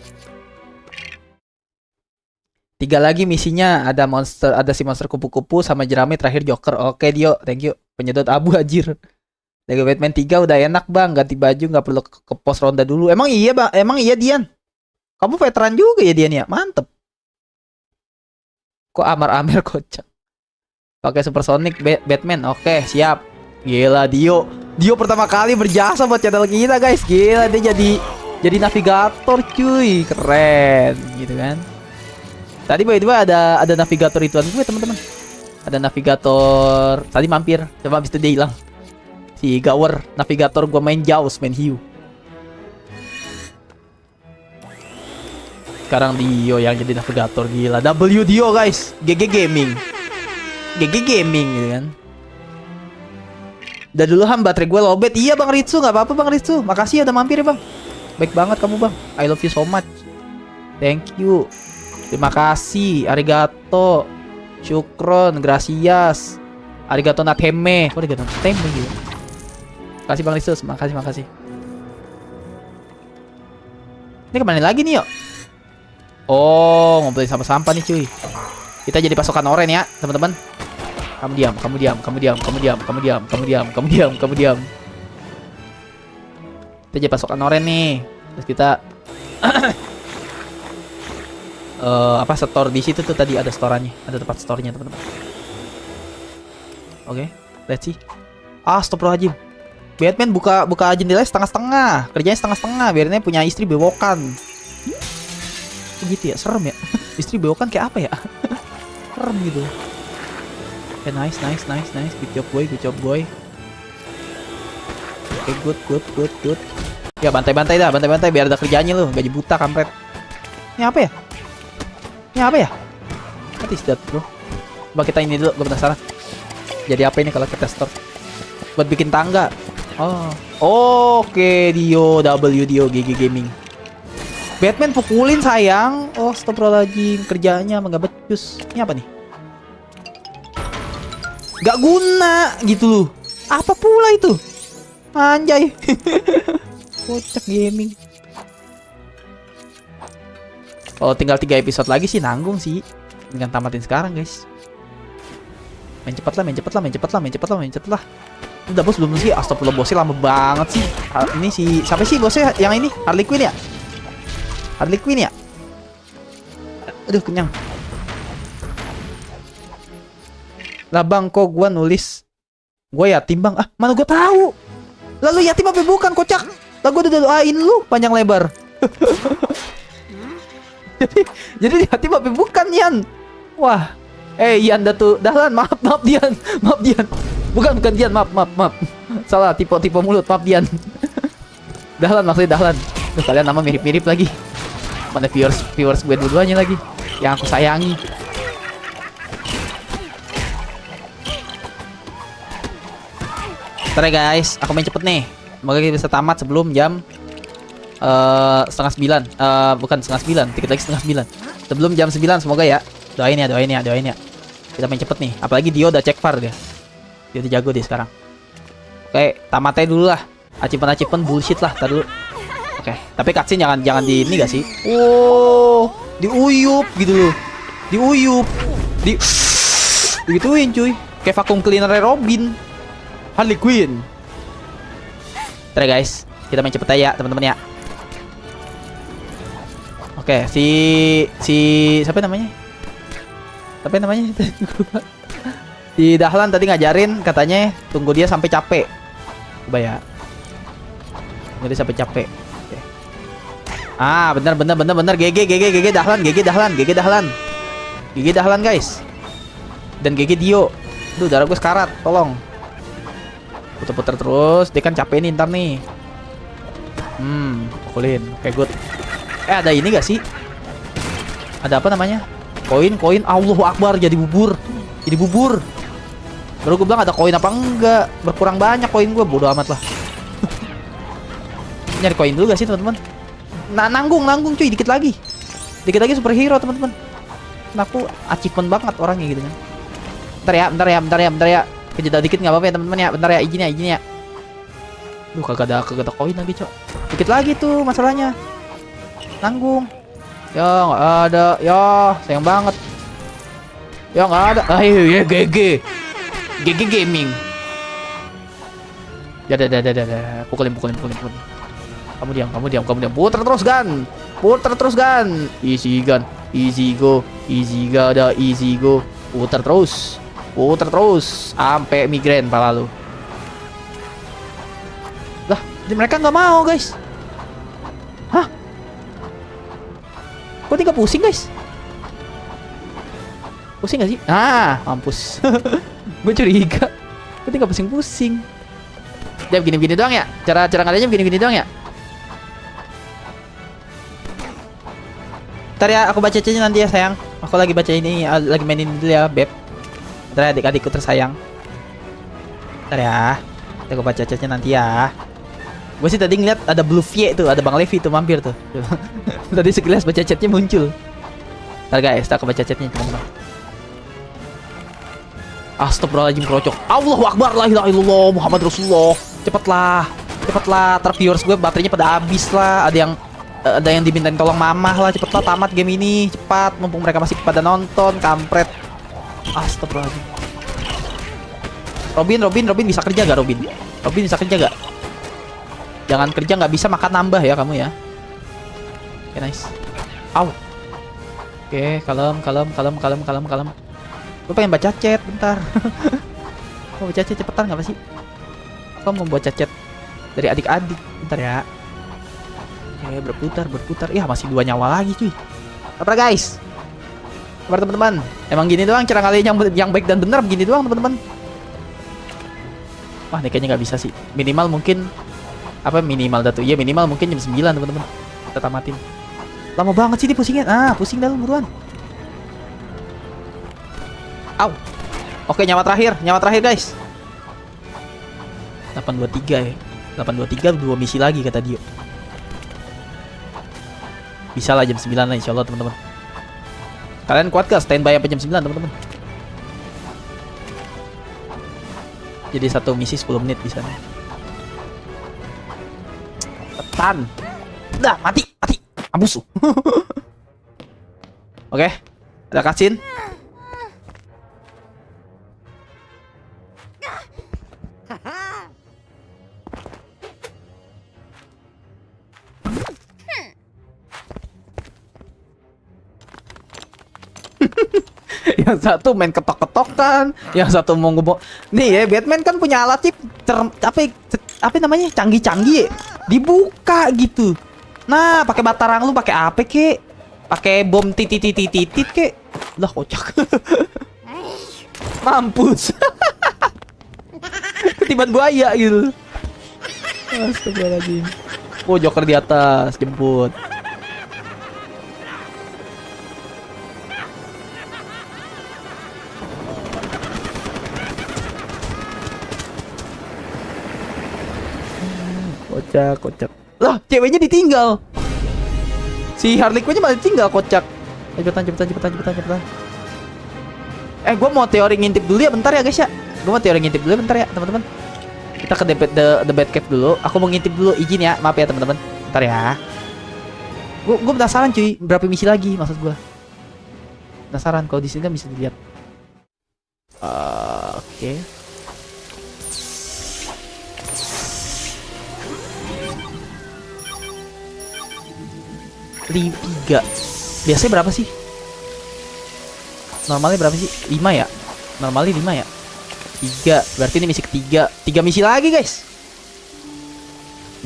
3 lagi misinya, ada monster, ada si monster kupu-kupu sama jerami, terakhir Joker. Oke, Dio, thank you. Penyedot abu anjir. Lego Batman 3 udah enak, Bang. Ganti baju nggak perlu ke pos ronda dulu. Emang iya, Bang? Emang iya, Dian? Kamu veteran juga ya, Dian ya? Mantep. Kok Amar-Amer kocak. Pakai Supersonic Batman. Oke, siap. Gila, Dio. Dio pertama kali berjasa buat channel kita, guys. Gila, dia jadi navigator, cuy. Keren, gitu kan. Tadi by the way ada navigator ituan gue, teman-teman. Ada navigator. Tadi mampir, coba habis itu dia hilang. Si Gower, navigator gue main Jaws, main hiu. Sekarang Dio yang jadi navigator, gila. W Dio, guys. GG Gaming. GG Gaming gitu kan. Udah dulu baterai gue lowbat. Iya Bang Ritsu, nggak apa-apa Bang Ritsu. Makasih ya udah mampir ya Bang. Baik banget kamu Bang. I love you so much. Thank you. Terima kasih. Arigato. Syukron. Gracias. Arigato nateme. Kok arigato nateme gitu. Makasih Bang Ritsu. Makasih. Ini kemana lagi nih yuk? Oh, ngumpulin sampah-sampah nih cuy. Kita jadi pasukan oren ya teman-teman. Kamu diam. Kita jadi pasukan oren nih. Terus kita store di situ tuh tadi ada storannya, ada tempat store-nya teman-teman. Oke, let's see. Astagfirullahaladzim. Batman buka jendela setengah-setengah, kerjanya setengah-setengah, biarnya punya istri bewokan. Begitu ya, serem ya. Istri bewokan kayak apa ya? Serem gitu. Okay, nice. Good job boy. Oke, good. Ya bantai biar ada kerjanya lu, gaji buta kampret. Ini apa ya? What is that, bro? Coba kita ini dulu, gue penasaran. Jadi apa ini kalau kita store? Buat bikin tangga. Oh, oke, Dio GG Gaming. Batman pukulin sayang. Oh, astagfirullahaladzim, kerjanya enggak becus. Ini apa nih? Gak guna gitu loh. Apa pula itu? Anjay. Kocak gaming. Oh, tinggal 3 episode lagi sih, nanggung sih. Dengan tamatin sekarang, guys. Main cepet lah. Udah bos belum sih? Astagfirullah, bosnya lama banget sih. Ini si siapa sih bosnya yang ini? Harley Quinn ya? Aduh, kenyang. Lah Bang, kok gua nulis gua yatim Bang? Ah, mana gua tahu. Lalu yatim apa bukan, kocak? Lah gua udah doain lu panjang lebar. jadi yatim apa bukan, Yan? Wah. Yan Dahlan, maaf Dian. Bukan Dian, maaf. Salah, tipe mulut, maaf Dian. Dahlan maksudnya Dahlan. Tuh, kalian nama mirip-mirip lagi. Mana viewers gue dua-duanya lagi yang aku sayangi. Ntar ya guys, aku main cepet nih. Semoga kita bisa tamat sebelum jam 8:30. Bukan 8:30, dikit lagi 8:30. Sebelum jam 9 semoga ya. Doain ya. Kita main cepet nih. Apalagi Dio udah cek VAR dia. Dia udah jago dia sekarang. Oke, tamatnya dulu lah. Achievement bullshit lah, tar dulu. Oke, tapi cutscene jangan di ini gak sih? Oh, diuyup gitu loh. Digituin cuy. Kayak vacuum cleaner Robin. Harley Quinn. Ntar ya guys, kita main cepet aja ya teman-teman ya. Oke, si siapa namanya? Si Dahlan tadi ngajarin katanya tunggu dia sampai capek. Coba ya. Tunggu dia sampai capek. Oke. Ah, benar. GG Dahlan guys. Dan GG Dio. Duh, darah gue sekarat, tolong. Puter-puter terus, dia kan capek nih ntar nih. Pukulin, oke good. Ada ini gak sih? Ada apa namanya? Koin, Allahu Akbar, jadi bubur. Jadi bubur. Baru gue bilang ada koin apa enggak. Berkurang banyak koin gue, bodo amat lah. Nyari koin dulu gak sih teman-teman? Nah, nanggung cuy, dikit lagi. Dikit lagi superhero teman-teman. Aku achievement banget orangnya gitu kan. Bentar ya. Kejeda dikit nggak apa-apa ya teman-teman ya. Bentar ya, izin ya. Duh, kagak ada koin lagi, cok. Dikit lagi tuh masalahnya. Nanggung. Ya nggak ada. Ya sayang banget. Ya nggak ada. Ayo ya GG gaming. Ya. Pukulin. Kamu diam. Puter terus gan. Easy go. Puter terus sampai migrain pala lu. Lah, mereka nggak mau, guys. Hah? Kok tinggal pusing, guys? Pusing gak sih? Ah, mampus. Gue curiga. Kok tinggal pusing-pusing. Dia begini-begini doang ya? Cara ngalinya begini-begini doang ya? Ntar ya, aku baca chatnya nanti ya sayang. Aku lagi baca ini, lagi mainin dulu ya, Beb. Ntar ya, adik-adikku tersayang. Ntar ya, aku baca chatnya nanti ya. Gue sih tadi ngeliat ada Blue Vie tuh, ada Bang Levi tuh mampir tuh. Tadi sekilas baca chatnya muncul. Ntar guys, aku baca chatnya teman-teman. Astagfirullahaladzim, kerocok. Allahu Akbar, la ilaha illallah, Muhammad Rasulullah. Cepatlah, viewers gue baterainya pada habis lah. Ada yang dimintain tolong mamah lah, cepetlah tamat game ini, cepat, mumpung mereka masih pada nonton, kampret. Astagfirullahaladzim. Robin bisa kerja gak, Robin bisa kerja gak? Jangan kerja nggak bisa makan nambah ya kamu ya. Oke, nice. Au. Oke, kalem. Gue pengen baca chat bentar. Mau baca chat cepetan nggak sih? Aku mau baca chat dari adik-adik bentar ya. Oke, berputar. Iya, masih 2 nyawa lagi cuy. Apa guys? Kabar teman-teman? Emang gini doang cara kalian yang baik dan benar, begini doang teman-teman. Wah, ini kayaknya nggak bisa sih. Minimal mungkin minimal dah tuh. Iya, minimal mungkin jam 9 teman-teman. Kita tamatin. Lama banget sih pusingin. Pusing dah lu buruan. Au. Oke, nyawa terakhir guys. 823 ya. 823 2 misi lagi kata dia. Bisa lah jam 9 lah insyaallah teman-teman. Kalian kuat gak standby sampai jam 9 teman-teman? Jadi 1 misi 10 menit bisa. Tetan. Udah, mati. Ambus. Oke. Ada cutscene. Yang satu main ketok-ketokan, yang satu mau ngomong. Nih ya, Batman kan punya alat chip apa namanya? Canggih-canggih. Dibuka gitu. Nah, pakai batarang lu pakai apa kek? Pakai bom titit kek? Lah kocak. Mampus. Ketiban buaya gitu. Astagfirullahaladzim. Oh, Joker di atas jemput. Kocak. Lah, ceweknya ditinggal. Si Harley Quinn malah ditinggal, kocak. Cepetan. Gue mau teori ngintip dulu ya bentar ya guys ya. Bentar ya teman-teman. Kita ke The Batcave dulu. Aku mau ngintip dulu, izin ya. Maaf ya teman-teman. Bentar ya. Gue penasaran cuy, berapa misi lagi maksud gue. Penasaran kalau di sini kan bisa dilihat. Oke. Tiga. Biasanya berapa sih? Normalnya berapa sih? 5 ya? Normalnya 5 ya? 3. Berarti ini misi ketiga. 3 misi lagi guys.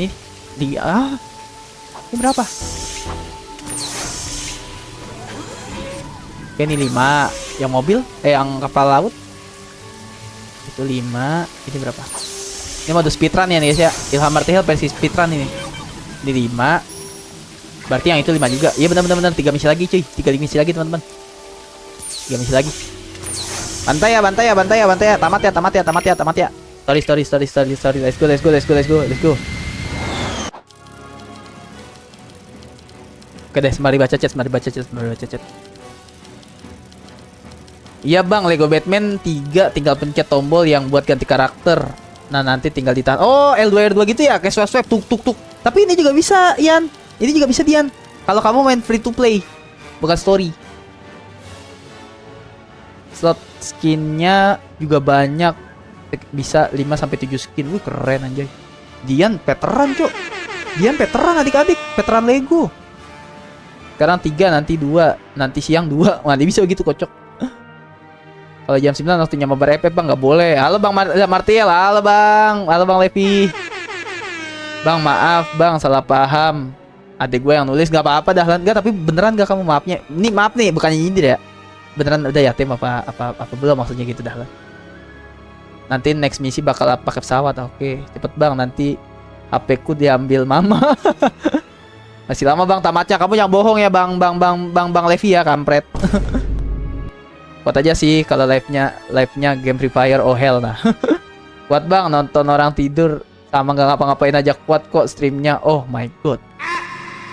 Nih. Ini berapa? Oke, ini 5. Yang mobil, yang kapal laut itu 5. Ini berapa? Ini mode speedrun ya nih guys ya. Ilham Martihel versi speedrun ini. Ini 5. Berarti yang itu 5 juga. Iya benar-benar 3 misi lagi cuy. 3 misi lagi teman-teman. 3 misi lagi. Bantai ya. Tamat ya. Story. Let's go. Oke deh, mari baca chat. Iya bang, Lego Batman 3 tinggal pencet tombol yang buat ganti karakter. Nah nanti tinggal ditahan. Oh L2 gitu ya, kayak swipe tuk. Tapi ini juga bisa Ian. Ini juga bisa Dian. Kalau kamu main free to play, bukan story. Slot skinnya juga banyak. Bisa 5-7 skin. Wih keren anjay. Dian veteran cok. Dian veteran adik-adik. Veteran Lego. Sekarang 3, nanti 2. Nanti siang 2. Wah dia bisa begitu kocok. Kalau jam 9 waktunya mabar FF bang, nggak boleh. Halo bang Martial, halo bang Levi. Bang maaf bang, salah paham. Adik gue yang nulis, nggak apa-apa dah. Nggak, tapi beneran nggak kamu maafnya? Ini maaf nih, bukannya nyindir ya. Beneran udah yatim apa belum maksudnya gitu dah. Nanti next misi bakal pakai pesawat. Oke, cepet bang, nanti HP ku diambil mama. Masih lama bang tamatnya. Kamu yang bohong ya bang Levi ya, kampret. Kuat aja sih kalau live-nya game Free Fire. Oh hell nah. Kuat bang, nonton orang tidur sama nggak ngapa-ngapain aja kuat kok streamnya. Oh my god,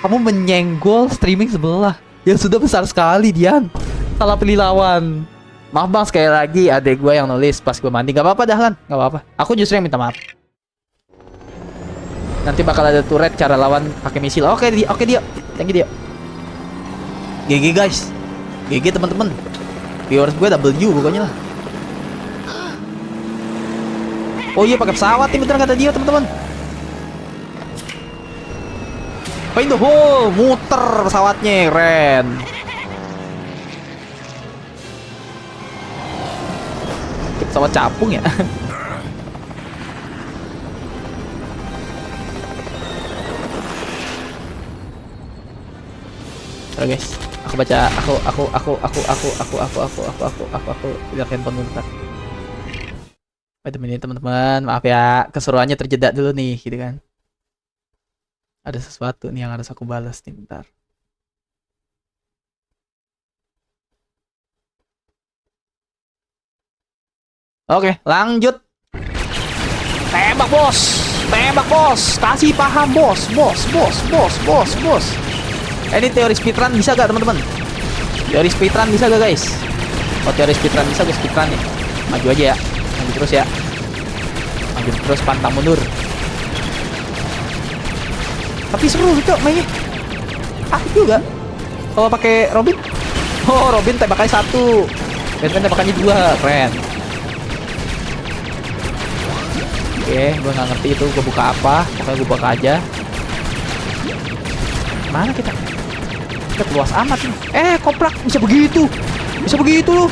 kamu menyenggol streaming sebelah yang sudah besar sekali Dian. Salah pilih lawan. Maaf bang, sekali lagi adek gue yang nulis pas gue mandi. Gak apa-apa dah Lan, gak apa-apa. Aku justru yang minta maaf. Nanti bakal ada turret cara lawan pakai misil. Oke dia. Thank you dia. GG guys. GG teman-teman. Viewers gue W pokoknya lah. Oh iya pakai pesawat nih bener kata dia teman-teman. Find the hole, muter pesawatnya, keren. Pesawat capung ya. Oke guys, aku baca, aku lihat handphone bentar. Wait a minute teman-teman, maaf ya, keseruannya terjeda dulu nih, gitu kan. Ada sesuatu nih yang harus aku balas nih, bentar. Oke, lanjut. Tembak bos, kasih paham bos. Ini teori speedrun bisa gak teman-teman? Teori speedrun bisa gak guys? Oh teori speedrun bisa, gue speedrun nih. Maju aja ya, maju terus ya. Maju terus pantang mundur. Tapi seru cok mainnya. Asik juga. Kalau pakai Robin. Oh Robin tembakannya 1, Batman tembakannya 2, keren. Oke, gue nggak ngerti itu gue buka apa. Pokoknya gue buka aja. Mana kita? Kita luas amat nih. Koprak bisa begitu loh.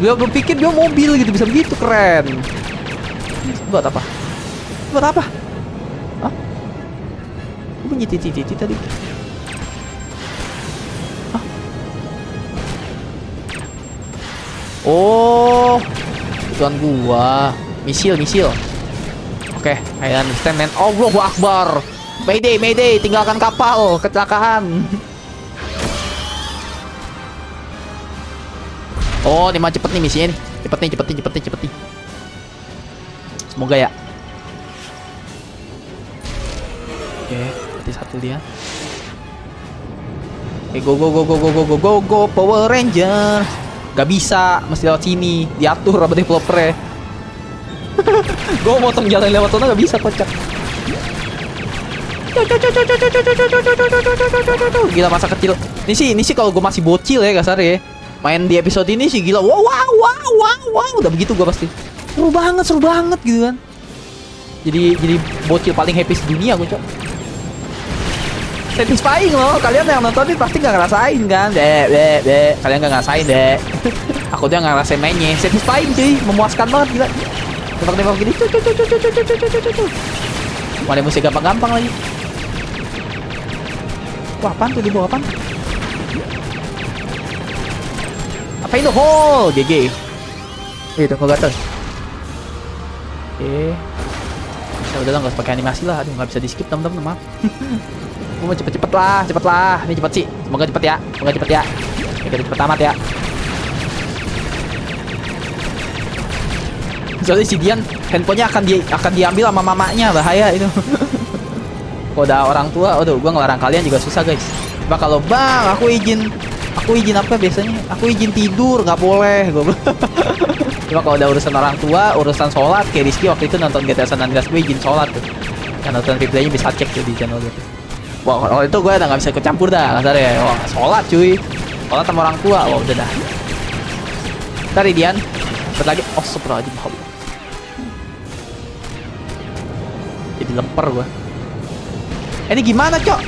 Gue berpikir dia mobil gitu, bisa begitu, keren. Buat apa? Hah? Gue bunyi titi tadi. Hah? Oh, tuan gua. Misil. Oke, I understand man. Allahu Akbar. Mayday, tinggalkan kapal, kecelakaan. Oh, ini mah cepet nih misinya nih. Cepet nih. Semoga ya. Oke, berarti 1 dia. Oke, go Power Ranger. Gak bisa, mesti lewat sini. Diatur sama developer-nya. Gue motong jalan lewat sana gak bisa, kocak. Gila masa kecil. Ini sih kalau gue masih bocil ya kasar ya. Main di episode ini sih gila. Wow. Udah begitu gue pasti. Seru banget gitu kan. Jadi bocil paling happy sedunia gue cok. Satisfying loh. Kalian yang nonton ini pasti gak ngerasain kan. Kalian gak ngerasain deh. Aku udah gak ngerasain mainnya. Satisfying cuy. Memuaskan banget gila. Tembak gini. Malah musik gampang-gampang lagi. Wah apaan tuh, di bawah apaan? Apa itu hole? GG. Itu kok gatel. Oke. Ya udah lah, nggak usah pakai animasi lah. Aduh, nggak bisa di skip teman-teman, maaf. Gue mau cepet-cepet lah. Ini cepet sih. Semoga cepet ya. Oke, cepet amat ya. Soalnya si Dian handphonenya akan diambil sama mamanya, bahaya itu. Kalau udah orang tua, aduh, gua ngelarang kalian juga susah guys. Coba kalau bang, aku izin apa biasanya? Aku izin tidur, nggak boleh. Gue. Cuma kalau udah urusan orang tua, urusan sholat, kayak Rizky waktu itu nonton GTA San Andreas, gue izin sholat tuh. Kan nonton replaynya bisa cek tuh di channel gitu. Wah, kalau itu gue udah nggak bisa ikut campur dah, kasarnya. Wah, sholat cuy, sholat sama orang tua, wah udah dah. Tadi Dian, lagi, oh astagfirullahaladzim. Jadi lemper gua. Ini gimana, Cok?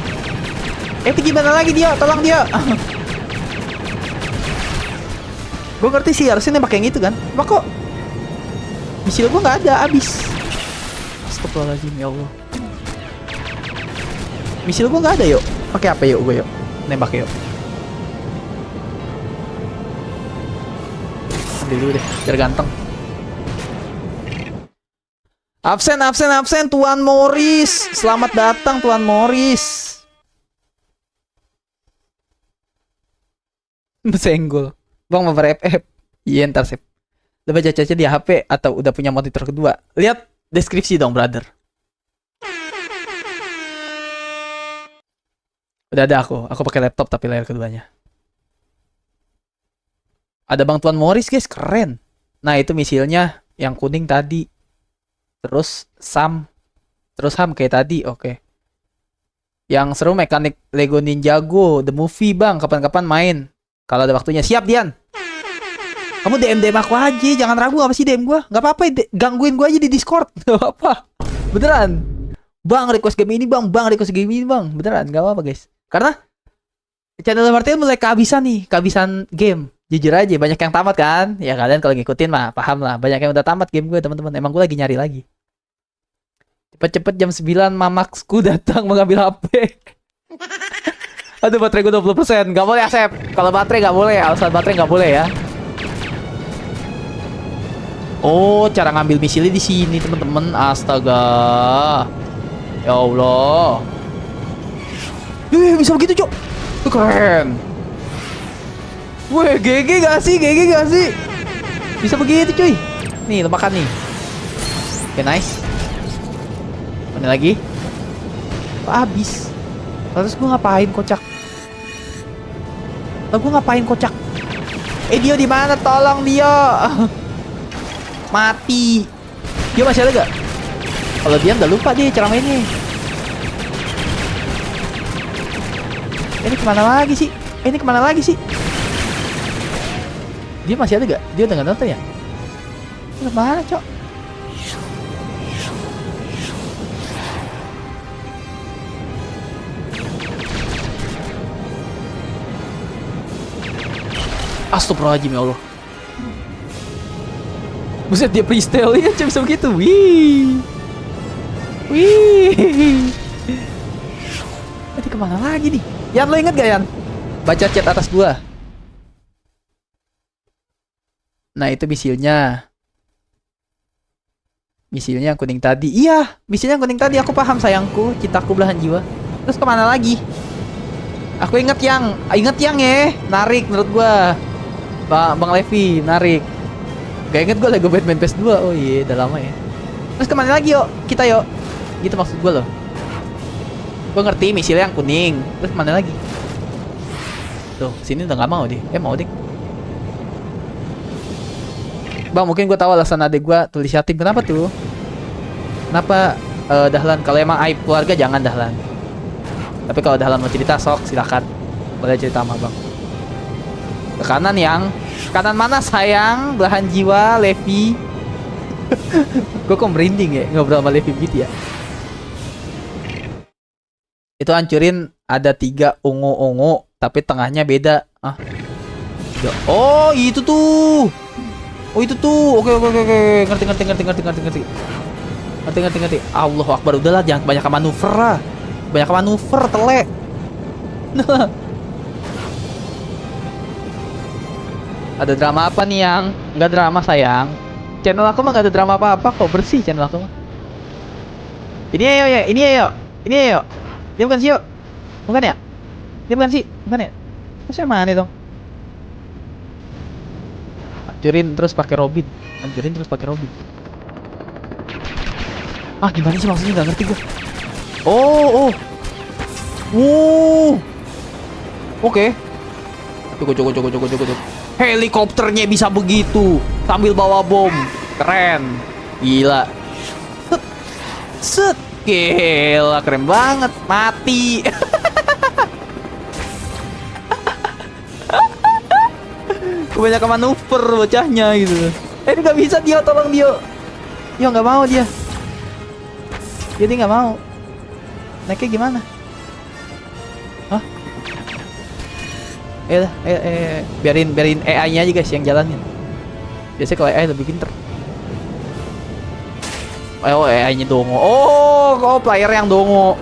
Itu gimana lagi dia? Tolong dia. Gue ngerti sih harusnya nembak yang itu kan. Cuma kok misil gua nggak ada, habis. Astagfirullahaladzim, ya Allah. Misil gua nggak ada, yuk. Pakai apa yuk gue yuk? Nembak yuk. Ambil dulu deh, biar ganteng. Absen Tuan Morris. Selamat datang Tuan Morris. Besenggol. Bang mau FF. Iya ntar sip. Udah baca caca di HP atau udah punya monitor kedua? Lihat deskripsi dong brother. Udah ada aku pakai laptop tapi layar keduanya. Ada Bang Tuan Morris guys, keren. Nah itu misilnya yang kuning tadi. Terus Sam kayak tadi, oke. Yang seru mekanik Lego Ninjago The Movie bang, kapan-kapan main. Kalau ada waktunya, siap Dian. Kamu DM aku aja, jangan ragu apa sih DM gue. Gak apa-apa, gangguin gue aja di Discord. Gak apa-apa, beneran. Bang request game ini bang, beneran, gak apa-apa guys. Karena channel Martin mulai kehabisan game. Jujur aja, banyak yang tamat kan? Ya kalian kalau ngikutin mah paham lah. Banyak yang udah tamat game gue teman-teman. Emang gue lagi nyari lagi. Cepet-cepet jam 9 mamaksku datang mengambil HP. Aduh baterai gue 20%. Gak boleh Asep. Kalau baterai gak boleh. Alasan baterai gak boleh ya. Oh, cara ngambil misilnya di sini teman-teman. Astaga. Ya Allah. Bisa begitu, Cok. Keren. Weh, GG gak sih? Bisa begitu cuy. Nih, lo makan nih. Oke, nice. Mana lagi? Kok habis? Terus gue ngapain kocak? Dia di mana? Tolong dia. Mati. Dia masih ada gak? Kalau dia udah lupa dia cara mainnya. Ini kemana lagi sih? Dia masih ada gak? Dia udah gak nonton ya? Kemana, Cok? Astagfirullahaladzim, ya Allah. Buset, dia freestyle ya, bisa begitu. Wih. Nanti kemana lagi nih? Yan, lo inget gak Yan? Baca chat atas gua. Nah itu misilnya yang kuning tadi. Iya, misilnya yang kuning tadi. Aku paham sayangku, cintaku belahan jiwa. Terus kemana lagi? Aku inget yang ya. Narik menurut gua. Bang Levi, narik. Gak inget gua Lego Batman PS2. Oh iya, udah lama ya. Terus kemana lagi yuk? Kita yuk. Gitu maksud gua loh. Gua ngerti misilnya yang kuning. Terus kemana lagi? Tuh, sini udah gak mau deh. Mau deh. Bang, mungkin gue tahu alasan adik gue tulis yatim. Kenapa tuh? Kenapa Dahlan? Kalau emang aib keluarga jangan Dahlan. Tapi kalau Dahlan mau cerita sok silakan. Boleh cerita sama bang. Ke kanan yang. Kanan mana sayang? Belahan jiwa Levi. Gue kok merinding ya ngobrol sama Levi gitu ya. Itu hancurin ada 3 ungu-ungu. Tapi tengahnya beda. Oh itu tuh. Oke. Ngerti. Allahu Akbar, udahlah jangan kebanyakan manuver lah. Banyak manuver, telek. Ada drama apa nih yang? Nggak drama sayang. Channel aku mah nggak ada drama apa-apa kok, bersih channel aku mah. Ini ayo ya, ini ayo, ini ayo. Dia bukan sih yuk, bukan ya? Dia bukan sih, bukan ya? Terus yang mana dong? Hancurin terus pakai Robin, hancurin terus pakai Robin. Ah gimana sih maksudnya nggak ngerti gue. Oh, oh, oke. Cukup. Helikopternya bisa begitu sambil bawa bom, keren, gila. Set, gila, keren banget, mati. Kebanyakan manuver bocahnya gitu. Ini nggak bisa dia, tolong dia. Dia nggak mau dia. Jadi nggak mau. Naiknya gimana? Hah? Biarin AI-nya aja guys yang jalanin. Biasanya kalau AI lebih pinter. Oh, AI-nya dongo. Oh, player yang dongo.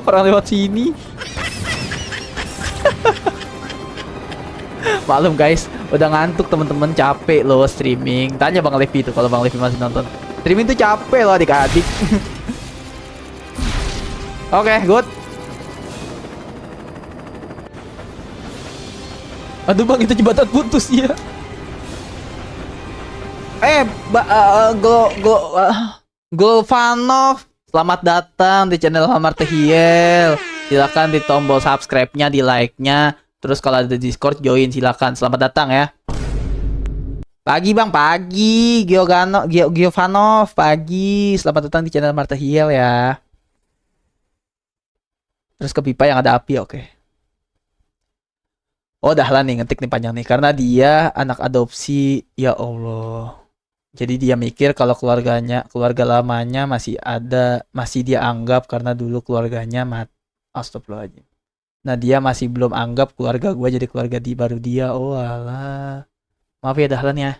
Orang lewat sini. Malum guys, udah ngantuk teman-teman, capek loh streaming. Tanya Bang Levi itu kalau Bang Levi masih nonton. Streaming tuh capek loh adik-adik. Oke, good. Aduh bang, itu jembatan putus ya. Golvanov, selamat datang di channel Hamar Tehiel. Silakan di tombol subscribe-nya, di like-nya. Terus kalau ada Discord join silakan. Selamat datang ya. Pagi bang, pagi. Giovanov, pagi. Selamat datang di channel Hamar Tehiel ya. Terus ke pipa yang ada api, oke. Oh, dahlan nih ngetik nih panjang nih. Karena dia anak adopsi, ya Allah. Jadi dia mikir kalau keluarga lamanya masih ada, masih dia anggap karena dulu keluarganya Astagfirullahaladzim. Nah dia masih belum anggap keluarga gue jadi keluarga baru dia. Oh alah. Maaf ya dahlan ya.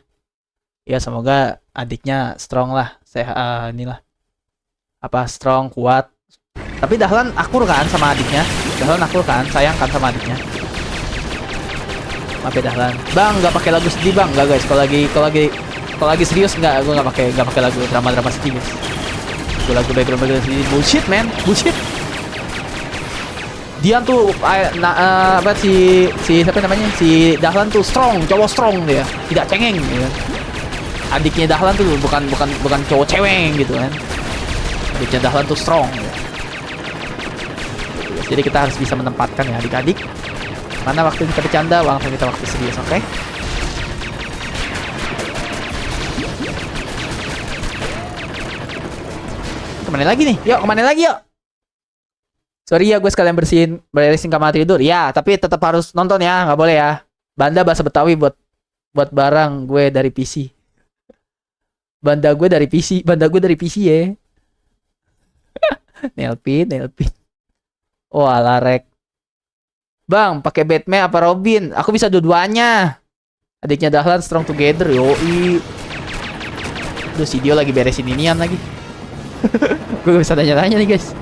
Ya semoga adiknya strong lah. Inilah. Apa strong, kuat. Tapi dahlan akur kan sama adiknya. Dahlan akur kan, sayang kan sama adiknya. Maaf ya dahlan. Bang nggak pakai lagu sedih bang. Nggak guys. Kalau lagi serius nggak. Gue nggak pakai lagu drama sedih guys. Gue lagu background sedih. Bullshit man. Bullshit. Dia tuh apa siapa namanya, si Dahlan tuh strong, cowok strong dia, tidak cengeng gitu. Adiknya Dahlan tuh bukan cowok ceweng gitu kan. Adiknya Dahlan tuh strong gitu. Jadi kita harus bisa menempatkan ya adik-adik, mana waktu kita bercanda, mana kita waktu serius, oke? Kemana lagi nih? Yuk, kemana lagi yuk? Sorry ya gue sekalian beresin kamar tidur. Ya, tapi tetap harus nonton ya, nggak boleh ya. Banda bahasa Betawi buat barang gue dari PC. Banda gue dari PC ya. Nelpin. Oh, alarek. Bang, pakai Batman apa Robin? Aku bisa dua-duanya. Adiknya Dahlan strong together, yoi. Duh, si Dio lagi beresin inian lagi. Gue bisa tanya-tanya nih guys.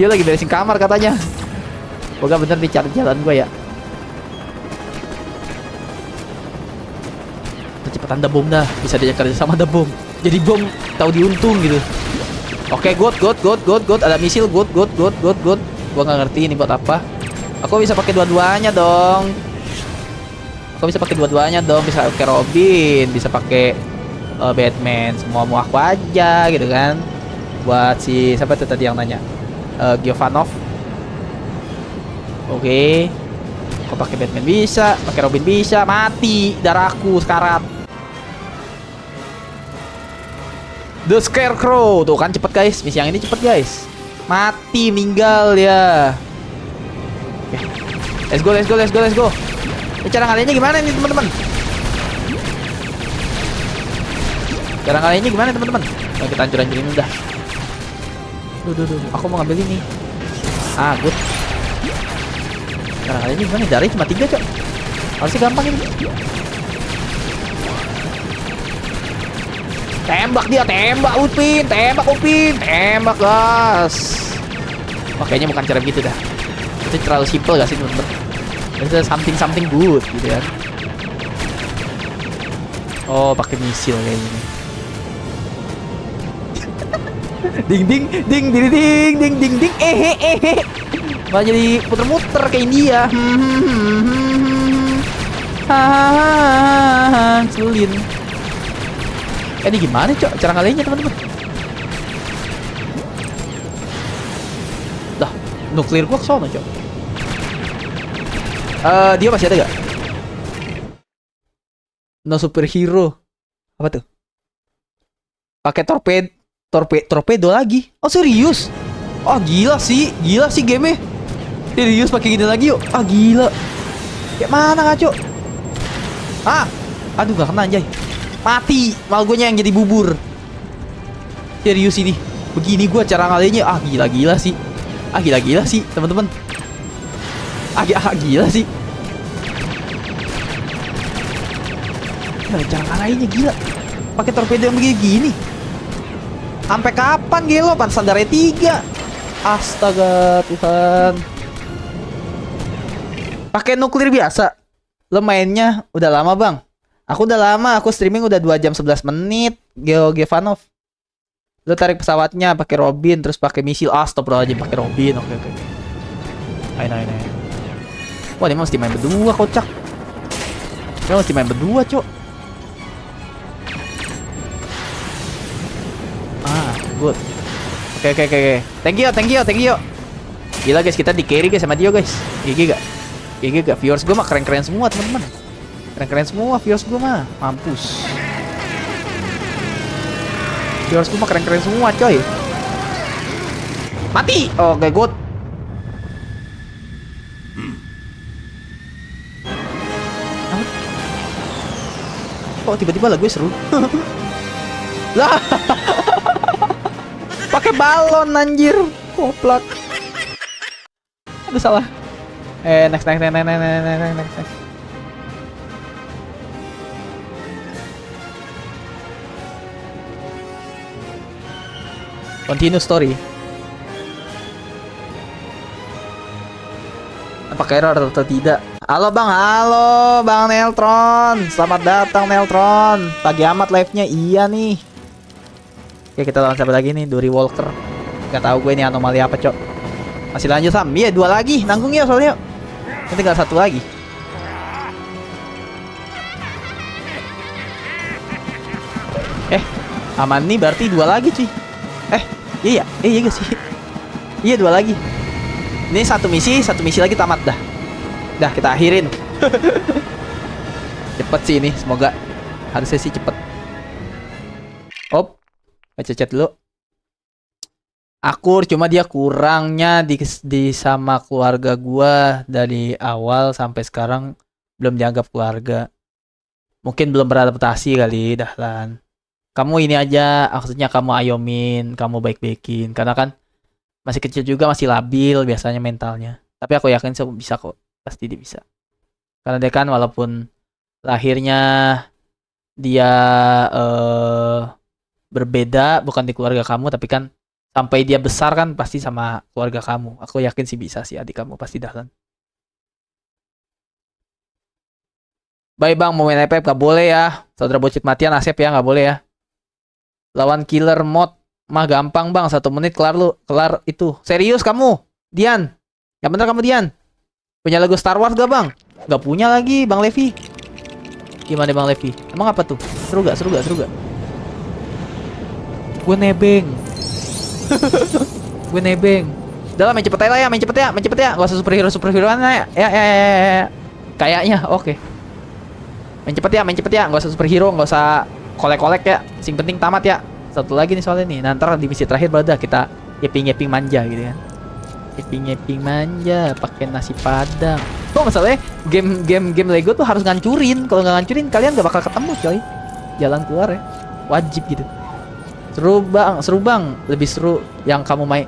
Dia lagi beresin kamar katanya. Semoga bener nih jalan gue ya. Cepetan ada bom dah. Bisa diajak kerja sama ada bom. Jadi bom tahu diuntung gitu. Oke, good. Ada misil, good. Gua nggak ngerti ini buat apa. Aku bisa pakai dua-duanya dong. Bisa pakai Robin, bisa pakai Batman. Semua mau aku aja gitu kan. Buat si siapa tuh tadi yang nanya? Giovanov. Oke. Kok pakai Batman bisa, pakai Robin bisa, mati darahku sekarat. The Scarecrow tuh kan cepet guys, misi yang ini cepet guys. Mati, meninggal ya. Oke. Let's go. Ini cara ngalahinnya gimana nih teman-teman? Cara ngalahinnya gimana teman-teman? Nah, kita hancur-hancurin udah. Duh, aku mau ngambil ini. Good. Cara kali ini gimana? Darahnya cuma 3 cok. Harusnya gampang ini. Tembak Upin, tembak gas. Kayaknya bukan cara gitu dah. Itu terlalu simple gak sih teman-teman? Itu something good gitu ya. Oh, pakai misil kayak gini. Ding ding ding ding ding ding ding ding malah jadi muter-muter kayak India. Hahaha, sulit. Ini gimana, Cok? Cara ngalahinnya, teman-teman? Dah, nuklir gua kesana, Cok. Dia masih ada gak? No superhero. Apa tuh? Pakai torpedo lagi. Oh, serius? Oh, gila sih game-nya. Serius pakai gini lagi yuk. Ah, gila. Kayak mana ngaco? Ah, aduh gak kena anjay. Mati, malah gue yang jadi bubur. Serius ini. Begini gue cara ngalahinnya. Ah, gila sih. Ah, gila sih, teman-teman. Ah, gila sih. Gimana cara ngalahinnya, gila. Pakai torpedo yang begini. Sampai kapan gelo? Pantesan darah 3. Astaga Tuhan. Pakai nuklir biasa. Lo mainnya udah lama, Bang? Aku udah lama, aku streaming udah 2 jam 11 menit. Geo Gevanov. Lo tarik pesawatnya pakai Robin terus pakai misil. Astagfirullahaladzim, pakai Robin. Oke. Ayo. Wah, dia mesti main berdua, kocak. Dia mesti main berdua, Cok. Ah, good. Oke. Thank you. Gila guys, kita di carry guys sama dia guys. GG gak? Viewers gue mah keren-keren semua, teman-teman. Keren-keren semua viewers gue mah. Mampus. Viewers gue mah keren-keren semua, coy. Mati. Oke, good. Kok tiba-tiba lah gue seru. Lah. Pakai balon anjir. Koplak. Aduh salah. Next. Continue story. Apakah error atau tidak? Halo Bang Neltron. Selamat datang Neltron. Pagi amat live-nya. Iya nih. Oke, kita lawan siapa lagi nih? Dory Walker. Gak tahu gue ini anomali apa, Cok. Masih lanjut Sam. Iya, 2 lagi. Nanggung ya soalnya. Ini tinggal 1 lagi. Aman nih berarti 2 lagi, cuy. Iya gak sih? Iya, 2 lagi. Ini 1 misi lagi tamat dah. Dah, kita akhirin. Cepet sih ini, semoga. Harusnya sih cepet. Baca chat dulu. Akur, cuma dia kurangnya di sama keluarga gua dari awal sampai sekarang belum dianggap keluarga. Mungkin belum beradaptasi kali, Dahlan. Kamu ini aja, maksudnya kamu ayomin, kamu baik-baikin. Karena kan masih kecil juga, masih labil biasanya mentalnya. Tapi aku yakin bisa kok, pasti dia bisa. Karena dia kan walaupun lahirnya dia berbeda, bukan di keluarga kamu, tapi kan sampai dia besar kan pasti sama keluarga kamu. Aku yakin sih bisa sih, adik kamu pasti Dahlan. Bye Bang, mau main FF gak boleh ya. Saudara bocit matian Asep ya, gak boleh ya. Lawan killer mod mah gampang Bang, 1 menit kelar itu. Serius kamu, Dian? Yang bener kamu Dian? Punya lagu Star Wars gak Bang? Gak punya lagi Bang Levi. Gimana Bang Levi? Emang apa tuh? Seru gak? Gue nebeng. Udah lah, main cepet ya. Gak usah superhero-an ya. Ya. Kayaknya, oke. Main cepet ya. Gak usah superhero, gak usah kolek-kolek ya. Sing penting tamat ya. 1 lagi nih soalnya nih. Nanti di misi terakhir baru dah kita yeping manja gitu kan. Yeping manja, pakai nasi padang. Oh, masalahnya game Lego tuh harus ngancurin. Kalau nggak ngancurin kalian gak bakal ketemu coy. Jalan keluar ya. Wajib gitu. Seru bang, lebih seru yang kamu main.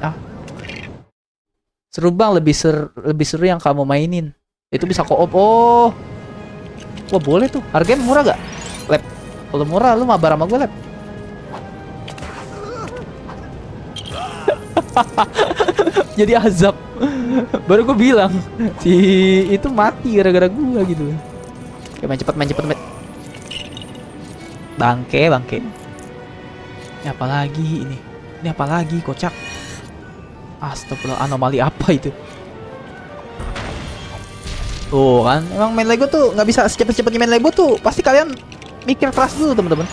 Seru bang, lebih seru yang kamu mainin. Itu bisa co-op. Oh, wah boleh tuh. Harganya murah gak? Lab, kalau murah lu mabar sama gue Lab. Jadi azab. Baru gue bilang si itu mati gara-gara gue gitu. Oke, main cepet. Bangke, bangke. Ini apa lagi ini? Ini apa lagi, kocak? Astagfirullah, anomali apa itu? Tuh kan, emang main Lego tuh nggak bisa secepat-cepatnya main Lego tuh. Pasti kalian mikir keras dulu teman-teman.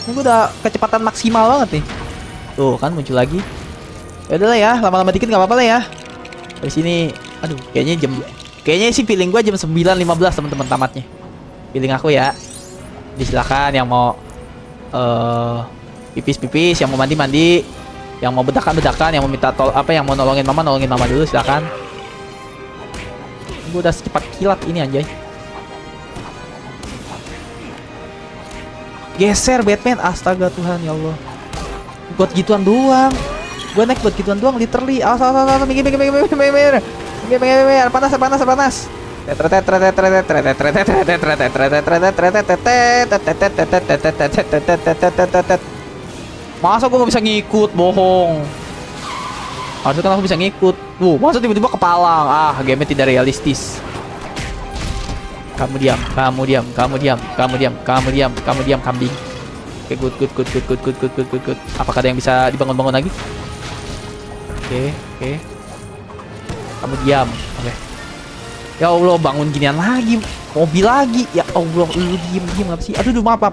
Ini gua udah kecepatan maksimal banget nih. Tuh kan muncul lagi. Ya udah lah ya, lama-lama dikit nggak apa-apa lah ya. Dari sini, aduh, kayaknya sih feeling gua jam 9.15 teman-teman tamatnya. Feeling aku ya. Silakan yang mau pipis-pipis, yang mau mandi-mandi, yang mau bedakan-bedakan, yang mau minta yang mau nolongin mama dulu silakan. Gue udah secepat kilat ini anjay. Geser Batman, astaga Tuhan ya Allah. Buat gituan doang. Gue naik buat gituan doang literally. Minggir. Panas. Masa gue gak bisa ngikut, bohong. Harusnya kan aku bisa ngikut. Masa tiba-tiba kepalang. Game tidak realistis. Kamu diam, kambing. Oke, good. Apakah ada yang bisa dibangun-bangun lagi? Oke. Kamu diam. Oke. Ya Allah, bangun ginian lagi. Mobil lagi. Ya Allah, lu diem apa sih? Aduh, maaf.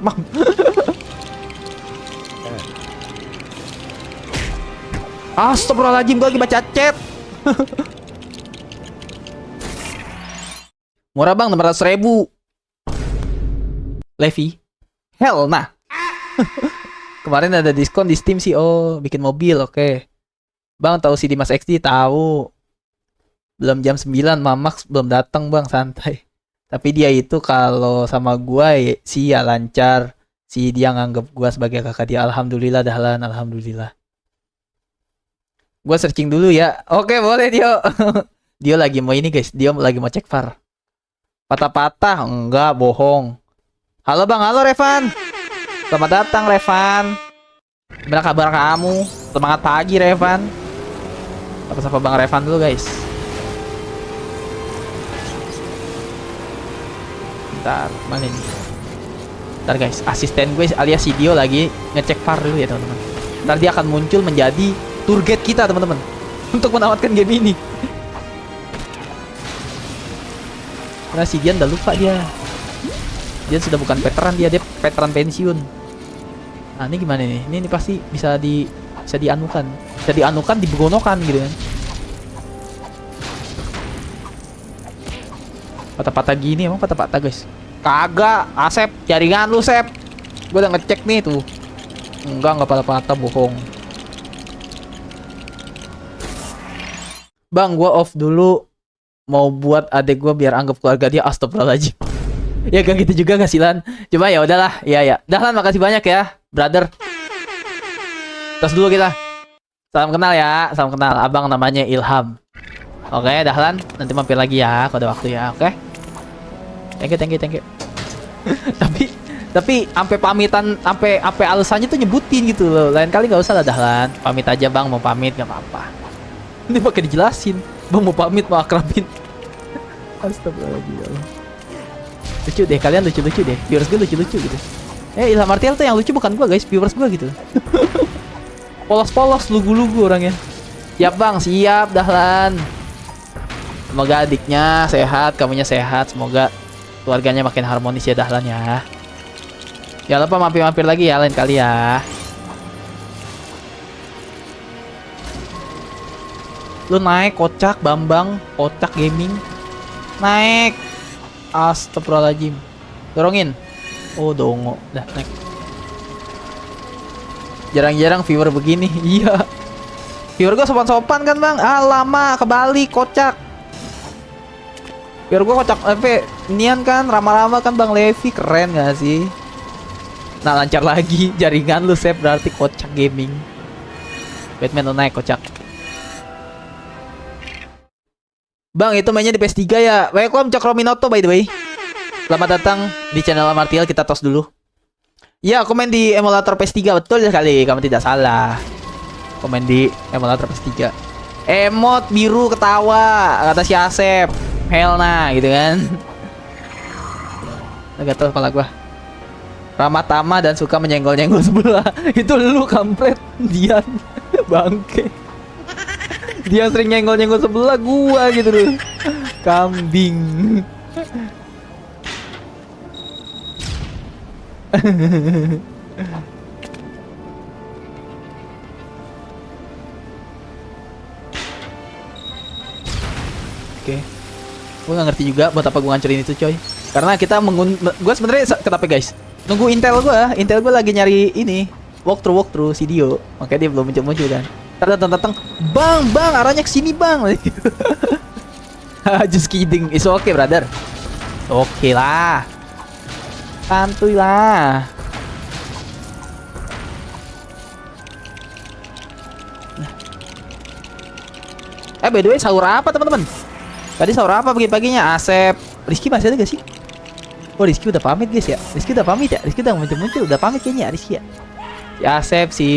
Astagfirullahaladzim, gue lagi baca chat. Murah bang, 600.000. Levi. Hell nah. Kemarin ada diskon di Steam sih. Oh, bikin mobil, oke. Bang, tahu si Dimas XD? Tahu. Belum jam 9, Mamax belum datang bang, santai. Tapi dia itu kalau sama gua sih ya lancar. Si dia nganggep gua sebagai kakak dia. Alhamdulillah dahlan, alhamdulillah. Gua searching dulu ya. Oke, boleh Dio. Dia lagi mau ini guys, dia lagi mau cek VAR. Patah-patah, enggak, bohong. Halo bang, halo Revan. Selamat datang Revan. Gimana kabar kamu? Semangat pagi Revan. Sapa bang Revan dulu guys. Bentar, mana ini? Bentar guys, asisten gue alias si Dio lagi ngecek VAR dulu ya teman-teman. Ntar dia akan muncul menjadi tour guide kita teman-teman untuk menamatkan game ini. Karena si Dian udah lupa dia sudah bukan veteran, dia veteran pensiun. Nah ini gimana nih? Ini pasti bisa dianukan, dibegonokan gitu kan. Patah-patah gini emang patah-patah guys. Kagak, Asep, jaringan lu Sep. Gue udah ngecek nih tuh. Enggak patah-patah, bohong. Bang, gua off dulu. Mau buat adek gua biar anggap keluarga dia. Astagfirullahaladzim. Ya kan gitu juga gak sih Lan? Cuma ya udahlah. Iya. Dahlan, makasih banyak ya, brother. Terus dulu kita. Salam kenal ya. Salam kenal. Abang namanya Ilham. Oke, Dahlan. Nanti mampir lagi ya kalau ada waktu ya. Oke. Thank you. Tapi sampai pamitan, sampai alasannya tuh nyebutin gitu loh. Lain kali nggak usah lah Dahlan. Pamit aja bang, mau pamit nggak apa-apa. Ini pakai dijelasin. Bang mau pamit, mau akrabin. Astagfirullahaladzim. Lucu deh, kalian lucu-lucu deh. Viewers gue lucu-lucu gitu. Ilham Martial tuh yang lucu bukan gua guys, viewers gua gitu. Polos-polos, lugu-lugu orangnya. Siap bang, siap Dahlan. Semoga adiknya sehat, kamunya sehat. Semoga keluarganya makin harmonis ya Dahlan ya. Jangan lupa mampir-mampir lagi ya lain kali ya. Lu naik kocak Bambang, kocak gaming. Naik. Astagfirullahaladzim. Dorongin. Oh dongo. Dah naik. Jarang-jarang viewer begini. Iya. Viewer gua sopan-sopan kan bang. Lama kebalik kocak. Viewer gua kocak. Nian kan ramah-ramah kan bang Levi. Keren gak sih? Nah lancar lagi. Jaringan lu save berarti kocak gaming. Batman lu naik kocak. Bang, itu mainnya di PS3 ya. Welcome Cokro Minoto by the way. Selamat datang di channel Martial. Kita tos dulu. Ya, aku main di emulator PS3. Betul sekali, kamu tidak salah. Aku main di emulator PS3. Emot biru ketawa, kata si Asep. Hell nah, gitu kan. Agak tau kepala gua. Ramah tamah dan suka menyenggol-nyenggol sebelah. Itu lu kampret, Dian. Bangke. Dia sering nyenggol-nyenggol sebelah gua gitu loh. Kambing. Oke. Gue gak ngerti juga buat apa gue ngancurin itu coy. Karena kita gue sebenarnya kenapa guys? Nunggu Intel gue lagi nyari ini walkthrough si Dio. Makanya dia belum muncul kan. Datang, bang, arahnya ke sini bang. Just kidding, it's okay brother. Oke lah, santuy lah. By the way, sahur apa teman-teman? Tadi sahur apa pagi-paginya? Asep, Rizky masih ada gak sih? Oh, Rizky udah pamit guys ya. Rizky udah pamit ya. Rizky udah muncul, udah pamit kayaknya Rizky ya. Si Asep, si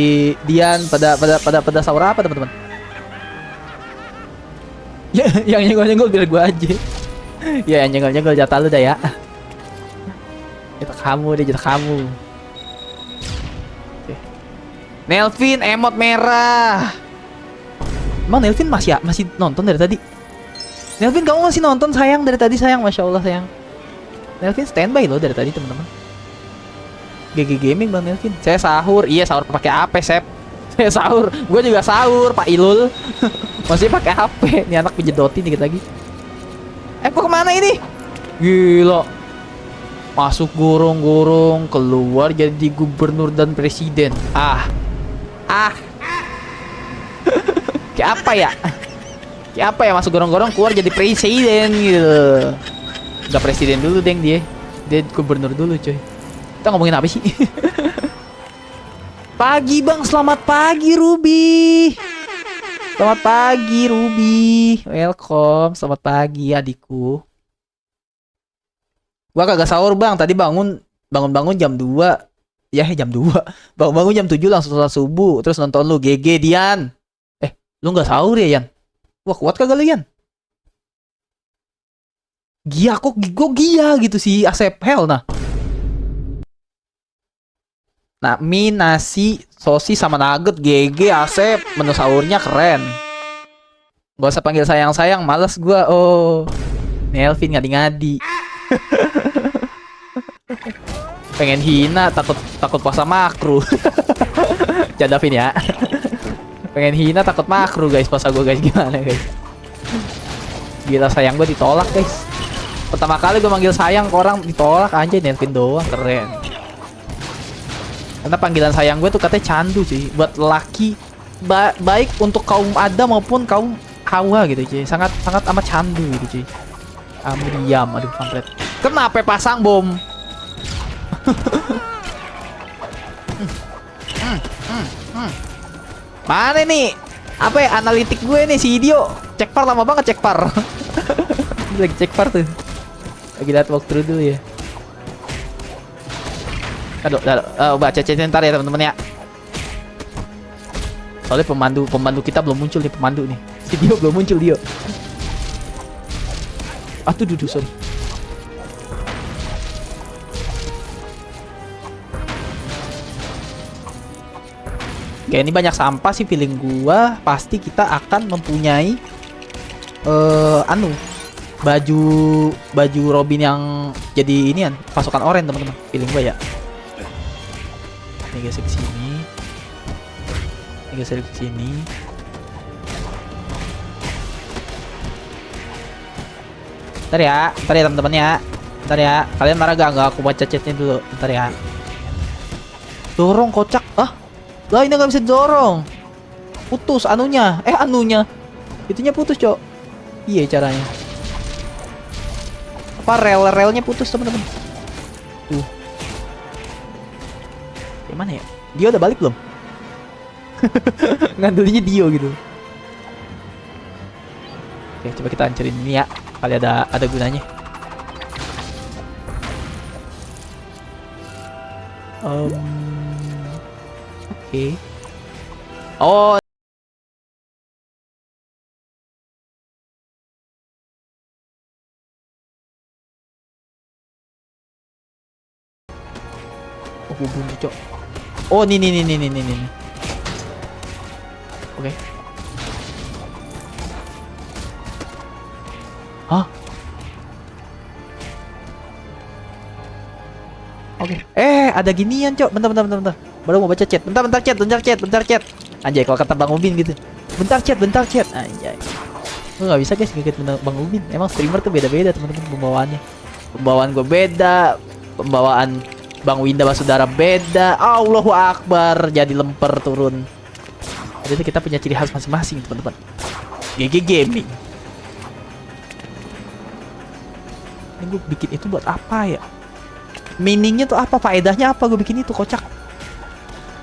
Dian pada sahur apa teman-teman? Ya, yang nyenggol-nyenggol biar gua aja. Ya, yang nyenggol-nyenggol jatah lu dah ya. Jatah kamu deh, jatah kamu. Oke. Nelvin emot merah. Emang Nelvin masih nonton dari tadi? Nelvin kamu masih nonton sayang dari tadi sayang, masya Allah sayang. Nelvin standby loh dari tadi teman-teman. GG Gaming bang Nelvin. Saya sahur, iya sahur pakai apa Sep? Saya sahur, gue juga sahur Pak Ilul. Masih pakai HP, ini anak pijedotin dikit lagi. Kok kemana ini? Gila. Masuk gorong-gorong, keluar jadi gubernur dan presiden. Kayak apa ya? Kayak apa ya masuk gorong-gorong keluar jadi presiden gitu. Gak presiden dulu deng dia gubernur dulu coy. Kita ngomongin apa sih? Pagi bang, selamat pagi Ruby. Selamat pagi Ruby. Welcome, selamat pagi adikku. Gua kagak sahur bang, tadi bangun jam 2. Ya jam 2. Bangun jam 7 langsung sholat subuh. Terus nonton lu GG Dian. Lu gak sahur ya Yan? Wah kuat kagak lu Yan? Gia kok Gia gitu sih Asep hell nah. Nah, mie, nasi, sosis sama nugget GG Asep, menu sahurnya keren. Gak usah panggil sayang-sayang, males gua. Oh. Nelvin ngadi-ngadi. Pengen hina, takut puasa makruh. Jadavin ya. Pengen hina takut makruh guys puasa gua guys, gimana guys? Gila sayang gua ditolak guys. Pertama kali gua manggil sayang ke orang ditolak aja, Nelvin doang keren. Karena panggilan sayang gue tuh katanya candu sih buat laki, baik untuk kaum Adam maupun kaum Hawa gitu cuy. Sangat amat candu gitu cuy. Diam, aduh kampret. Kenapa pasang bom? Mana nih? Apa ya analitik gue nih si Dio? Cek par lama banget cek par. Lagi cek par tuh. Lagi lihat walkthrough dulu ya. Aduh, baca chat ntar ya teman-teman ya. Soalnya pemandu kita belum muncul nih, pemandu nih. Si Dio belum muncul Dio. Duduh sorry. Kayak ini banyak sampah sih feeling gua. Pasti kita akan mempunyai baju Robin yang jadi inian pasukan oranye teman-teman. Feeling gua ya. Ini geser ke sini. Ini geser ke sini. Bentar ya teman-teman ya. Bentar ya. Kalian marah gak? Enggak, aku baca chatnya dulu. Bentar ya. Dorong kocak. Lah ini gak bisa dorong. Putus anunya. Anunya. Itunya putus, Cok. Iya caranya. Apa relnya putus, teman-teman. Tuh. Gimana ya? Dio udah balik belum? Ngandulinya Dio gitu. Oke, coba kita hancurin ini ya. Kali ada gunanya. Oke. Oh. Gua buntu, cok. Oh, nih. Oke. Hah? Oke. Ada ginian, cok. Bentar. Baru mau baca chat. Bentar chat. Anjay, kalau kata Bang Ubin gitu. Bentar chat. Anjay. Gue nggak bisa guys ngikut Bang Ubin. Emang streamer tuh beda-beda teman-teman pembawaannya. Pembawaan gue beda. Pembawaan Bang Winda Basudara beda. Allahu Akbar. Jadi lemper turun. Jadi kita punya ciri khas masing-masing teman-teman. GG Gaming. Ini gue bikin itu buat apa ya? Meaningnya tuh apa? Faedahnya apa gue bikin itu, kocak?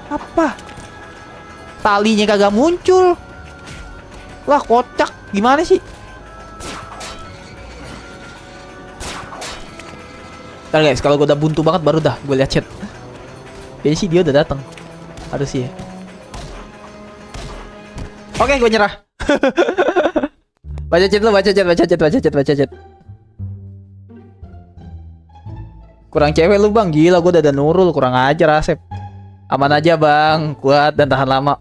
Apa? Talinya kagak muncul. Lah, kocak. Gimana sih? Ntar guys, kalau gue udah buntu banget baru dah gue lihat chat. Kayaknya sih dia udah datang. Harus sih ya. Oke, gue nyerah. Baca chat lu, baca chat. Kurang cewek lu bang, gila gue udah ada Nurul, kurang ajar Asep. Aman aja bang, kuat dan tahan lama.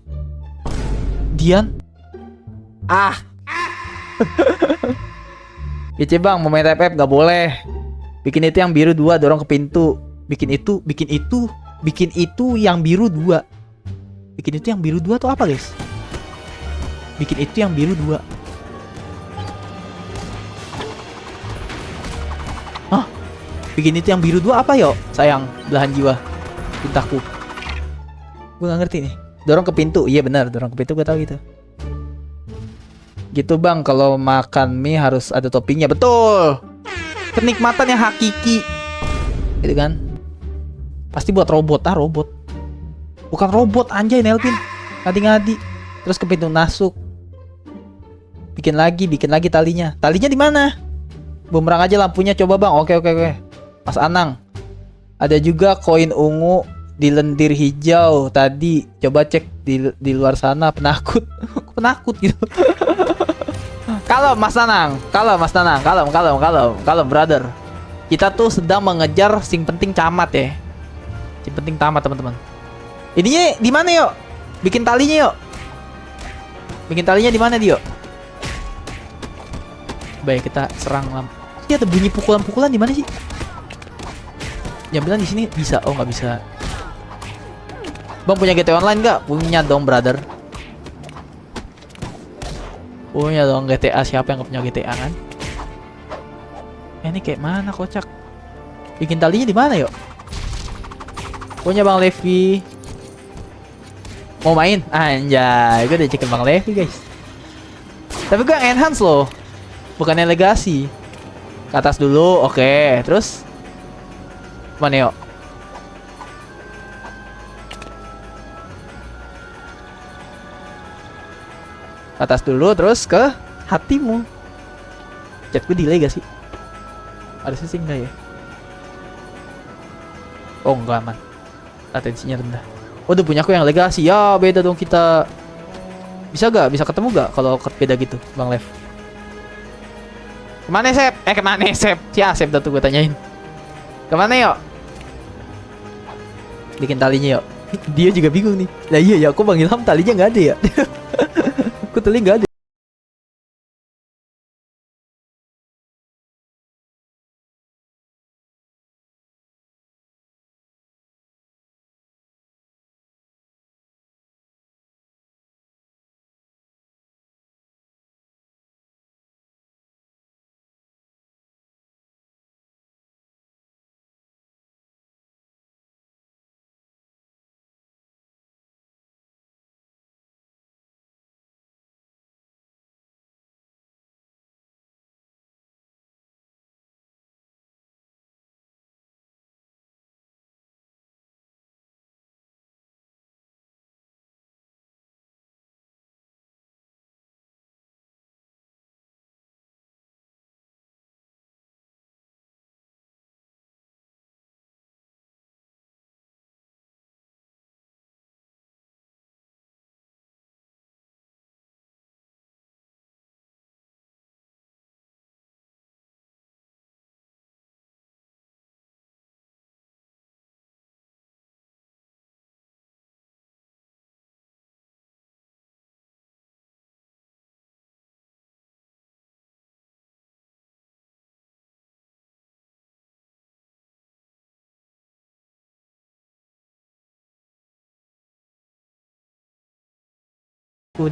Dian? Ice bang, mau main TPF gak boleh. Bikin itu yang biru 2, dorong ke pintu. Bikin itu yang biru 2. Bikin itu yang biru 2 tuh apa guys? Bikin itu yang biru 2. Hah? Bikin itu yang biru 2 apa yo? Sayang, belahan jiwa cintaku. Gue gak ngerti nih. Dorong ke pintu, iya benar, dorong ke pintu gue tahu gitu. Gitu bang, kalau makan mie harus ada toppingnya, betul. Kenikmatan yang hakiki, gitu kan? Pasti buat robot, robot. Bukan robot, anjay Nelvin. Ngadi-ngadi. Terus ke pintu masuk. Bikin lagi talinya. Talinya di mana? Bumerang aja lampunya coba bang. Oke. Mas Anang. Ada juga koin ungu di lendir hijau tadi. Coba cek di luar sana. Penakut. Penakut gitu. Kalau Mas Nanang, kalau brother. Kita tuh sedang mengejar sing penting camat ya. Sing penting tamat teman-teman. Ininya di mana yuk? Bikin talinya yuk. Bikin talinya di mana dia yuk? Baik, kita serang lam. Ini ada bunyi pukulan-pukulan di mana sih? Yang bilang di sini bisa. Oh, nggak bisa. Bang punya GTA Online nggak? Punya dong, brother. Punya dong GTA, siapa yang gak punya GTA kan? Ini kayak mana kocak? Bikin talinya di mana yuk? Punya Bang Levi. Mau main? Anjay, gue udah cekin Bang Levi guys. Tapi gue yang enhance loh, bukannya legasi. Ke atas dulu, oke. Terus mana yuk? Atas dulu, terus ke hatimu. Chat gue delay gak sih? Harusnya sih enggak ya. Oh enggak, aman. Latensinya rendah. Oh, udah punya aku yang legasi. Ya beda dong kita. Bisa gak? Bisa ketemu gak kalau beda gitu Bang Lev? Kemana Sep? Kemana Sep? Si Asep dah tuh gue tanyain. Kemana yuk? Bikin talinya yuk. Dia juga bingung nih. Lah iya ya, aku Bang Ilham talinya nggak ada ya. Aku tali nggak ada.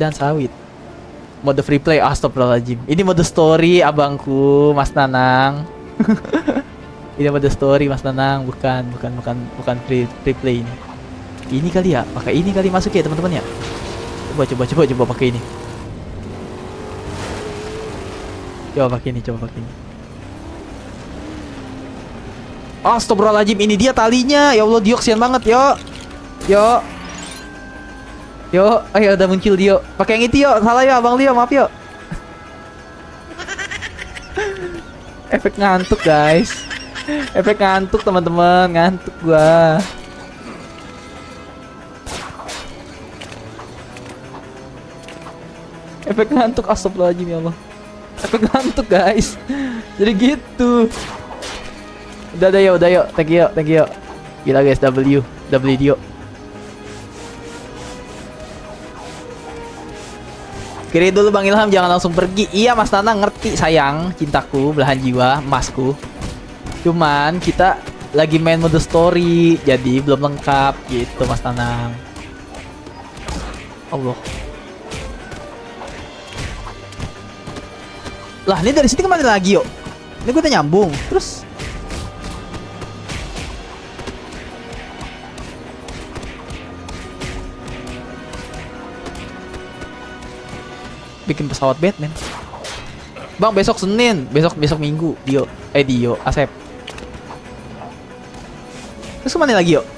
dan sawit. Mode free play, astagfirullahaladzim. Ini mode story abangku, Mas Nanang. Ini mode story Mas Nanang, bukan free play ini. Ini kali ya, pakai ini kali masuk ya teman-teman ya. Coba pakai ini. Coba pakai ini. Astagfirullahaladzim, ini dia talinya. Ya Allah, Dio kesian banget, Yo, ayo udah muncul Dio. Pakai yang itu yo, salah ya Abang Leo, maaf yo. Efek ngantuk guys. Efek ngantuk teman-teman, ngantuk gua. Efek ngantuk, astagfirullahaladzim ya Allah. Efek ngantuk guys. Jadi gitu. Udah yo, thank you. Gila guys, W Dio. Kiri dulu Bang Ilham, jangan langsung pergi. Iya Mas Nanang, ngerti sayang, cintaku, belahan jiwa, emasku. Cuman kita lagi main mode story, jadi belum lengkap gitu Mas Nanang. Allah. Lah ini dari sini kemana lagi yuk? Ini gue udah nyambung. Terus bikin pesawat Batman. Bang, besok Senin, besok Minggu, Dio, Asep. Terus kemana lagi yuk?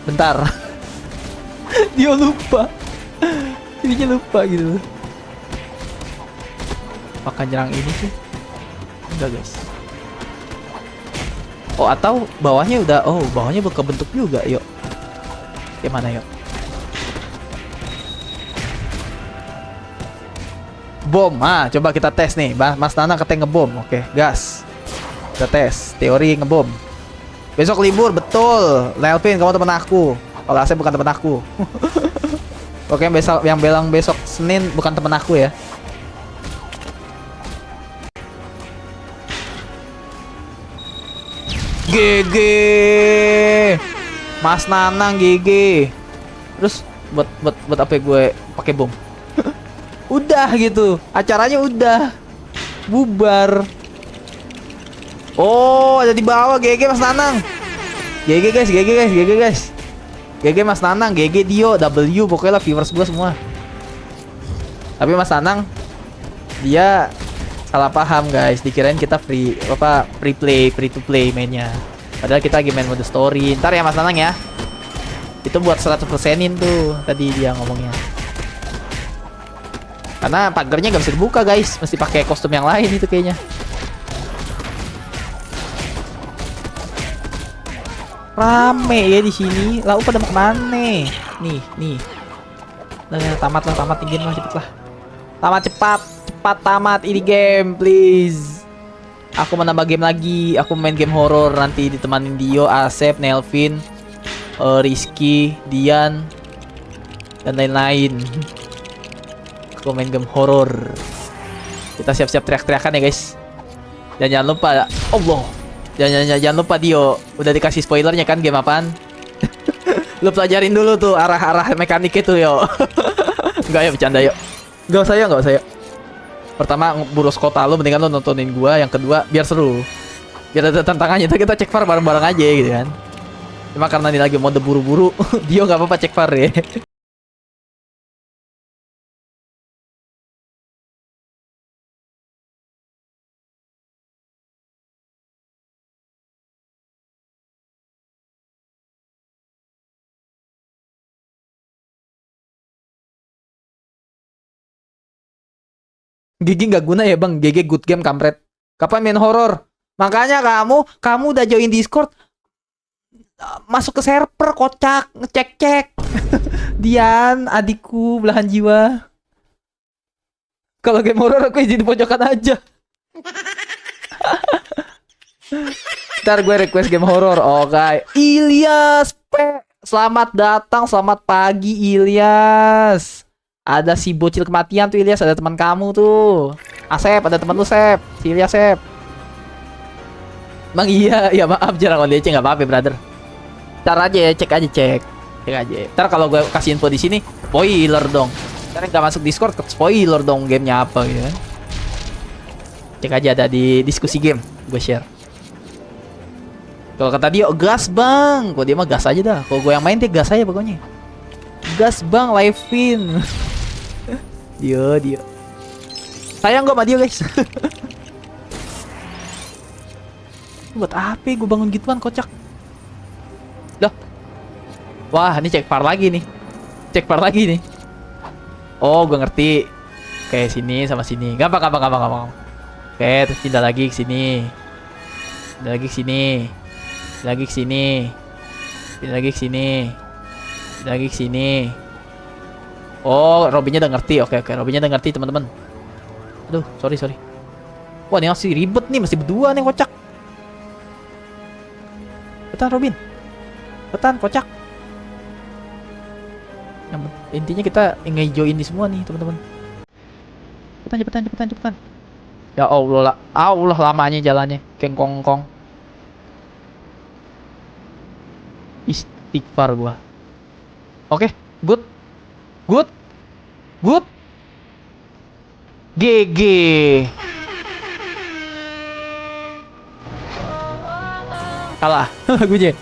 Bentar. Dio lupa. Jadinya lupa gitu. Makan nyerang ini sih. Enggak guys. Oh, atau bawahnya udah, bawahnya kebentuk juga, yuk. Gimana yuk? Bom, coba kita tes nih. Mas Nana katanya ngebom. Oke, gas. Kita tes teori ngebom. Besok libur, betul. Nelvin, kamu teman aku. Kalau Asep bukan teman aku. Oke, yang bilang besok Senin bukan teman aku ya. GG. Mas Nanang GG. Terus buat apa gue pakai bom? Udah gitu, acaranya udah bubar. Oh, ada di bawah. GG Mas Nanang. GG guys. GG Mas Nanang, GG Dio, W, pokoknya lah viewers gua semua. Tapi Mas Nanang dia salah paham guys, dikirain kita free to play mainnya. Padahal kita lagi main mode story. Ntar ya Mas Nanang ya. Itu buat 100%-in tuh tadi dia ngomongnya. Karena pagernya nggak bisa dibuka guys, mesti pakai kostum yang lain itu kayaknya. Rame ya di sini. Lau pada mau kemana? Nih. Tamat tinggiin lah, cepet lah. Cepat tamat ini game, please. Aku menambah game lagi. Aku main game horror nanti ditemanin Dio, Asep, Nelvin, Rizky, Dian, dan lain-lain. Aku main game horror. Kita siap-siap teriak-teriakan ya guys. Dan jangan lupa, Allah. Jangan lupa Dio, udah dikasih spoilernya kan game apaan? Lu pelajarin dulu tuh arah-arah mekanik itu yo. Enggak ya, bercanda yuk. Enggak usah ya. Pertama burus kota lu, mendingan lu nontonin gua. Yang kedua biar seru, biar ada tantangannya. Kita cek far bareng-bareng aja gitu kan. Cuma karena ini lagi mode buru-buru, Dio nggak apa-apa cek far ya. Gigi nggak guna ya bang, GG good game kampret. Kapan main horor? Makanya kamu udah join Discord, masuk ke server kocak, ngecek. Dian, adikku belahan jiwa. Kalau game horor aku izin di pojokan aja. Ntar gue request game horor. Oke, Ilyas P, selamat datang, selamat pagi Ilyas. Ada si bocil kematian tuh Ilyas, ada teman kamu tuh. Asep, ada teman lu Sep, si Ilyas Sep. Bang iya, ya maaf jarang on DC, nggak apa-apa brother. Ntar aja ya, cek aja. Ntar kalau gue kasih info di sini, spoiler dong. Karena nggak masuk Discord, ke spoiler dong gamenya apa gitu kan. Cek aja ada di diskusi game, gue share. Kalau kata dia gas bang, kalau dia mah gas aja dah. Kalau gue yang main dia gas aja pokoknya. Gas bang, live-in. dia. Sayang gue sama dia guys. Buat apa gue bangun gituan kocak. Loh. Wah ini cek par lagi nih. Cek par lagi nih. Oh gue ngerti. Oke sini sama sini. Gampang. Oke terus pindah lagi ke sini. Pindah lagi ke sini. Pindah lagi ke sini. Pindah lagi ke sini. Pindah lagi ke sini. Oh Robinnya udah ngerti. Oke Robinnya udah ngerti teman-teman. Aduh sorry. Wah ini masih ribet nih. Masih berdua nih kocak. Betan Robin. Betan kocak. Yang intinya kita ngejoin ini semua nih teman-teman. Cepetan. Ya Allah lamanya jalannya. Kengkongkong. Istighfar gua. Oke, good. GG. Kalah. Gue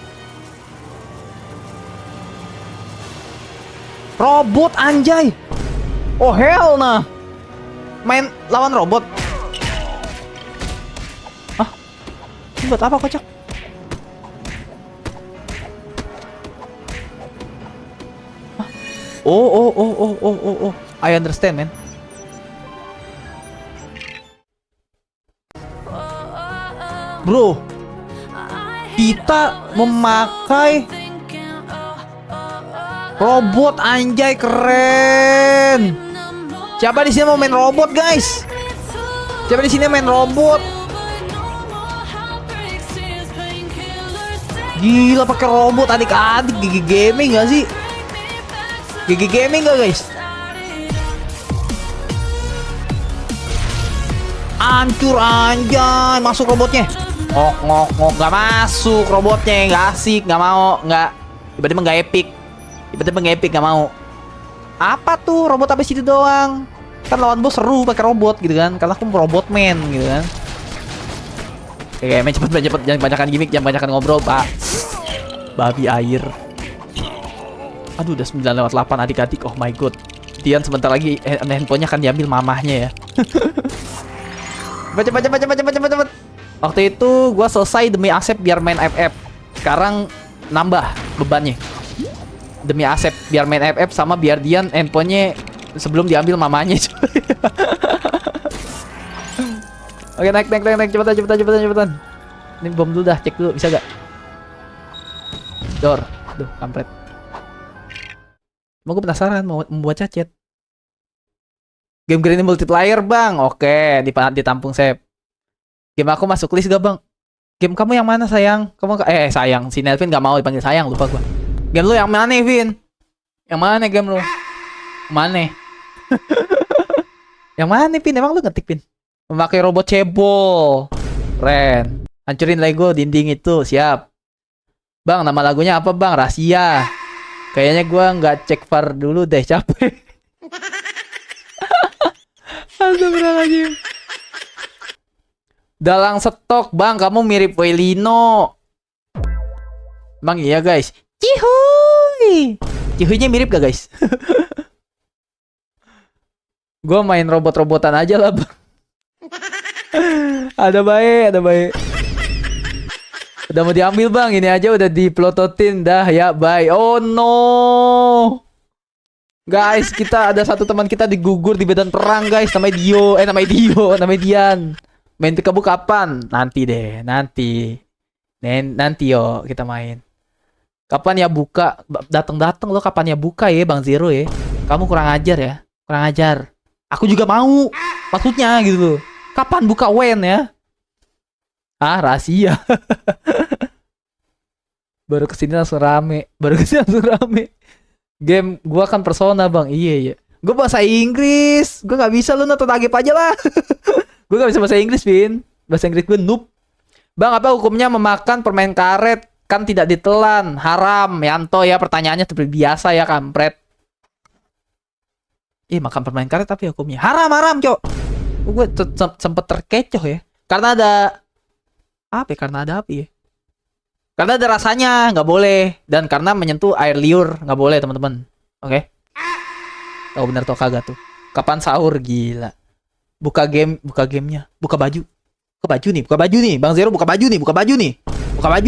robot anjay. Oh hell nah. Main lawan robot. Hah? Ini buat apa kocak? Hah? Oh. I understand man. Bro, kita memakai robot anjay keren. Siapa di sini mau main robot guys? Siapa di sini main robot? Gila pakai robot adik-adik. GG Gaming gak sih? GG Gaming gak guys? Hancur anjay. Masuk robotnya. Ngok gak masuk robotnya. Gak asik. Gak mau. Gak. Tiba-tiba gak epic. Gak mau. Apa tuh robot apa situ doang? Kan lawan bos seru pakai robot gitu kan. Karena aku robot man gitu kan. Oke, main cepet jangan banyakkan gimmick, jangan banyakkan ngobrol, Pak. Babi air. Aduh, udah 9:08 adik-adik. Oh my god. Dian sebentar lagi handphonenya akan diambil mamahnya ya. Cepet. Waktu itu gua selesai demi Asep biar main FF. Sekarang nambah bebannya. Demi Asep biar main FF sama biar Dian handphonenya sebelum diambil mamanya. Oke, naik cepetan. Ini bom dulu dah, cek dulu bisa gak? Dor. Duh, kampret. Mau gue penasaran mau membuat cacet. Game Granny multiplayer, Bang. Oke, ditampung save. Game aku masuk list gak, Bang? Game kamu yang mana, sayang? Sayang. Si Nelvin gak mau dipanggil sayang, lupa gua. Game lu yang mana, Vin? Yang mana game lu? Mana? Yang mana, Pin? Emang lu ngetik, Pin? Memakai robot cebol. Keren. Hancurin Lego dinding itu. Siap. Bang, nama lagunya apa, Bang? Rahasia. Kayaknya gua nggak cek VAR dulu deh. Capek. Astagfirullahaladzim. Dalang stok, Bang. Kamu mirip Wailino. Bang, iya, guys. Cihuy. Cihuйnya mirip gak, guys? Gua main robot-robotan aja lah, Bang. Ada baik. Udah mau diambil, Bang. Ini aja udah diplototin dah ya, bye. Oh no. Guys, kita ada satu teman kita digugur di medan perang, guys. Namanya Dian. Main Pikabu kapan? Nanti deh, nanti yo kita main. Kapan ya buka? Datang lo kapan ya buka ya, Bang Zero ya. Kamu kurang ajar ya. Kurang ajar. Aku juga mau. Maksudnya gitu loh. Kapan buka WEN ya? Ah, rahasia. Baru kesini langsung rame. Game gua kan Persona, Bang. Iya. Gua bahasa Inggris. Gua nggak bisa, lu nonton Agip aja lah. Gua nggak bisa bahasa Inggris, Vin. Bahasa Inggris gue noob. Bang, apa hukumnya memakan permen karet? Kan tidak ditelan. Haram. Yanto ya, pertanyaannya seperti biasa ya, kampret. Makan permen karet tapi hukumnya haram, cok. Gue sempet terkecoh ya. Karena ada apa ya? Karena ada api ya. Karena ada rasanya, nggak boleh. Dan karena menyentuh air liur, nggak boleh, teman-teman. Oke? Tahu bener tau kagak tuh. Kapan sahur, gila. Buka gamenya. Buka baju. Buka baju nih. Bang Zero buka baju nih. Buka baju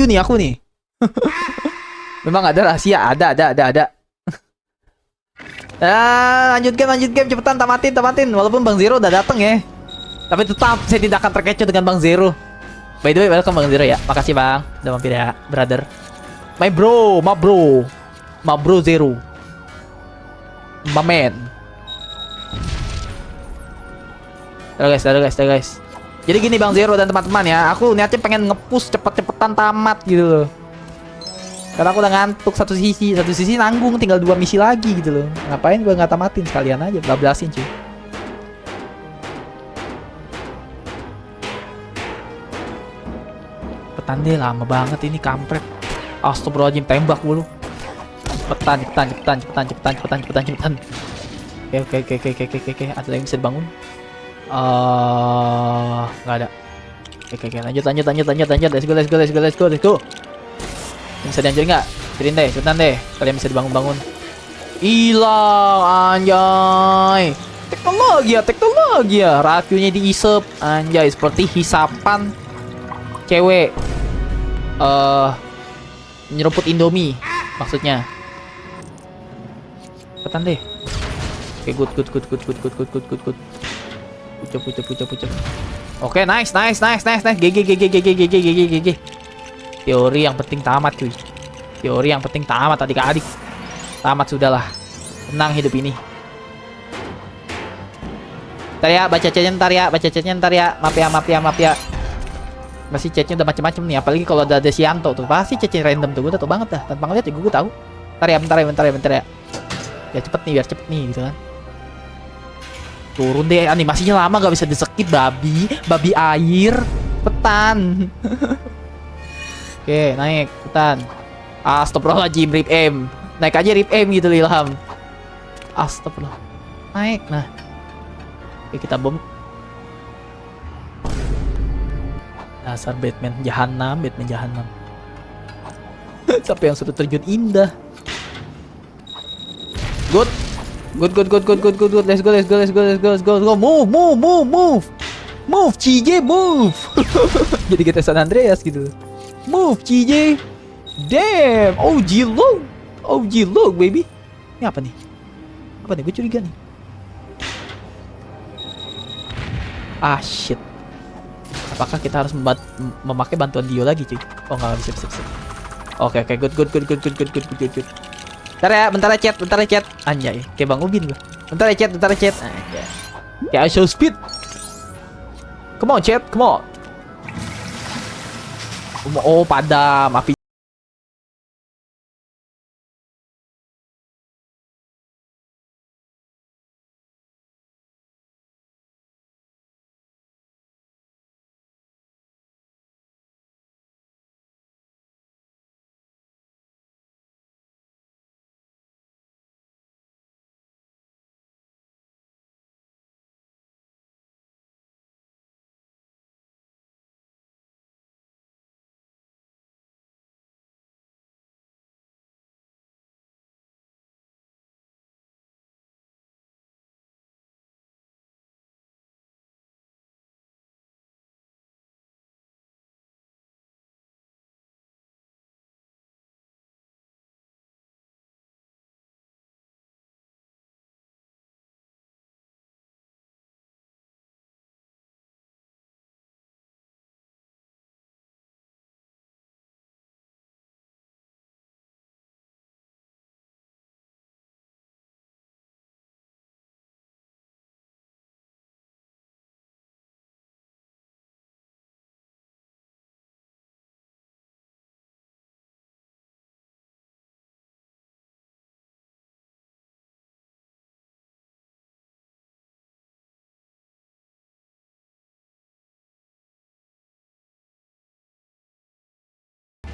nih aku nih. Memang ada rahasia. Ada. Lanjut game. Cepetan tamatin. Walaupun Bang Zero udah dateng ya. Tapi tetap saya tidak akan terkecoh dengan Bang Zero. By the way, welcome Bang Zero ya. Makasih Bang, udah mampir ya, brother. My bro Zero. My man. Udah guys. Jadi gini Bang Zero dan teman-teman ya, aku niatnya pengen nge-push cepet-cepetan tamat gitu loh. Karena aku udah ngantuk satu sisi nanggung, tinggal 2 misi lagi gitu loh. Ngapain gue nggak tamatin sekalian aja, bablasin cuy. Tandai lama banget ini kampret. Astagfirullahaladzim, tembak mulu. Cepetan. Oke. Ada yang bisa dibangun? Nggak ada. Oke. Lanjut. Let's go. Bisa dihancurin nggak? Cepetan deh. Kalian bisa dibangun. Hilang, anjay. Teknologi ya. Rakyunya diisep, anjay. Seperti hisapan cewek nyeruput Indomie maksudnya. Cepetan deh. Oke, good. Pucuk. Oke, nice. GG. Teori yang penting tamat cuy. Adik-adik. Tamat sudahlah. Tenang hidup ini. Ntar ya, baca chatnya ntar ya. Maaf ya. Masih chatnya udah macem-macem nih, apalagi kalau ada Sianto tuh pasti chatnya random tuh, gue udah tau banget dah tanpa ngeliat ya gue tahu. Bentar ya. Ya biar cepet nih gitu kan. Turun deh, animasinya lama gak bisa di-skip babi air. Petan. Oke, naik petan. Astagfirullahaladzim, rip M. Naik aja rip M gitu Ilham. Astagfirullah. Naik, nah. Oke, kita bom. Dasar Batman jahanam. Sampai yang sudah terjun indah. Good. Let's go. Move, CJ, move. Jadi kita San Andreas gitu. Move, CJ. Damn, OG look, baby. Ini apa nih? Gue curiga nih. Shit. Apakah kita harus memakai bantuan Dio lagi cuy? Oh nggak bisa. Oke, good. Bentar ya chat. Anjay, kayak Bang Ubin gua. Bentar ya chat. Anjay. I show speed. Come on chat. Oh padam api.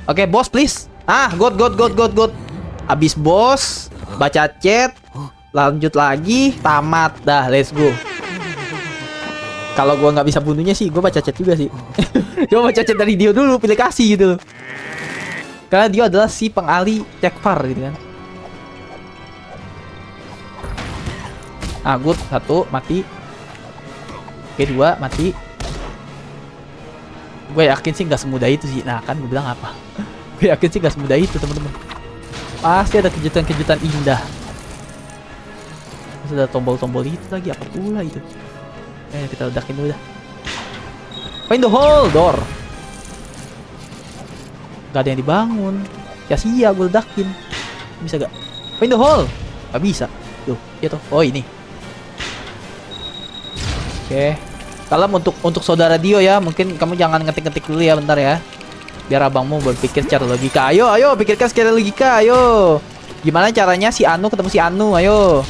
Oke, bos please. Good. Abis bos baca chat, Lanjut lagi, tamat dah, let's go. Kalau gua nggak bisa bunuhnya sih, gua baca chat juga sih. Coba baca chat dari dia dulu, pilih kasih gitu. Karena dia adalah si pengalih cekfar gitu kan. Ah, good, 1 mati. Oke, 2 mati. Gue yakin sih nggak semudah itu sih. Nah kan gue bilang apa? Gue yakin sih nggak semudah itu teman-teman. Pasti ada kejutan-kejutan indah. Masih ada tombol-tombol itu lagi, apa pula itu? Kita ledakin dulu dah. Find the hole door. Gak ada yang dibangun. Ya sia gue ledakin. Bisa gak? Find the hole. Gak bisa. Tuh, ya tuh. Oh ini. Oke. Kalau untuk saudara Dio ya, mungkin kamu jangan ngetik-ngetik dulu ya bentar ya. Biar abangmu berpikir secara logika. Ayo, pikirkan secara logika, ayo. Gimana caranya si Anu ketemu si Anu, ayo.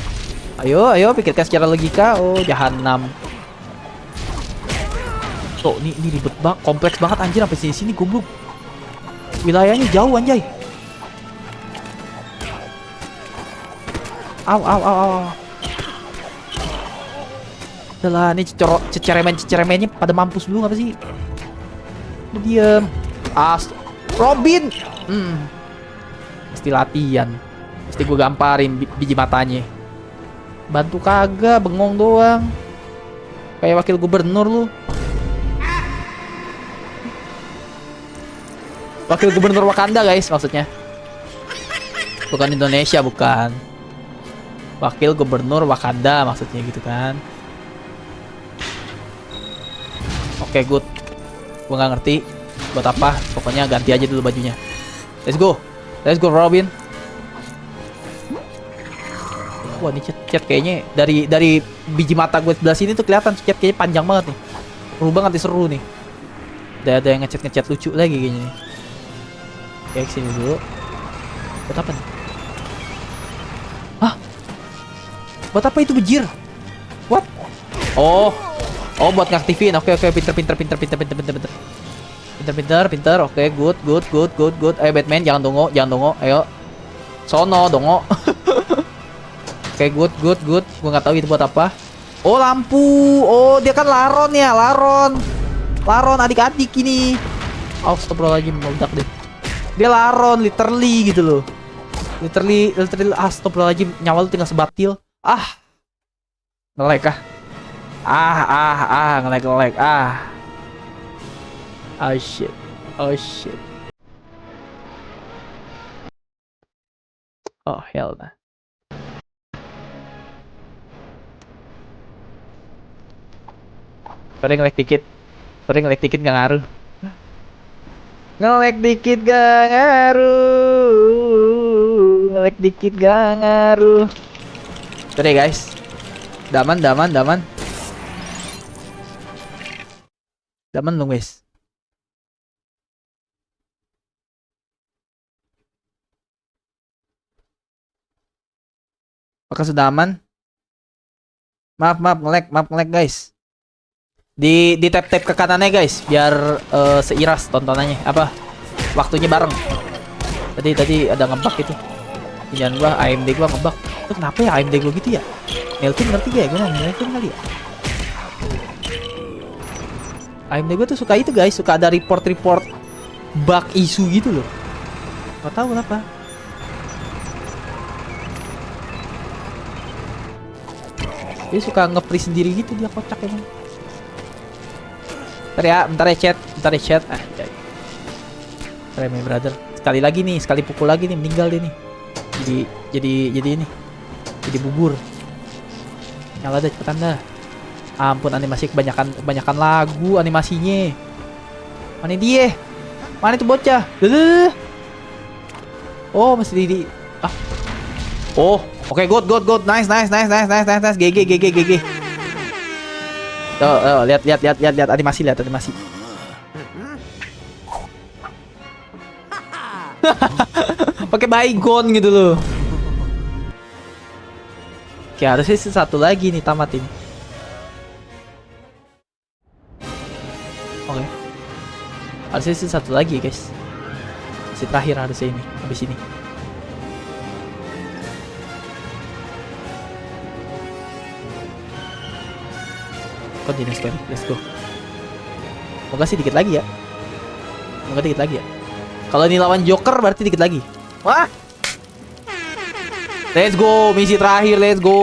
Ayo, pikirkan secara logika. Oh, jahanam. Tuh, ini ribet banget, kompleks banget anjir sampai sini goblok. Wilayahnya jauh anjay. Au. Udah ini ceceremen-ceceremennya pada mampus dulu apa sih? Udah diem. Robin. Mesti latihan. Mesti gue gamparin biji matanya. Bantu kagak, bengong doang. Kayak wakil gubernur lu. Wakil gubernur Wakanda guys maksudnya. Bukan Indonesia, bukan. Wakil gubernur Wakanda maksudnya gitu kan. Oke, good. Gue nggak ngerti buat apa. Pokoknya ganti aja dulu bajunya. Let's go Robin. Wah, ini chat kayaknya dari biji mata gue sebelah sini tuh kelihatan chat kayaknya panjang banget nih. Seru banget nih, seru nih. Udah ada yang ngechat lucu lagi kayaknya nih. Oke, sini dulu. Buat apa nih? Hah? Buat apa itu bejir? What? Oh, buat ngaktifin. Oke, pinter. Oke, good. Ayo Batman, jangan dongo. Ayo. Sono dongo. Oke, good. Gua nggak tahu itu buat apa. Oh, lampu. Oh, dia kan laron ya, laron adik-adik ini. Astagfirullahaladzim, meledak deh. Dia laron, literally gitu loh. Literally, astagfirullahaladzim, nyawa lu tinggal sebatil. Nge-lag kah? Nge-lag. Oh shit. Oh hell nah. Sorry nge-lag dikit gak ngaruh. Nge-lag dikit gak ngaruh. Sorry guys. Daman dong guys. Apakah sudah aman? Maaf nge-lag guys. Di tap ke kanannya guys, biar seiras tontonannya. Apa? Waktunya bareng. Tadi ada ngebug itu. Jangan gua AMD gua ngebug. Itu kenapa ya AMD gua gitu ya? Nelvin ngerti gak ya? Gue nanya Nelvin kali ya. AMD gue tuh suka itu guys, suka ada report bug isu gitu loh. Gak tahu kenapa. Dia suka nge-freeze sendiri gitu, dia kocak emang. Bentar ya chat. Bentar ya my brother. Sekali lagi nih, sekali pukul lagi nih, meninggal dia nih. Jadi ini. Jadi bubur. Nyala dah, cepetan dah. Ampun, animasi kebanyakan lagu animasinya. Mana dia? Mana itu bocah? Oh, masih di Oh, oke, good. Nice. GG. Tuh, lihat animasi. Pakai baygon gitu loh. Oke, harusnya satu lagi nih tamat ini. Oke. Harusnya satu lagi guys. Si terakhir harusnya ini, habis ini. Continue story, let's go. Semoga sih dikit lagi ya. Semoga dikit lagi ya. Kalau ini lawan Joker berarti dikit lagi. Wah. Let's go, misi terakhir, let's go.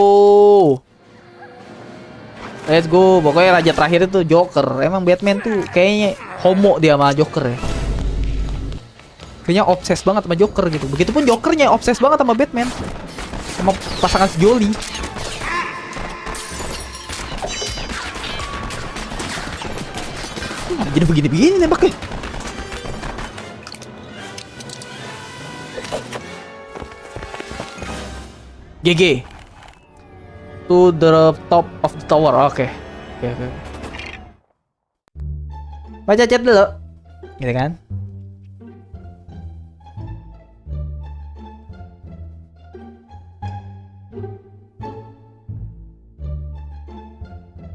Let's go, pokoknya raja terakhir itu Joker. Emang Batman tuh kayaknya homo dia sama Joker ya. Kayaknya obses banget sama Joker gitu. Begitupun Jokernya obses banget sama Batman. Sama pasangan sejoli. Jadi begini-begini nembaknya. GG. To the top of the tower. Oke. Oke. Baca chat dulu. Gitu kan?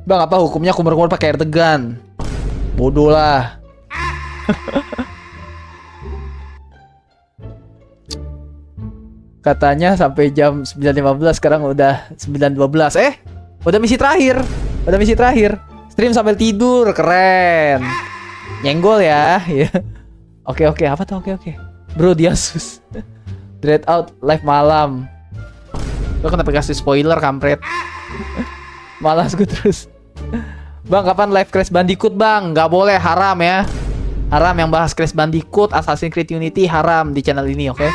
Bang, apa hukumnya kumur-kumur pakai air tegan? Bodoh lah. Katanya sampai jam 9.15, sekarang udah 9.12. Udah misi terakhir. Udah misi terakhir. Stream sambil tidur, keren. Nyenggol ya. Oke, apa tuh? Oke. Bro, Diasus. Dread out live malam. Lo kenapa kasih spoiler, kampret? Malas gue terus. Bang, kapan live Crash Bandicoot, Bang? Nggak boleh, haram ya. Haram yang bahas Crash Bandicoot, Assassin's Creed Unity, haram di channel ini, oke?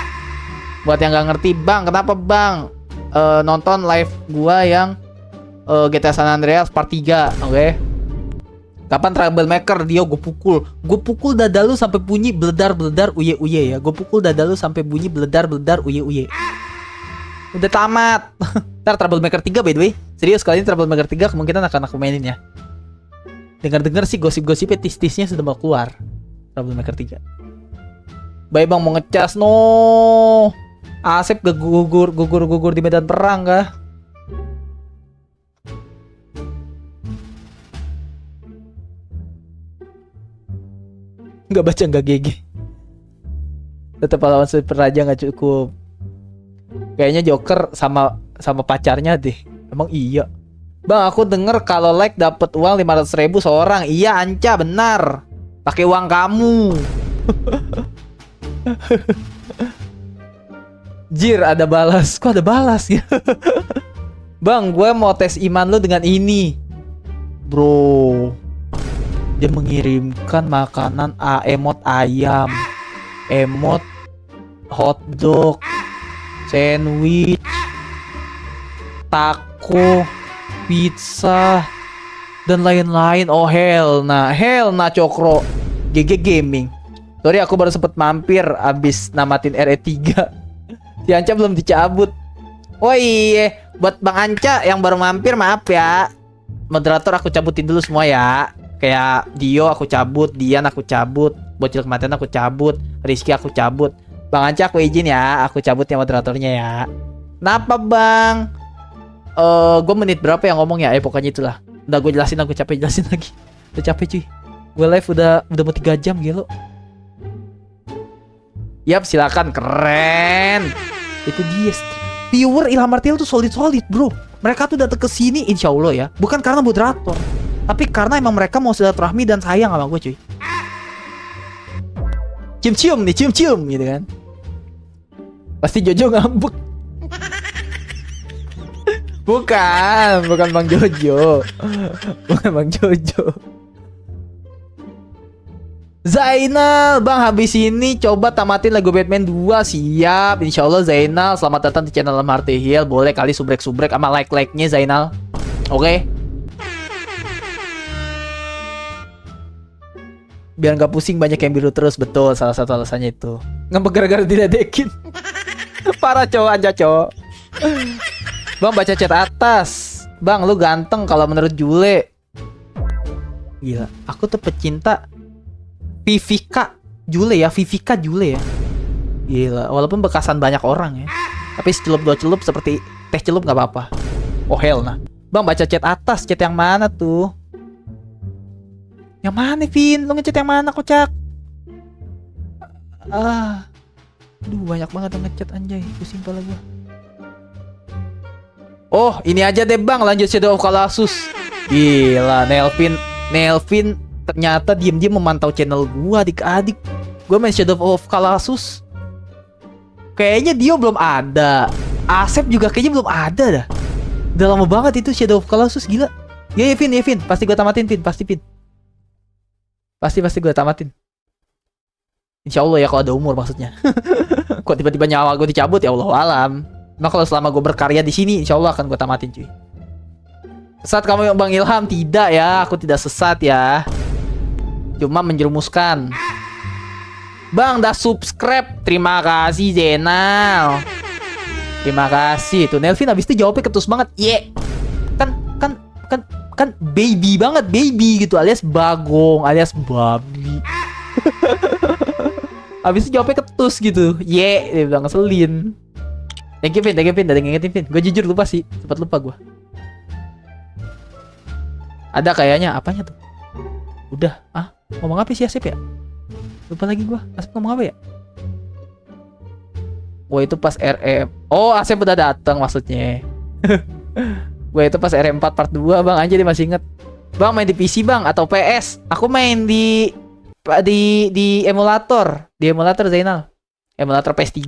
Buat yang nggak ngerti, Bang, kenapa Bang nonton live gua yang GTA San Andreas part 3, oke? Kapan Troublemaker? Dia gue pukul dada lu sampai bunyi beledar uye ya. Gue pukul dada lu sampai bunyi beledar uye. Udah tamat. Ntar Troublemaker 3 by the way. Serius, kali ini Troublemaker 3 kemungkinan akan aku mainin ya. Dengar sih gosip-gosipnya tis-tisnya sudah mau keluar Troublemaker 3. Bye Bang, mau ngecas no. Asep gugur di medan perang kah? Nggak baca nggak GG. Tetap lawan super raja nggak cukup. Kayaknya Joker sama pacarnya deh. Emang iya. Bang, aku denger kalau like dapat uang 500.000 seorang. Iya, Anca, benar. Pakai uang kamu. Jir, ada balas. Kok ada balas ya? Bang, gue mau tes iman lu dengan ini. Bro, dia mengirimkan makanan emot ayam, emot hotdog, sandwich, taco, pizza, dan lain-lain. Oh hell nah cokro. GG Gaming. Sorry, aku baru sempet mampir abis namatin RE3. Si Anca belum dicabut. Oh iya, buat Bang Anca yang baru mampir, maaf ya. Moderator aku cabutin dulu semua ya. Kayak Dio aku cabut, Dian aku cabut, Bocil Kematian aku cabut, Rizky aku cabut. Bang Anca aku izin ya, aku cabut ya moderatornya ya. Kenapa Bang? Gue menit berapa yang ngomong ya? Pokoknya itulah. Udah gue jelasin, aku capek jelasin lagi. Udah capek cuy. Gue live udah mau 3 jam gitu. Yap, silakan, keren. Itu dia. Viewer Ilham Martial tuh solid bro. Mereka tuh datang ke sini insya Allah ya, bukan karena moderator, tapi karena emang mereka mau silaturahmi dan sayang sama gue cuy. Cium-cium gitu kan. Pasti Jojo ngambek. Bukan Bang Jojo. Bukan Bang Jojo. Zainal, Bang, habis ini coba tamatin lagu Batman 2. Siap, insya Allah Zainal. Selamat datang di channel Martial. Boleh kali subrek sama like-nya Zainal. Oke. Biar nggak pusing banyak yang biru terus. Betul, salah satu alasannya itu. Ngambek gara-gara diledekin. Parah cowok aja cowok. Bang, baca chat atas. Bang, lu ganteng kalau menurut Jule. Gila, aku tuh pecinta Vivika Jule ya. Gila, walaupun bekasan banyak orang ya, tapi secelup 2 celup seperti teh celup gak apa-apa. Oh hell nah. Bang, baca chat atas. Chat yang mana tuh? Yang mana Vin? Lu ngechat yang mana kocak? Aduh, banyak banget yang ngechat anjay. Pusing pala gua. Oh, ini aja deh Bang, lanjut Shadow of Colossus. Gila, Nelvin ternyata diem-diem memantau channel gua adik-adik. Gua main Shadow of Colossus. Kayaknya Dio belum ada. Asep juga kayaknya belum ada dah. Udah lama banget itu Shadow of Colossus, gila. Ya, Vin. Pasti gua tamatin, Vin. Pasti gua tamatin. Insya Allah ya, kalau ada umur maksudnya. Kok tiba-tiba nyawa gue dicabut, ya Allah alam. Nah, kalau selama gue berkarya di sini, insya Allah akan gue tamatin, cuy. Sesat kamu Bang Ilham? Tidak ya, aku tidak sesat ya. Cuma menjerumuskan. Bang, dah subscribe. Terima kasih Zenal. Terima kasih. Tuh Nelvin habis itu jawabnya ketus banget. Kan baby banget, baby gitu, alias bagong, alias babi. Habis itu jawabnya ketus gitu. Dia bilang ngeselin. Thank you Vin, udah ngingetin Vin. Gue jujur lupa sih, sempat lupa gue. Ada kayaknya, apanya tuh? Udah, ngomong apa sih Asep ya? Lupa lagi gue, Asep ngomong apa ya? Gue itu pas RM. Oh, Asep udah datang maksudnya. Gue itu pas RM4 part 2 bang, aja dia masih inget. Bang main di PC bang atau PS? Aku main di emulator. Di emulator Zainal. Emulator PS3.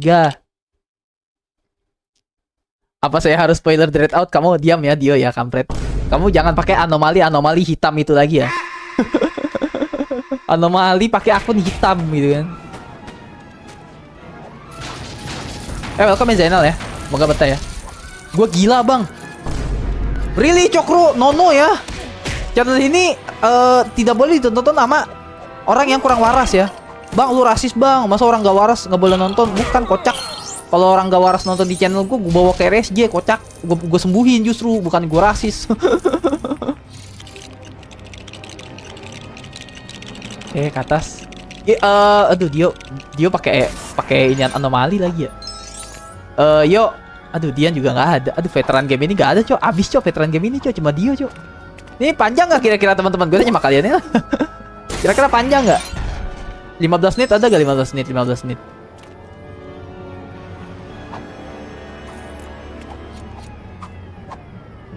Apa saya harus spoiler Dread Out? Kamu diam ya Dio ya, kampret. Kamu jangan pakai anomali hitam itu lagi ya. Anomali pakai akun hitam gitu kan. Welcome ya Zainal ya. Semoga betah ya. Gue gila bang. Really Cokro, nono ya. Channel ini tidak boleh ditonton sama orang yang kurang waras ya. Bang, lu rasis bang. Masa orang gak waras gak boleh nonton? Bukan, kocak. Kalau orang gak waras nonton di channel gue bawa ke RSJ, kocak. Gue sembuhin justru, bukan gue rasis. Ke atas. Aduh, Dio pakai inian anomali lagi ya. Yo. Aduh, Dian juga nggak ada. Aduh, veteran game ini nggak ada, cok. Abis, cok, veteran game ini, cok. Cuma Dio, cok. Ini panjang nggak kira-kira teman-teman? Gue tanya sama kalian ya. Kira-kira panjang nggak? 15 menit ada gak? 15 menit.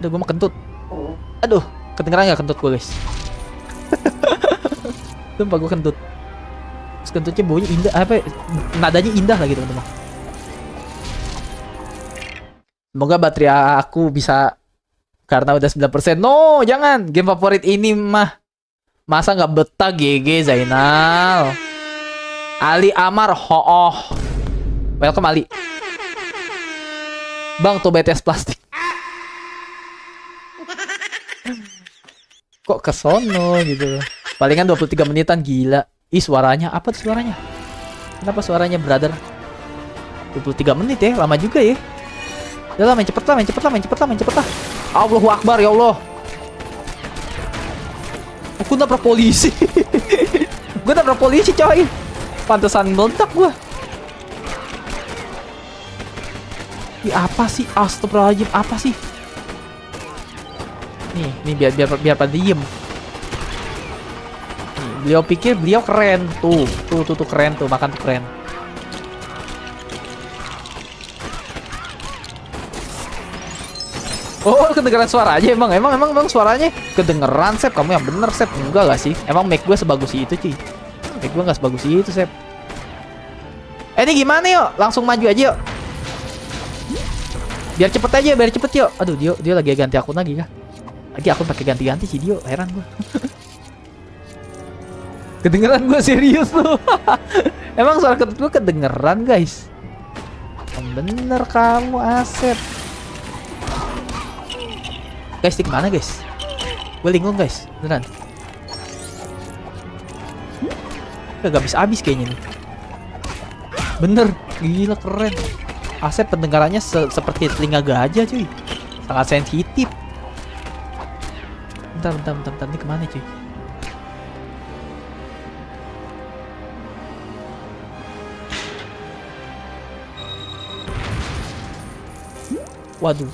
Udah, gue mau kentut. Aduh, kedengeran nggak kentut gue, guys? Sumpah gue kentut. Terus kentutnya baunya indah. Nadanya indah lagi, teman-teman. Semoga baterai aku bisa, karena udah 9%. No, jangan. Game favorit ini mah. Masa nggak betah GG Zainal. Ali Amar hooh. Welcome Ali. Bang, tuh BTS plastik. Kok kesono gitu. Palingan 23 menitan, gila. Ih, suaranya apa tuh suaranya? Kenapa suaranya brother? 23 menit ya, lama juga ya. Udah lah, main cepet lah. Allahu Akbar, ya Allah. Aku nabrak polisi. Gue nabrak polisi, coy. Pantesan meledak gue. Ih, apa sih? Astagfirullahaladzim, apa sih? Nih biar pada diem. Nih, beliau pikir beliau keren. Tuh keren tuh, makan tuh keren. Oh, kedengeran suaranya emang suaranya kedengeran, Sep. Kamu yang bener, Sep. Enggak lah sih. Emang mic gue sebagus itu, cuy. Mic gue nggak sebagus itu, Sep. Ini gimana yuk? Langsung maju aja yuk. Biar cepet yuk. Aduh, dia lagi ganti akun lagi kah? Lagi akun pakai ganti-ganti sih Dio, heran gue. Kedengeran gue serius loh. Emang suara kentut gue kedengeran, guys. Bener kamu, Asep. Guys, di mana guys? Gue linglung guys, beneran. Gak habis kayaknya nih. Bener, gila keren. Asep pendengarannya seperti telinga gajah, cuy. Sangat sensitif. Bentar, ini kemana cuy? Waduh.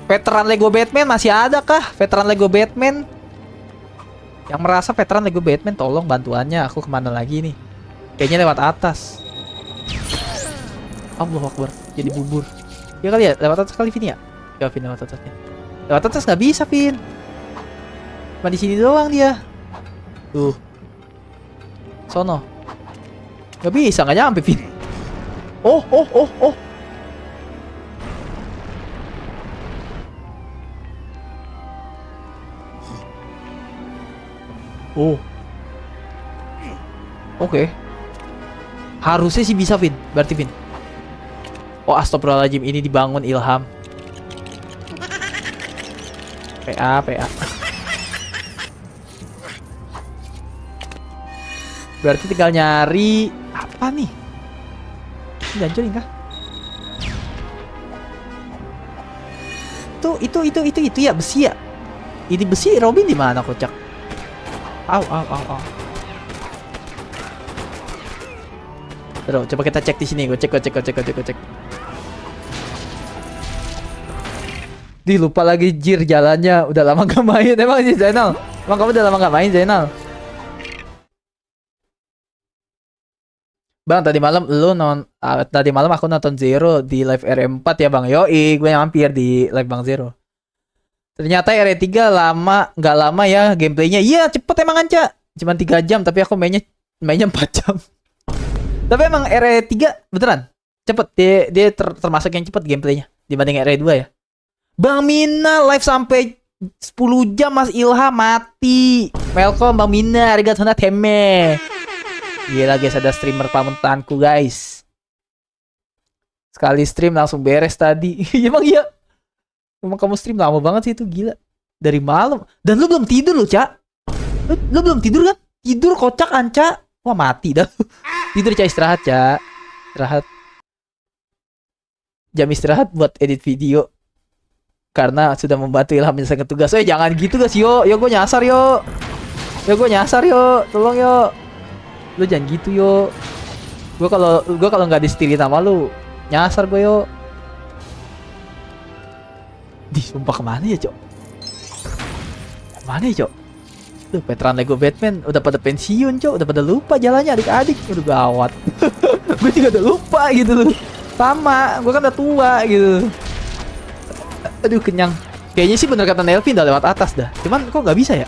Veteran Lego Batman masih ada kah? Veteran Lego Batman? Yang merasa veteran Lego Batman, tolong bantuannya. Aku kemana lagi nih? Kayaknya lewat atas. Allahu Akbar, jadi bubur. Ya kali ya, lewat atas kali Vin ya? Ya Vin, lewat atasnya. Lewat atas nggak bisa Vin. Cuma di sini doang dia. Tuh. Sono. Gak bisa, gak nyampe, Vin. Oh. Oh. Oke. Harusnya sih bisa, Vin. Berarti, Vin. Oh, astagfirullahaladzim. Ini dibangun Ilham. PA. Berarti tinggal nyari apa nih? Ini hancurin kah? Itu ya besi ya. Ini besi Robin di mana kocak? Au. Terus coba kita cek di sini. Gue cek. Lupa lagi jir jalannya. Udah lama gak main. Emang sih Zainal? Emang kamu udah lama gak main Zainal? Bang, tadi malam aku nonton Zero di live RE4 ya Bang. Yoi, gue mampir di live Bang Zero. Ternyata RE3 nggak lama ya gameplaynya. Iya, cepet emang Anca. Cuman 3 jam, tapi aku mainnya 4 jam. Tapi emang RE3 beneran cepet. Dia termasuk yang cepet gameplaynya dibanding RE2 ya. Bang Mina live sampai 10 jam, Mas Ilham mati. Welcome Bang Mina, arigatou teme. Gila guys, ada streamer panutanku guys. Sekali stream langsung beres tadi. Emang iya. Emang kamu stream lama banget sih itu, gila. Dari malam. Dan lu belum tidur lu, Cak. Lu belum tidur kan? Tidur kocak Anca. Wah, mati dah. Tidur, Cak, istirahat, Cak. Istirahat. Jam istirahat buat edit video. Karena sudah membantu Ilham menyelesaikan tugas. Jangan gitu guys, yo. Yo gue nyasar, yo. Tolong, yo. Lu jangan gitu, yo. Gue kalau nggak disetirin sama lu, nyasar gue, yo. Sumpah kemana ya, Cok? Kemana ya, Cok? Tuh, veteran Lego Batman udah pada pensiun, Cok. Udah pada lupa jalannya adik-adik. Udah gawat. Gue juga udah lupa gitu loh. Sama, gue kan udah tua gitu. Aduh, kenyang. Kayaknya sih bener kata Nelvin udah lewat atas dah. Cuman kok nggak bisa ya?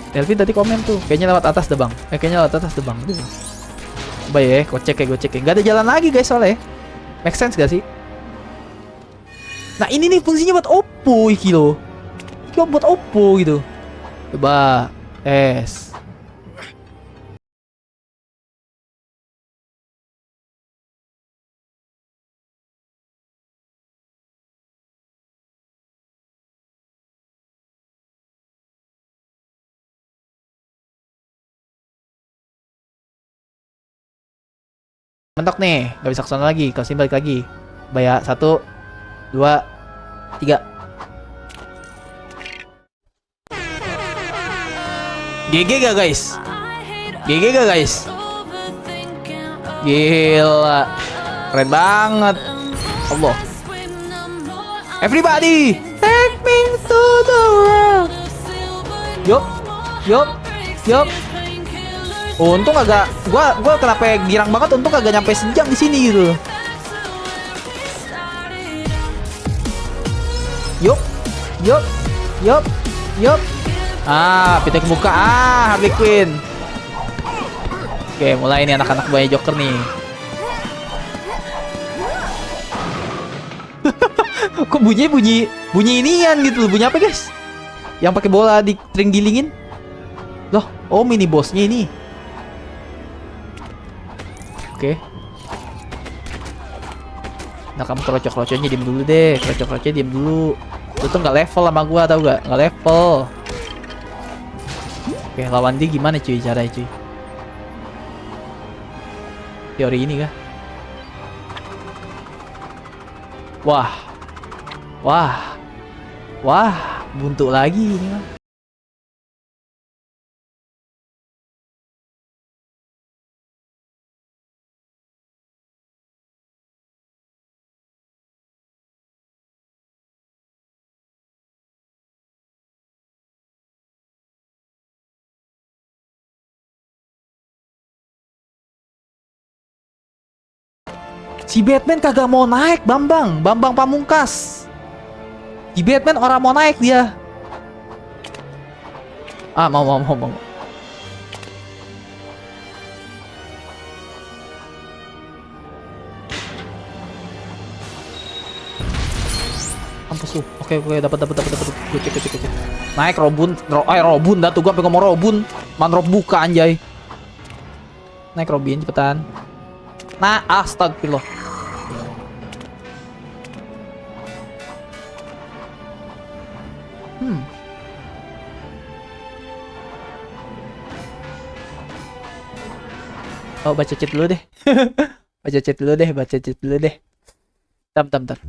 Nelvin tadi komen tuh, kayaknya lewat atas dah bang. Kayaknya lewat atas dah bang. Coba ya, gue cek. Gak ada jalan lagi guys soalnya. Make sense gak sih? Nah ini nih fungsinya buat Oppo iki loh. Coba buat Oppo gitu. Coba S. Mentok nih, gak bisa kesana lagi. Kalau sini balik lagi. Bayar 1, 2, 3. GG gak guys? Gila. Keren banget. Allah. Everybody, take me to the world. Yup. Untung agak gua kenapa girang banget, untung agak nyampe sejam di sini gitu. Yup. Pintu kebuka. Harley Quinn. Oke, mulai nih anak-anak banyak Joker nih. Kok bunyi inian gitu loh. Bunyi apa guys? Yang pakai bola di ring gilingin. Loh, oh mini bossnya ini. Oke. Nah kamu kerocok-kerocoknya diem dulu deh. Kerocok-kerocoknya diem dulu. Lu tuh gak level sama gua, tau gak? Gak level. Oke, lawan dia gimana cuy caranya cuy? Teori ini kah? Wah, buntu lagi ini mah. Si Batman kagak mau naik, Bambang Pamungkas. Si Batman orang mau naik dia. Ah, mau. Mampus lu. Oke, dapat. Gue cek. Naik Robun, Robun dah tuh gua sampai ngomong Robun. Manrob buka anjay. Naik Robin cepetan. Nah, astagfirullah. Oh, baca chat dulu deh. Baca chat dulu deh. Bentar.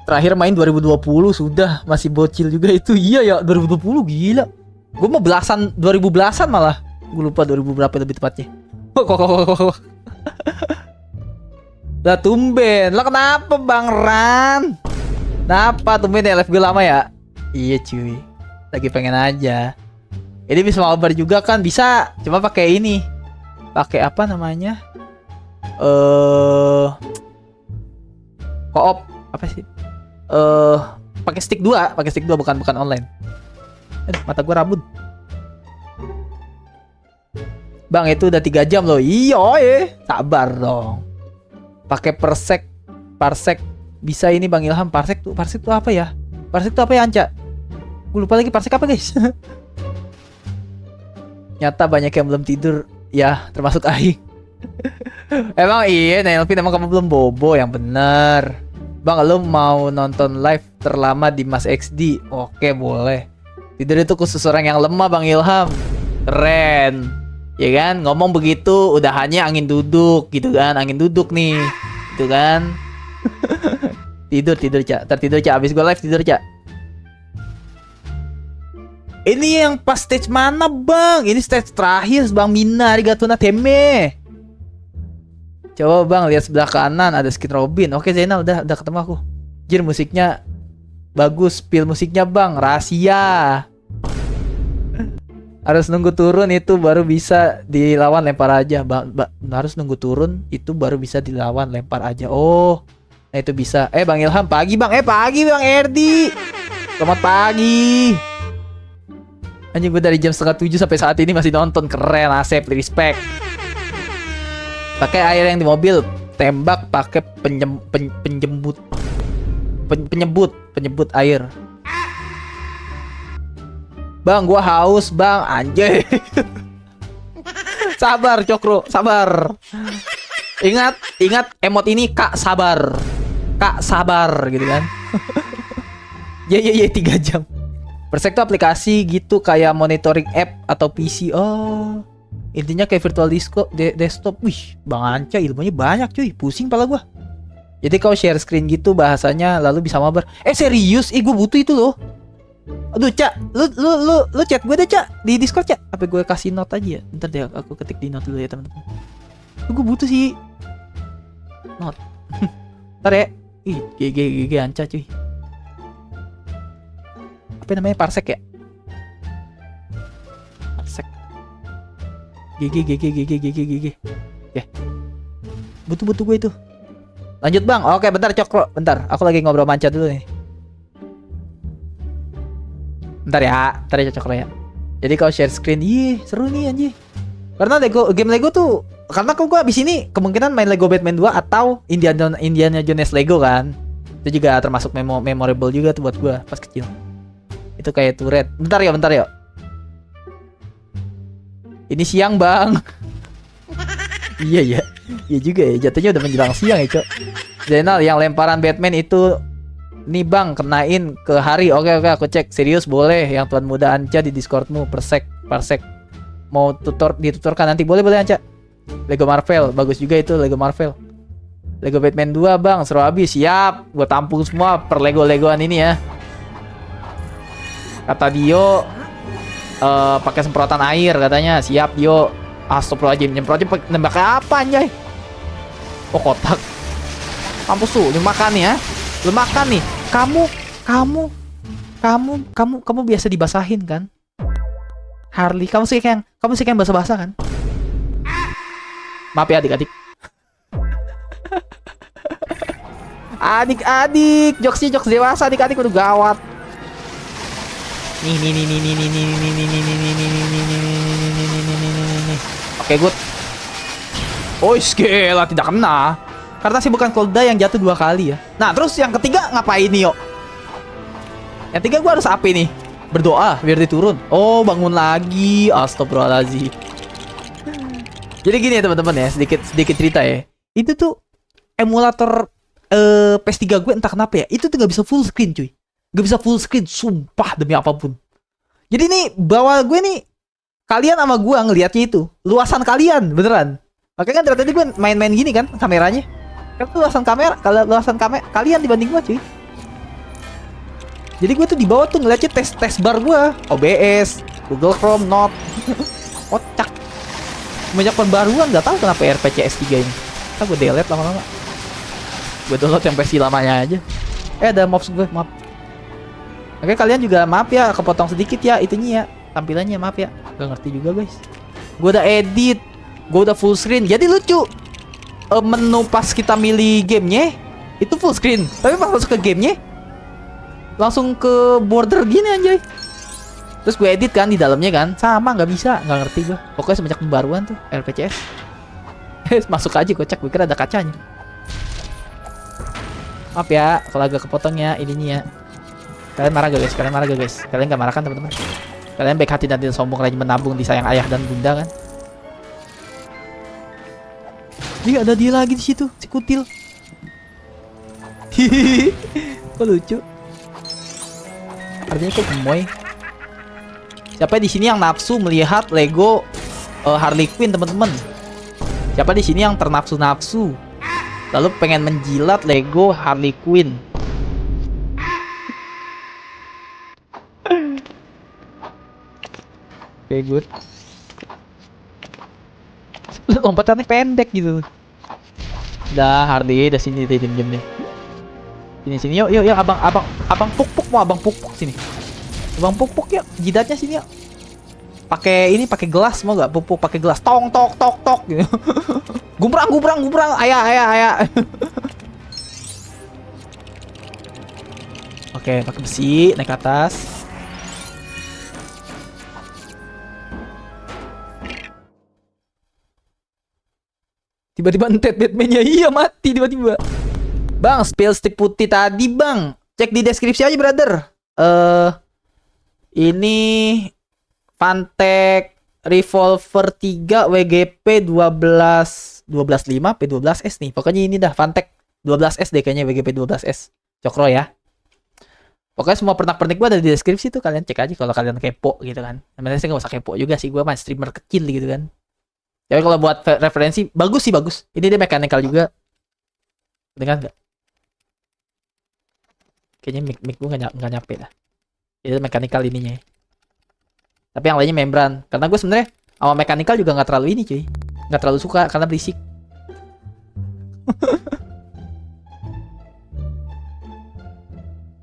Terakhir main 2020 sudah, masih bocil juga itu. Iya ya, 2020 gila. Gue mau 2000 belasan malah. Gue lupa 2000 berapa lebih tepatnya. Lah tumben. Lah kenapa Bang Ran? Kenapa tumben ya live gue lama ya? Iya cuy. Lagi pengen aja. Ini bisa mabar juga kan? Bisa. Cuma pakai ini. Pakai apa namanya? Co-op apa sih? Pakai stick 2 bukan online. Aduh, mata gua rabun. Bang, itu udah 3 jam loh. Iya, sabar dong. Pakai parsec bisa ini Bang Ilham. Parsec tuh apa ya? Parsec tuh apa ya, Anca? Gue lupa lagi parsec apa, guys. Nyata banyak yang belum tidur ya, termasuk Aing. Emang iya, Nelvin, emang kamu belum bobo yang bener. Bang, lo mau nonton live terlama di Mas XD? Oke, boleh. Tidur itu khusus orang yang lemah, Bang Ilham. Keren. Ya kan, ngomong begitu udahannya angin duduk gitu kan. Angin duduk nih. Gitu kan. Tidur, Cak. Tertidur, Cak. Abis gue live tidur, Cak. Ini yang pas stage mana, Bang? Ini stage terakhir, Bang Mina Arigato Nateme. Coba Bang lihat sebelah kanan ada skin Robin. Oke Zainal, udah ketemu aku. Jir, musiknya bagus, spill musiknya Bang, rahasia. Harus nunggu turun itu baru bisa dilawan, lempar aja. Harus nunggu turun itu baru bisa dilawan, lempar aja. Oh, nah itu bisa. Bang Ilham, pagi Bang. Pagi Bang Erdi. Selamat pagi. Anjing, gue dari jam 6:30 sampai saat ini masih nonton. Keren, Asep, respect. Pakai air yang di mobil, tembak pakai penyebut air. Bang, gua haus, Bang. Anjay. Sabar, Cokro, sabar. Ingat emot ini, Kak sabar. Kak sabar gitu kan. Ya 3 jam. Parsec tuh aplikasi gitu kayak monitoring app atau PC. Oh. Intinya kayak virtual desktop. Wih, Bang Anca ilmunya banyak cuy. Pusing pala gua. Jadi kau share screen gitu bahasanya lalu bisa mabar. Serius? Gue butuh itu loh. Aduh, Cak. Lu chat gue deh, Cak. Di Discord, Cak. Apa gue kasih note aja ya? Bentar deh, aku ketik di note dulu ya, teman-teman. Gue butuh sih note. Ntar ya. Ih, GG Anca cuy. Apa namanya, parsec ya? Parsec. GG. Ya. Butuh gue itu. Lanjut Bang. Oke, bentar Cokro. Bentar, aku lagi ngobrol manca dulu nih. Bentar ya Cokro ya. Jadi kalau share screen, seru nih anjir. Karena game Lego tuh, karena gue abis ini kemungkinan main Lego Batman 2 atau Indiana Jones Lego kan. Itu juga termasuk memorable juga tuh buat gue pas kecil. Itu kayak turret. Bentar ya. Ini siang Bang. Iya juga ya. Jatuhnya udah menjelang siang ya, Cok. Zainal, yang lemparan Batman itu nih Bang, kenain ke Hari. Oke, aku cek. Serius boleh. Yang Tuan Muda Anca di Discordmu. Parsec. Mau ditutorkan nanti. Boleh Anca. Lego Marvel, bagus juga itu Lego Marvel. Lego Batman 2 Bang, seru abis. Siap, gue tampung semua per Legoan ini ya. Kata Dio pakai semprotan air katanya. Siap Dio. Astagfirullahaladzim, nyemprotnya nembak apa anjay? Oh, kotak. Mampus tuh, lu makan nih ya. Lu makan nih. Kamu biasa dibasahin kan? Harley, kamu sih yang basah-basah kan? Maaf ya adik-adik. Adik-adik, jokesnya jokes dewasa, adik-adik udah gawat. Nih. Oke, good. Oh, gila, tidak kena. Karena sih bukan Kolda yang jatuh 2 kali ya. Nah, terus yang ketiga ngapain nih, yuk? Yang ketiga gue harus apa nih? Berdoa biar diturun. Oh, bangun lagi. Astagfirullahaladzim. Jadi gini ya teman-teman ya, sedikit cerita ya. Itu tuh emulator PS3 gue entah kenapa ya, itu tuh gak bisa full screen cuy. Gak bisa full screen, sumpah demi apapun. Jadi nih, bawah gue nih, kalian sama gue ngelihatnya itu luasan kalian, beneran. Makanya kan tadi gue main-main gini kan, kameranya. Kan tuh luasan kamera kalian dibanding gue cuy. Jadi gue tuh di bawah tuh ngeliatnya tes bar gue, OBS, Google Chrome, Note. Kocak. Banyak pembaruan, gak tahu kenapa RPCS 3 ini. Kita gue delete lama-lama. Gue download yang versi lamanya aja. Ada mobs gue, maaf. Oke, kalian juga maaf ya, kepotong sedikit ya itunya ya, tampilannya, maaf ya. Gak ngerti juga guys. Gue udah edit, gue udah full screen. Jadi lucu, menu pas kita milih gamenya itu full screen, tapi pas masuk ke gamenya langsung ke border gini anjay. Terus gue edit kan di dalamnya kan, sama nggak bisa, nggak ngerti gue. Pokoknya semenjak pembaruan tuh RPCS. Masuk aja kocak, gue kira ada kacanya. Maaf ya kalau agak kepotongnya ininya ya. Kalian marah gak guys? Kalian marah gak guys? Kalian gak marah kan teman-teman? Kalian baik hati dan tidak sombong, rajin menabung di sayang ayah dan bunda kan? Ih, ada dia lagi di situ, si kutil. Hihihi, kok lucu? Artinya kok gemoy. Siapa di sini yang nafsu melihat Lego Harley Quinn teman-teman? Siapa di sini yang ternafsu-nafsu lalu pengen menjilat Lego Harley Quinn? Oke, good. Lompatannya pendek gitu. Dah Harley, dah sini diam nih. Sini yuk abang puk mau abang puk sini. Abang puk yuk, jidatnya sini yuk. Pakai gelas mau gak? Puk pakai gelas. Tong tok gitu. Gumbrang. Ayah. Oke, pakai besi naik ke atas. Tiba-tiba entet Batman-nya, iya mati tiba-tiba. Bang, spill stick putih tadi bang, cek di deskripsi aja brother. Ini Fantek Revolver 3 WGP 12125 P12S nih. Pokoknya ini dah Fantek 12S deh kayaknya, WGP 12S. Cokro ya. Pokoknya semua pernak-pernik gua ada di deskripsi tuh, kalian cek aja kalau kalian kepo gitu kan. Sebenarnya sih gak usah kepo juga sih, gua mah streamer kecil gitu kan. Tapi kalau buat referensi bagus sih, bagus. Ini dia mechanical juga. Dengar nggak? Kayaknya mic gue nggak nyampe dah. Itu mechanical ininya. Tapi yang lainnya membran. Karena gue sebenarnya sama mechanical juga nggak terlalu ini cuy. Nggak terlalu suka karena berisik.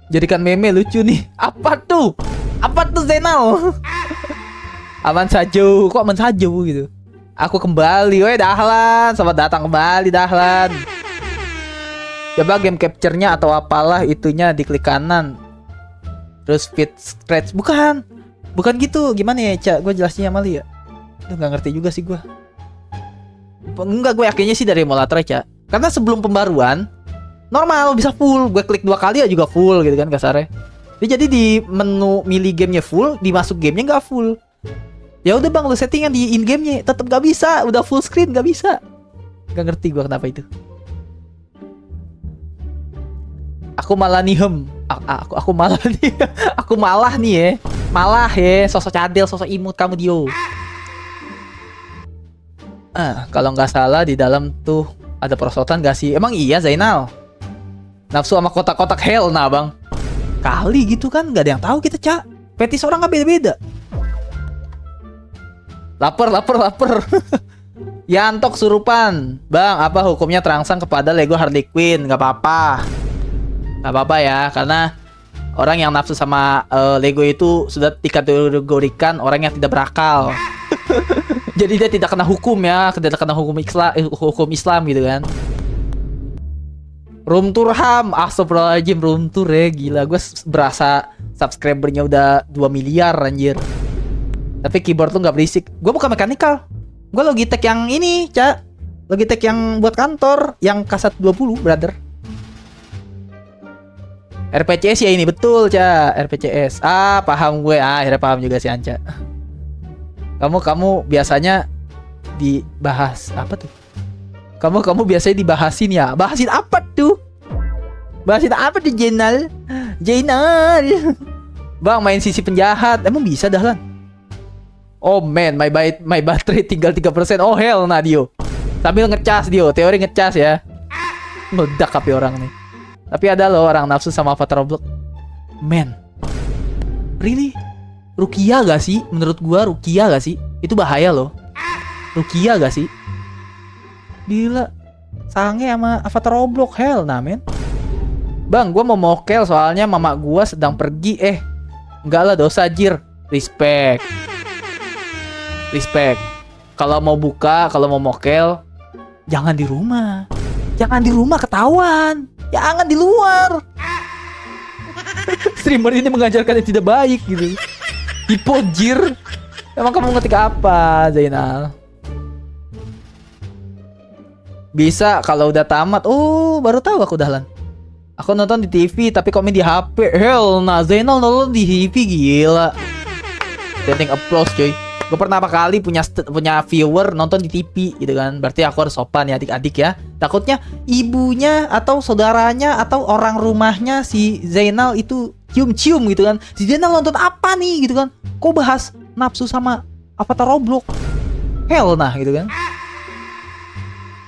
Jadikan meme lucu nih. Apa tuh Zainal? Aman saja. Kok aman saja gitu? Aku kembali, weh Dahlan. Selamat datang kembali Dahlan. Coba game capture-nya atau apalah itunya diklik kanan. Terus fit scratch. Bukan gitu. Gimana ya, Cak? Gue jelasnya sama lu ya. Lu gak ngerti juga sih gue. Enggak, gue yakinnya sih dari emulator ya, Cak. Karena sebelum pembaruan normal bisa full. Gue klik 2 kali ya juga full gitu kan kasarnya. Jadi di menu milih gamenya full, dimasuk gamenya nggak full. Ya udah bang, lu settingan di in gamenya tetap gak bisa, udah full screen gak bisa. Gak ngerti gua kenapa itu. Aku malah nih aku malah nih ya. Malah ya, sosok cadel, sosok imut kamu Dio. Kalau nggak salah di dalam tuh ada perosotan gak sih? Emang iya Zainal? Nafsu sama kotak-kotak hell nah bang. Kali gitu kan, gak ada yang tahu kita, Cak. Fetis orang gak beda-beda. Lapar. Yantok surupan. Bang, apa hukumnya terangsang kepada Lego Harley Quinn? Gak apa-apa ya, karena orang yang nafsu sama Lego itu sudah dikategorikan orang yang tidak berakal. Jadi dia tidak kena hukum ya, tidak kena hukum Islam gitu kan. Room tour ham, astagfirullahaladzim, room tour ya, gila. Gue berasa subscribernya udah 2 miliar anjir. Tapi keyboard lu nggak berisik. Gue bukan mechanical. Gue Logitech yang ini, Cak. Logitech yang buat kantor, yang kasat 20, brother. RPCS ya ini, betul, Cak. RPCS. Ah, paham gue. Ah, akhirnya paham juga si Anca. Kamu biasanya dibahas apa tuh? Kamu biasanya dibahasin ya? Bahasin apa tuh? Bahasin apa tuh, Jenal? Jenal. Bang, main sisi penjahat. Emang bisa dah, Lan? Oh man, my battery tinggal 3%. Oh hell nah, Dio. Sambil ngecas, Dio. Teori ngecas ya. Meledak HP orang nih. Tapi ada loh orang nafsu sama avatar Roblox. Man. Really? Rukia gak sih? Menurut gua Rukia gak sih? Itu bahaya loh. Rukia gak sih? Gila, sange sama avatar Roblox, hell nah men. Bang, gue mau mokel soalnya mama gue sedang pergi. Enggak lah, dosa jir. Respect. Kalau mau buka, kalau mau mokel, jangan di rumah. Jangan di rumah, ketahuan. Jangan di luar. Streamer ini mengajarkan yang tidak baik gitu. Hipo jir. Emang kamu ngetik apa, Zainal? Bisa kalau udah tamat. Oh, baru tahu aku dahlan. Aku nonton di TV tapi komen di HP. Hell nah, Zainal nonton di TV, gila. Standing applause coy. Gue pertama kali punya viewer nonton di TV gitu kan. Berarti aku harus sopan ya adik-adik ya. Takutnya ibunya atau saudaranya atau orang rumahnya si Zainal itu cium-cium gitu kan. Si Zainal nonton apa nih gitu kan. Kok bahas nafsu sama avatar Roblox? Hell nah gitu kan.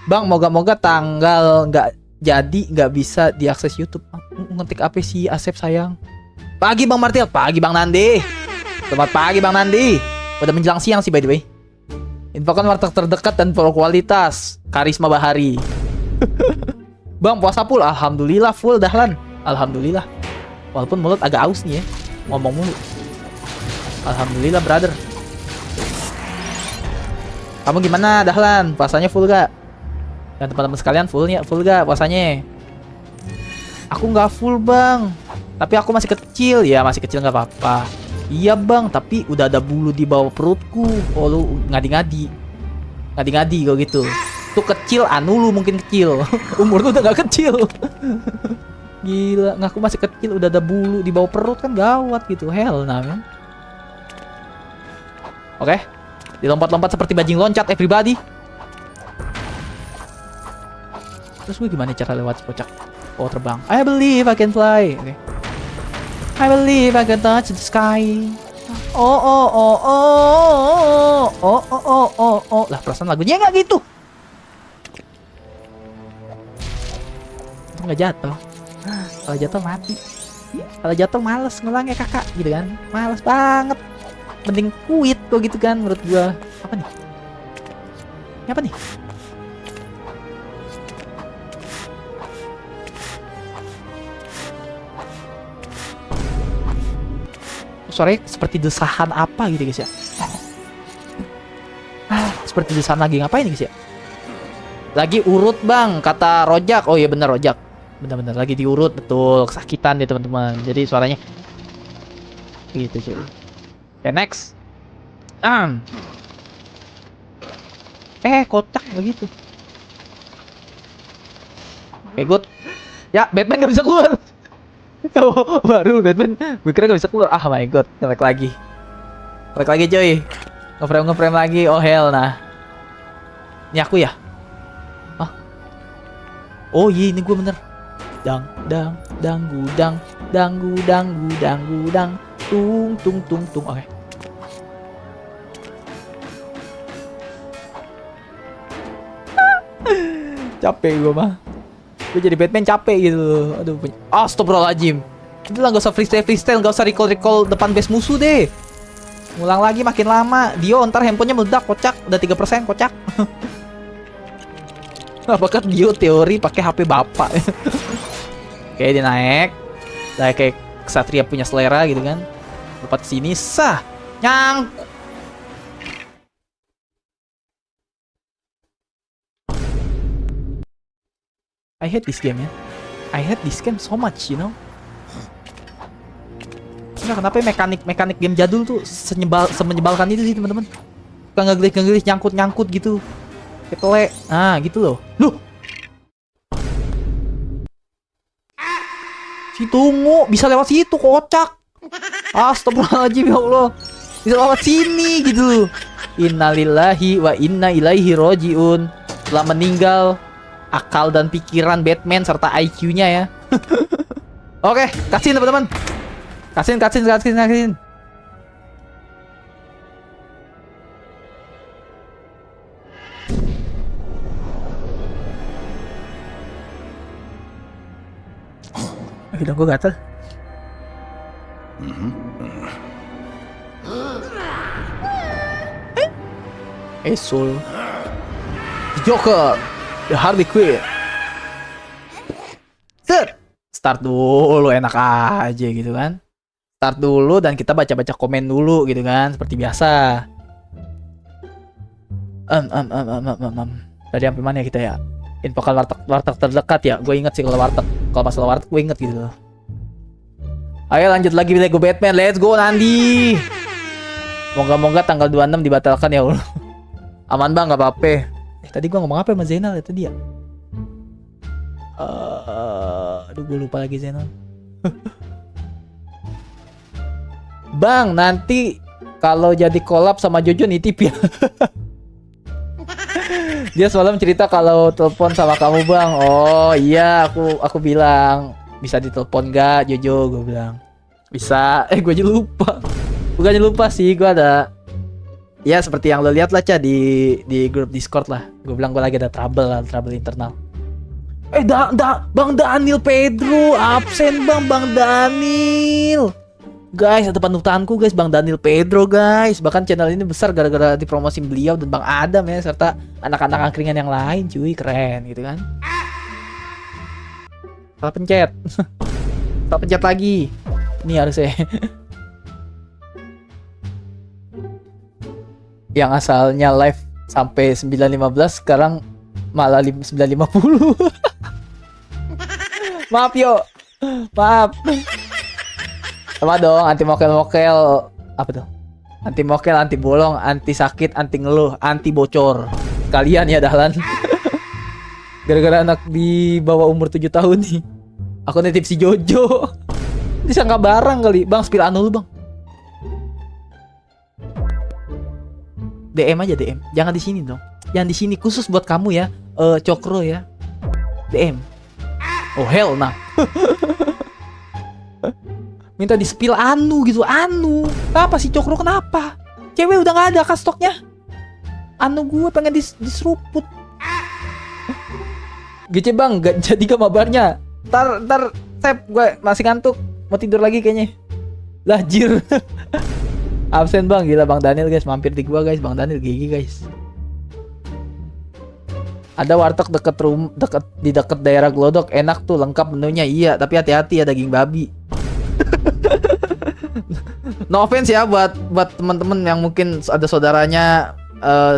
Bang, moga-moga tanggal nggak bisa diakses YouTube. Ngetik apa sih Asep sayang? Pagi Bang Martil, pagi Bang Nandi. Selamat pagi Bang Nandi. Udah menjelang siang sih by the way. Infokan warteg terdekat dan berkualitas. Karisma Bahari. Bang, puasa full? Alhamdulillah full dahlan. Alhamdulillah. Walaupun mulut agak aus nih ya, ngomong mulu. Alhamdulillah brother. Kamu gimana dahlan? Puasanya full gak? Dan teman-teman sekalian full gak puasanya? Aku nggak full bang, tapi aku masih kecil. Ya masih kecil nggak apa-apa. Iya bang, tapi udah ada bulu di bawah perutku. Oh lu ngadi-ngadi kalau gitu. Tuh kecil, anu lu mungkin kecil. Umur lu udah nggak kecil. Gila, ngaku masih kecil udah ada bulu di bawah perut kan gawat gitu. Hell nah man. Oke, dilompat-lompat seperti bajing loncat everybody. Terus gue gimana cara lewat kocak? Oh terbang. I believe I can fly. Okay. I believe I can touch the sky. Oh oh oh oh oh oh oh oh oh. Lah perasaan lagunya nggak gitu. Itu nggak jatuh. Kalau jatuh mati. Kalau jatuh males ngulangnya kakak gitu kan. Males banget. Mending quit kok gitu kan menurut gua. Apa nih? Ini apa nih? Suaranya seperti desahan apa gitu guys ya. Seperti desahan lagi ngapain guys ya. Lagi urut bang, kata Rojak. Oh iya bener Rojak. Bener-bener lagi diurut, betul. Kesakitan deh teman-teman. Jadi suaranya gitu cuy. Oke next. Kocak begitu. Oke good. Ya Batman gak bisa keluar. Oh, baru Batman. Gue kira gak bisa keluar. Ah my god, nge-lag lagi. Nge-lag lagi coy. Nge-frame lagi. Oh hell nah. Ini aku ya? Ah. Oh iya ini gue bener. Dang gudang tung. Oke. Capek gue mah. Gue jadi Batman capek gitu loh. Aduh. Astagfirullahaladzim. Udah gak usah freestyle, gak usah recall depan base musuh deh. Ngulang lagi makin lama. Dio ntar handphonenya meledak, kocak. Udah 3% kocak. Apakah Dio teori pakai HP bapak? Oke dia naik. Kayak Ksatria punya selera gitu kan. Lompat ke sini, sah. Nyangkuk. I hate this game ya. I hate this game so much, you know. Nah, kenapa ya mekanik game jadul tuh semenyebalkan itu sih teman-teman. Suka ngegelis nyangkut gitu. Ketele. Nah, gitu loh. Loh. Si Tungu bisa lewat situ, kocak. Astagfirullahaladzim, ya Allah. Bisa lewat sini gitu. Innalillahi wa inna ilaihi rojiun. Telah meninggal akal dan pikiran Batman serta IQ-nya ya. Oke, kasih teman-teman. Kasih. Hidung gue gatel. Esul. Joker. The Harley Quinn. Set. Start dulu, enak aja gitu kan. Start dulu dan kita baca-baca komen dulu gitu kan, seperti biasa. Tadi sampai mana ya kita ya? Infokan warteg terdekat ya. Gue inget sih kalau masalah warteg gue inget gitu. Ayo lanjut lagi Lego Batman. Let's go Nandi. Moga-moga tanggal 26 dibatalkan ya Allah. Aman bang, nggak apa-apa. Tadi gue ngomong apa sama Zainal ya tadi ya? Aduh gue lupa lagi Zainal. Bang, nanti kalau jadi collab sama Jojo nitip ya. Dia semalam cerita kalau telepon sama kamu bang. Oh iya, aku bilang bisa ditelepon gak Jojo, gue bilang bisa. Gue aja lupa. Bukannya lupa sih, gue ada. Ya seperti yang lo lihat lah Ca di grup Discord lah. Gue bilang gue lagi ada trouble internal. Bang Daniel Pedro absen bang Daniel. Guys, ada panutanku guys, Bang Daniel Pedro guys. Bahkan channel ini besar gara-gara dipromosin beliau dan Bang Adam ya, serta anak-anak angkringan yang lain cuy, keren gitu kan. Salah pencet. Salah pencet lagi. Ini harusnya. Yang asalnya live sampai 9.15 sekarang malah 9.50. Maaf yo. Maaf. Sama dong, anti mokel-mokel. Apa tuh? Anti mokel, anti bolong, anti sakit, anti ngeluh, anti bocor. Kalian ya Dahlan. Gara-gara anak di bawah umur 7 tahun nih. Aku nitip si Jojo. Disangka barang kali. Bang, spill anu lu bang. DM aja DM. Jangan di sini dong. Yang di sini khusus buat kamu ya. Cokro ya. DM. Oh hell nah. Minta di spill anu gitu. Anu. Apa sih Cokro kenapa? Cewek udah gak ada kan stoknya. Anu gue pengen diseruput. Gece bang, gak jadi gambarnya. Ntar Sep, gue masih ngantuk. Mau tidur lagi kayaknya. Lajir. Absen bang, gila Bang Daniel guys. Mampir di gua guys, Bang Daniel gigi guys. Ada warteg deket daerah Glodok. Enak tuh, lengkap menunya. Iya, tapi hati-hati ya daging babi. No offense ya buat teman-teman yang mungkin ada saudaranya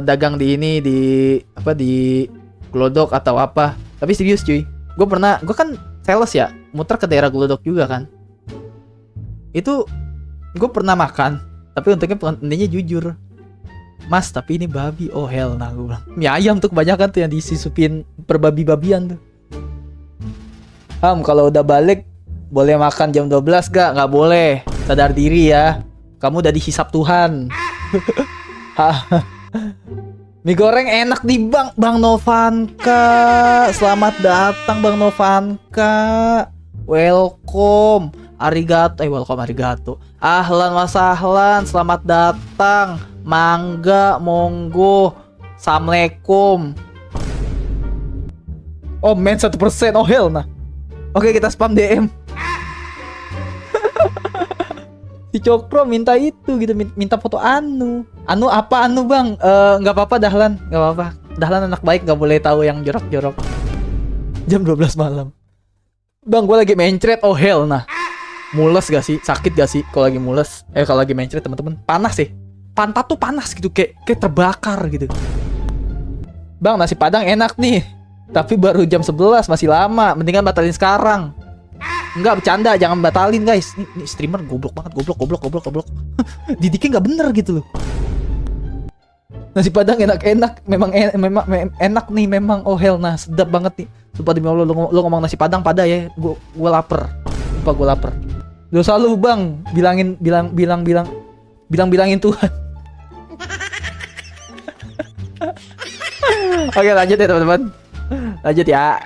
dagang di ini di Glodok atau apa. Tapi serius cuy, gue kan sales ya, muter ke daerah Glodok juga kan. Itu gue pernah makan, tapi untungnya pengennya jujur. Mas, tapi ini babi. Oh hell nah, gue bilang. Mie ayam tuh kebanyakan tuh yang disusupin perbabi-babian tuh. Kalau udah balik boleh makan jam 12 gak? Nggak boleh. Sadar diri ya. Kamu udah dihisap Tuhan. Mie goreng enak di Bang Novanka. Selamat datang Bang Novanka. Welcome. Welcome arigato. Ahlan wasahlan. Selamat datang. Mangga, monggo. Assalamualaikum. Oh men 1%. Oh hell nah. Oke, kita spam DM. Si Cokro minta itu gitu, minta foto anu apa bang? Nggak apa-apa Dahlan, nggak apa-apa. Dahlan anak baik, nggak boleh tahu yang jorok-jorok. Jam 12 malam. Bang, gue lagi mencret. Oh hell nah. Mules gak sih? Sakit gak sih kalau lagi mules? Kalau lagi mencret teman-teman. Panas sih. Pantat tuh panas gitu, kayak terbakar gitu. Bang, nasi Padang enak nih. Tapi baru jam 11, masih lama. Mendingan batalin sekarang. Enggak, bercanda, jangan batalin guys. Ini streamer goblok banget, goblok. Didiknya nggak bener gitu loh. Nasi Padang enak-enak, memang enak nih memang. Oh hell, nah sedap banget nih. Sumpah demi Allah, lu ngomong nasi Padang pada ya, gua lapar. Sumpah gua lapar. Dosa lu bang, bilangin Tuhan. Oke lanjut ya teman-teman. Lanjut ya.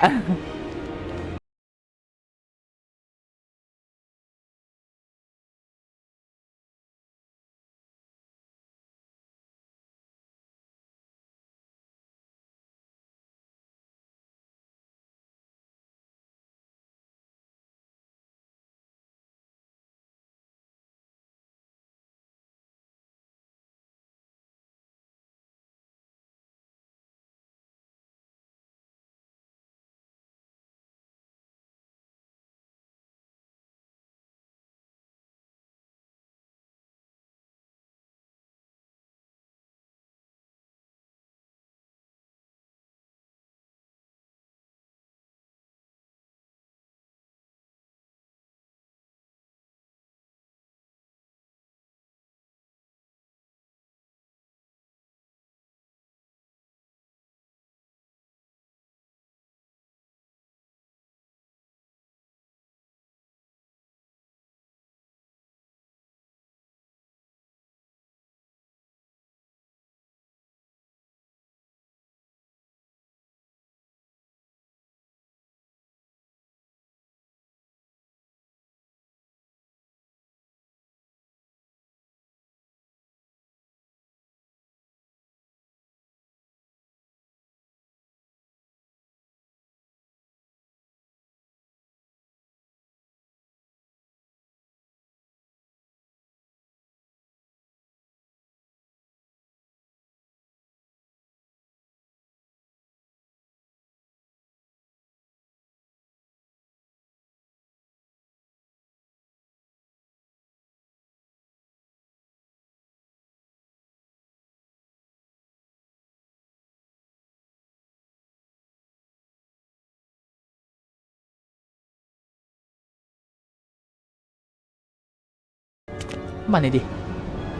Mana dia?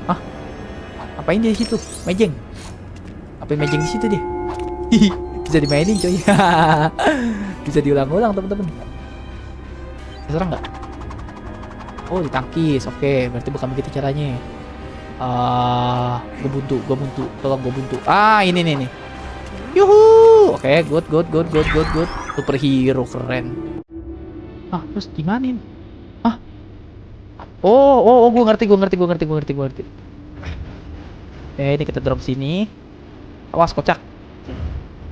Hah? Apain dia di situ? Mejeng. Apain mejeng di situ dia? Hihi, bisa dimainin coy. Bisa diulang-ulang teman-teman. Serang nggak? Oh ditangkis, oke. Berarti bukan begitu caranya. Gue buntu. Tolong gue buntu. Ini nih. Yuhu. Oke, good. Superhero keren. Terus dimanin? Oh, gue ngerti. Ini kita dorong sini. Awas kocak.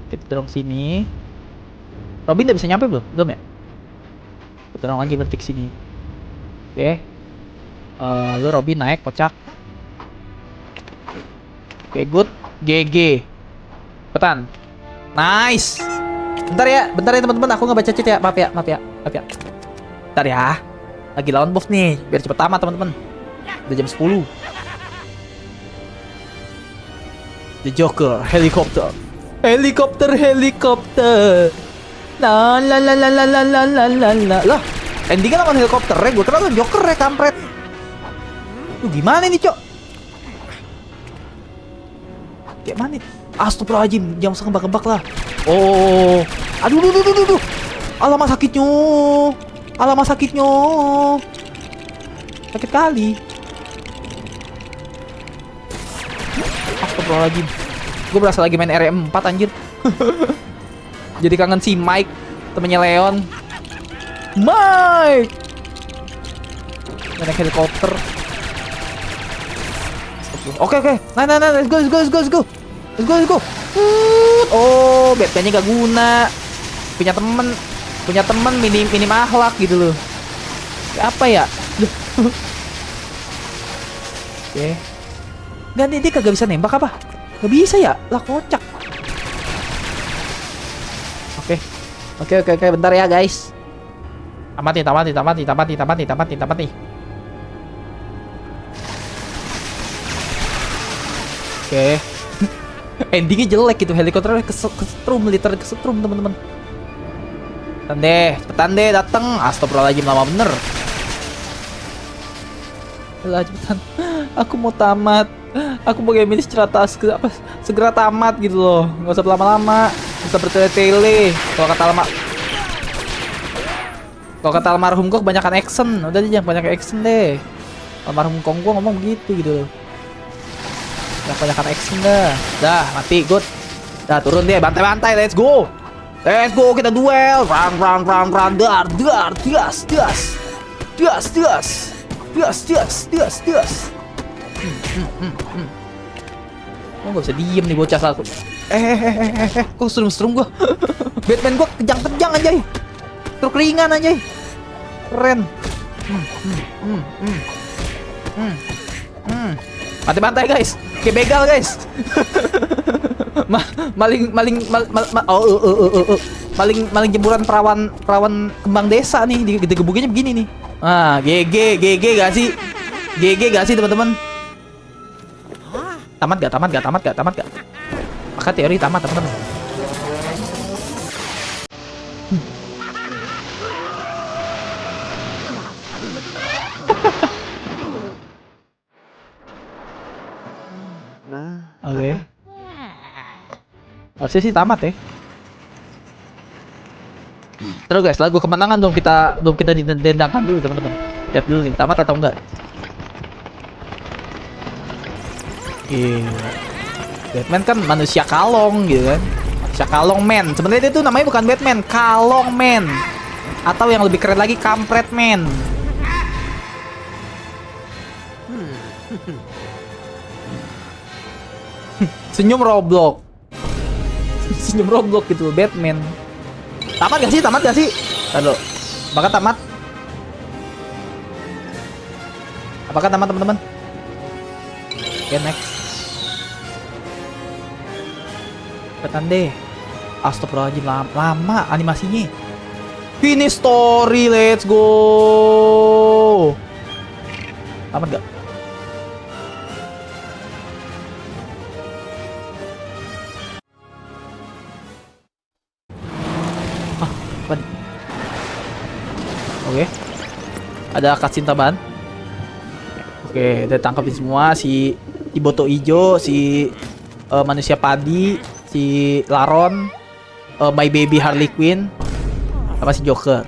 Kita dorong sini. Robin udah bisa nyampe belum? Belum ya? Kita dorong lagi berarti ke sini. Oke. Lu Robin naik kocak. Oke, good. GG. Cepetan. Nice. Bentar ya teman-teman, aku nggak baca chat ya. Maaf ya. Bentar ya. Lagi lawan boss nih, biar cepet tamat teman-teman. Udah jam 10. The Joker, helikopter. La. Lah, endingnya lawan helikopter ya, gue kira lawan Joker ya, kampret. Tuh gimana nih, Cok? Kayak mana? Astagfirullahaladzim, jangan usah kebak-kebak lah. Oh. Aduh. Alamak sakitnya. Sakit kali. Astagfirullahaladzim. Gue berasa lagi main RM4 anjir. Jadi kangen si Mike, temennya Leon. Mike! Naik helikopter. Oke. Nah, let's go. Oh, Batman-nya gak guna. Punya temen minim akhlak gitu loh. Kayak apa ya? Oke. Nggak, dia kagak bisa nembak apa? Gak bisa ya? Lah kocak. Oke, bentar ya guys. Tamat nih. Oke. Endingnya jelek gitu, helikopternya kesetrum, militer kesetrum teman-teman. Cepetan deh dateng. Astagfirullahaladzim, lama bener. Alah cepetan. Aku mau tamat. Aku mau game ini segera tamat gitu loh. Nggak usah lama-lama. Nggak usah bertele-tele. Kalau kata almarhum gua kebanyakan action. Udah jangan banyak action deh. Almarhum kong gua ngomong begitu gitu loh. Jangan banyakan action dah. Dah mati good. Dah turun deh, bantai-bantai, let's go. Let's go, kita duel. Run. Dar. Dias. Oh, gak bisa diem nih bocah aku. Kok serem gua. Batman gua kejang-kejang anjay. Truk ringan anjay. Keren. Bantai guys. Kayak begal guys. Maling jemuran perawan kembang desa nih, digebukinnya begini nih. Ah, GG gak sih? GG gak sih teman-teman? Tamat gak? Maka teori tamat teman-teman. Oke. Harusnya sih tamat ya. Terus guys, lagu kemenangan belum kita didendangkan dulu teman-teman. Lihat dulu nih, tamat atau enggak. Batman kan manusia kalong gitu kan. Manusia kalong man. Sebenarnya itu namanya bukan Batman, kalong man. Atau yang lebih keren lagi, kampret man. Senyum Roblox. Senyum Roblox gitu, Batman. Tamat gak sih? Aduh. Apakah tamat? Teman-teman? Oke, next. Cepetan deh. Astagfirullahaladzim, lama animasinya. Finish story, let's go. Tamat gak? Oke. Ada cutscene tambahan. Oke, udah tangkapin semua si Boto Ijo, si manusia padi, si Laron, My Baby Harley Quinn, sama si Joker.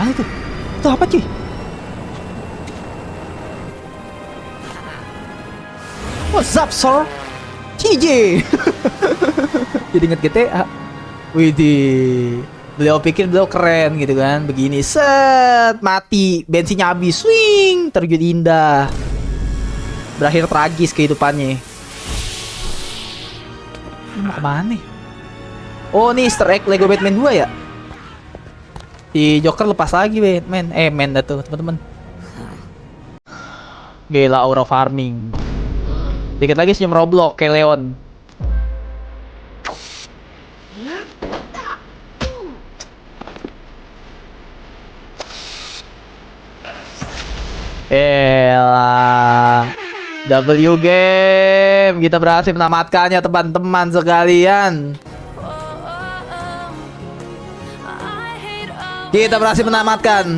Itu? Itu apa cuy? What's up, sir? CJ. Jadi inget GTA. Widih. Beliau pikir beliau keren gitu kan. Begini, set, mati, bensinnya habis, swing, terjun indah. Berakhir tragis kehidupannya. Ini mau kemana nih? Oh, nih Easter egg Lego Batman 2 ya? Si Joker lepas lagi Batman. Man dah tuh teman-teman. Gila aura farming. Dikit lagi senyum Roblox kayak Leon. W game, kita berhasil menamatkannya teman-teman sekalian. Kita berhasil menamatkan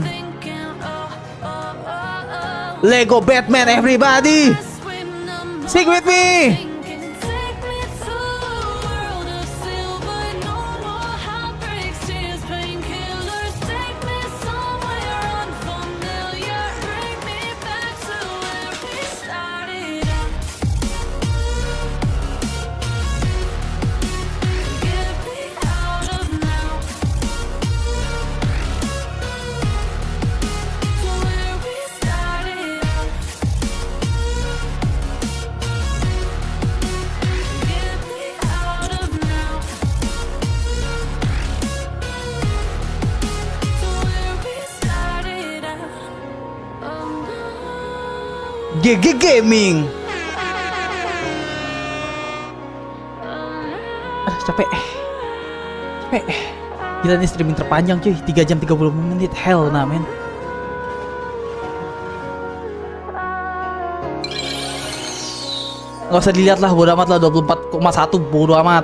Lego Batman, everybody. Sing with me. GG Gaming. Capek. Gila nih streaming terpanjang cuy, 3 jam 30 menit. Hell nah men. Nggak usah dilihat lah, bodo amat lah. 24,1 bodo amat.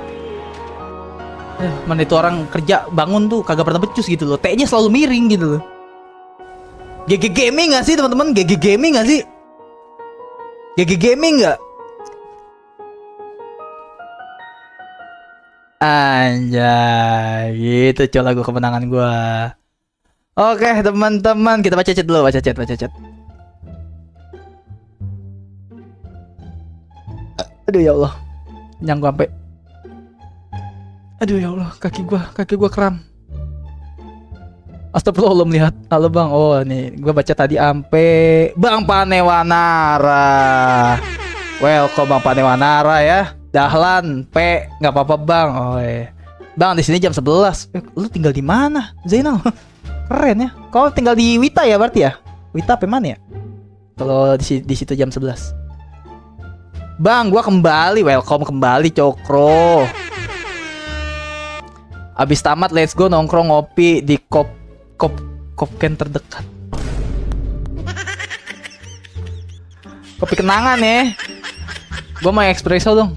Mana itu orang kerja bangun tuh kagak pernah becus gitu loh. T-nya selalu miring gitu loh. GG Gaming gak sih teman-teman? GG Gaming gak sih? GG Gaming gak? Anjay, gitu coy lagu kemenangan gua. Oke teman-teman, kita baca chat dulu, baca chat. Aduh ya Allah, nyanggu sampai. Aduh ya Allah, kaki gua kram. Astagfirullah, belum lihat. Halo bang, oh nih, gua baca tadi ampe Bang Panewanara. Welcome Bang Panewanara ya. Dahlan, P, nggak apa-apa bang. Oh bang di sini jam 11. Lu tinggal di mana, Zainal? Keren ya. Kau tinggal di Wita ya berarti ya? Wita apa mana ya? Kalau di situ jam 11. Bang, gua kembali. Welcome kembali, Cokro. Abis tamat, let's go nongkrong ngopi di Kopken terdekat. Kopi kenangan ya. Gua mau espresso dong.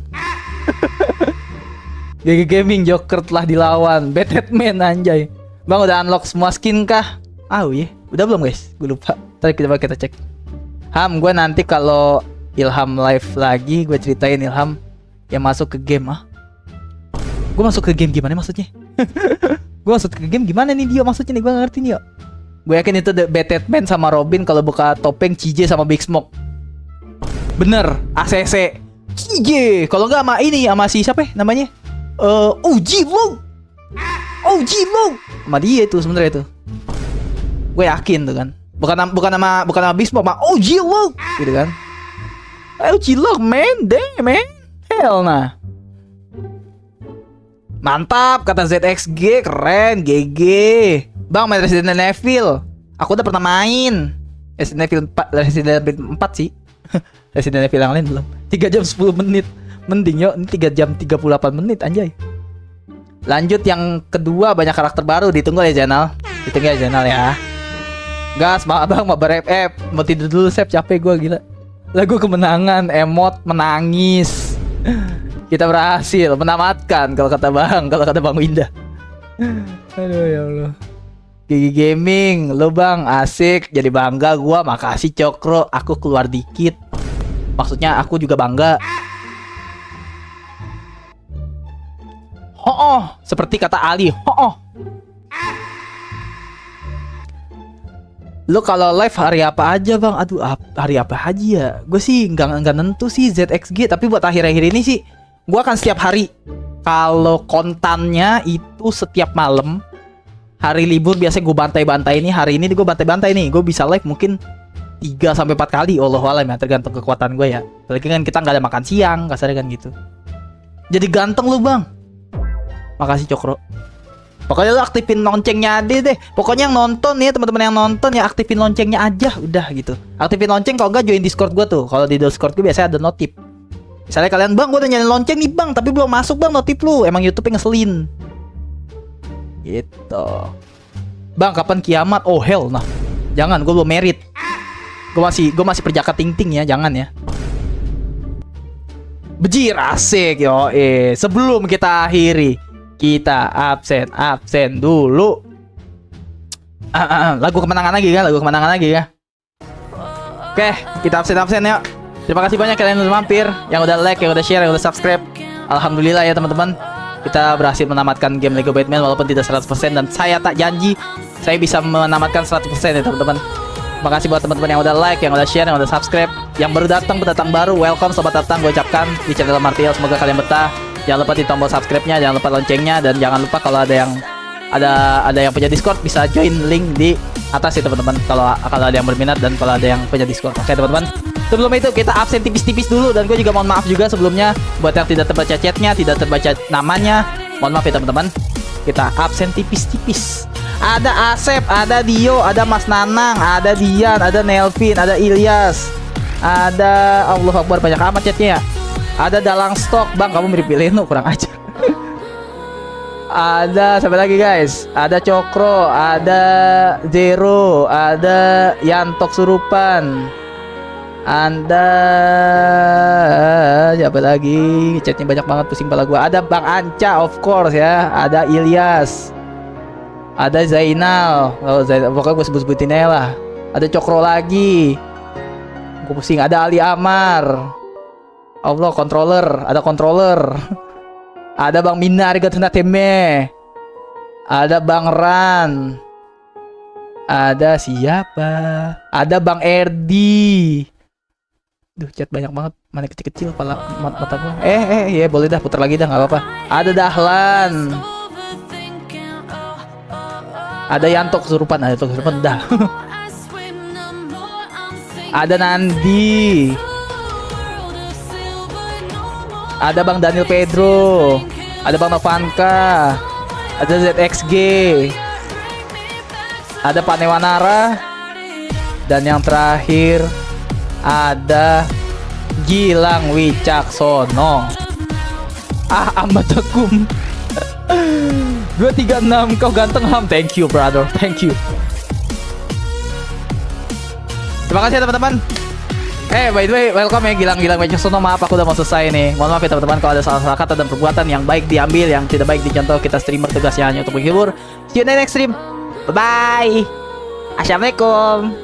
GG Gaming, Joker telah dilawan. Batman anjay. Bang udah unlock semua skin kah? Iya. Udah belum guys? Gue lupa. Tadi kita cek. Ham, gue nanti kalau Ilham live lagi, gue ceritain Ilham yang masuk ke game. Gue masuk ke game gimana maksudnya? Gue masuk ke game gimana nih dia maksudnya nih? Gue gak ngerti nih. Gue yakin itu The Batman sama Robin kalau buka topeng CJ sama Big Smoke. Bener, ACC CJ. Kalau nggak sama ini, sama si siapa ya namanya? OG Long sama dia itu sebenarnya itu. Gue yakin tuh kan. Bukan nama Big Smoke, sama OG Long gitu kan. OG Long man, damn man. Hell nah. Mantap kata ZXG, keren GG. Bang main Resident Evil. Aku udah pernah main Resident Evil 4 sih. Resident Evil yang lain belum. 3 jam 10 menit. Mending yuk, ini 3 jam 38 menit anjay. Lanjut yang kedua, banyak karakter baru. Ditunggu ya Janal. Ditunggu ya Janal ya. Gas, bang mabar FF. Mau tidur dulu Sep, capek gue gila. Lagu kemenangan, emot menangis. Kita berhasil menamatkan kalau kata Bang Winda. Aduh ya Allah. GG Gaming, lo bang asik, jadi bangga gua. Makasih Cokro, aku keluar dikit. Maksudnya aku juga bangga. Seperti kata Ali. Lo kalau live hari apa aja bang? Aduh, hari apa aja ya? Gue sih nggak nentu sih ZXG. Tapi buat akhir-akhir ini sih, gue akan setiap hari. Kalau kontannya itu setiap malam. Hari libur biasanya gue bantai-bantai ini. Hari ini gue bantai-bantai nih. Gue bisa live mungkin 3-4 kali. Wallahualam ya, tergantung kekuatan gue ya. Apalagi kan kita nggak ada makan siang, kasarnya kan gitu. Jadi ganteng lu bang. Makasih Cokro. Pokoknya lu aktifin loncengnya deh. Pokoknya yang nonton nih, teman-teman yang nonton ya aktifin loncengnya aja, udah gitu. Aktifin lonceng, kalau nggak join Discord gue tuh. Kalau di Discord gue biasanya ada notif. Misalnya kalian bang, gue udah nyalain lonceng nih bang, tapi belum masuk bang notif lu. Emang YouTube-nya ngeselin. Gitu. Bang, kapan kiamat? Oh hell nah. Jangan, gue belum merit. Gue masih perjaka ting-ting ya, jangan ya. Bejir asik yo. Sebelum kita akhiri, kita absen dulu. Lagu kemenangan lagi ya. Oke, kita absen ya. Terima kasih banyak kalian yang udah mampir, yang udah like, yang udah share, yang udah subscribe. Alhamdulillah ya teman-teman. Kita berhasil menamatkan game Lego Batman walaupun tidak 100%, dan saya tak janji saya bisa menamatkan 100% ya teman-teman. Terima kasih buat teman-teman yang udah like, yang udah share, yang udah subscribe. Yang baru datang, pendatang baru, welcome sobat datang, gue ucapkan di channel Martial, semoga kalian betah. Jangan lupa di tombol subscribe-nya, jangan lupa loncengnya, dan jangan lupa kalau ada yang punya Discord bisa join link di atas ya teman-teman. Kalau ada yang berminat dan kalau ada yang punya Discord. Oke teman-teman. Sebelum itu kita absen tipis-tipis dulu, dan gue juga mohon maaf juga sebelumnya buat yang tidak terbaca chatnya, tidak terbaca namanya. Mohon maaf ya teman-teman. Kita absen tipis-tipis. Ada Asep, ada Dio, ada Mas Nanang, ada Dian, ada Nelvin, ada Ilyas, ada Allah Akbar, banyak amat chatnya ya. Ada Dalang Stok, bang kamu mirip Pileno, kurang aja. Ada siapa lagi guys? Ada Cokro, ada Zero, ada Yantok Surupan, Anda siapa lagi? Chatnya banyak banget, pusing kepala gua. Ada Bang Anca, of course ya. Ada Ilyas. Ada Zainal. Oh, pokoknya gue sebut-sebutin aja lah. Ada Cokro lagi. Gue pusing. Ada Ali Amar. Allah, controller. Ada controller. Ada Bang Mina, arigatou nateme. Ada Bang Ran. Ada siapa? Ada Bang Erdi. Duh, chat banyak banget. Mana kecil-kecil kepala mata gua. Ya boleh dah, putar lagi dah, nggak apa-apa. Ada Dahlan. Ada Yanto kesurupan, dah. Ada Nandi. Ada Bang Daniel Pedro. Ada Bang Novanka. Ada ZXG. Ada Panewanara. Dan yang terakhir ada Gilang Wicaksono. Ahmad Akum. 236, kau ganteng Ham. Thank you brother, thank you. Terima kasih ya teman-teman. By the way, welcome ya Gilang Wicaksono. Maaf aku udah mau selesai nih. Mohon maaf ya teman-teman kalau ada salah-salah kata dan perbuatan yang baik diambil, yang tidak baik dicontoh. Kita streamer tugasnya hanya untuk menghibur. See you in the next stream. Bye. Assalamualaikum.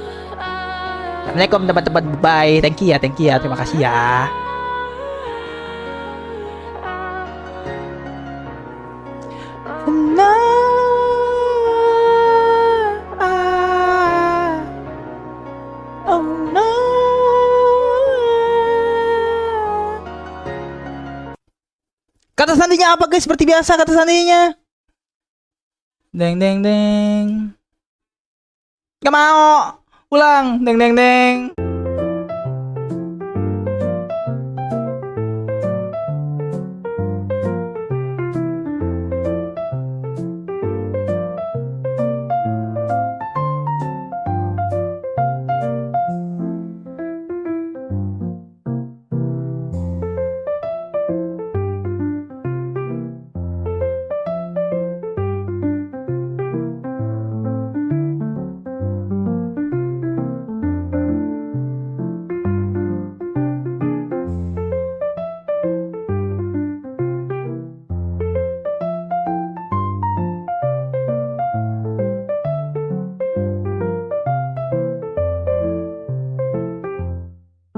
Assalamualaikum teman-teman. Bye. Thank you ya. Terima kasih ya. Kata sandinya apa guys? Seperti biasa kata sandinya. Deng deng deng. Gak mau. Ulang. Deng deng deng.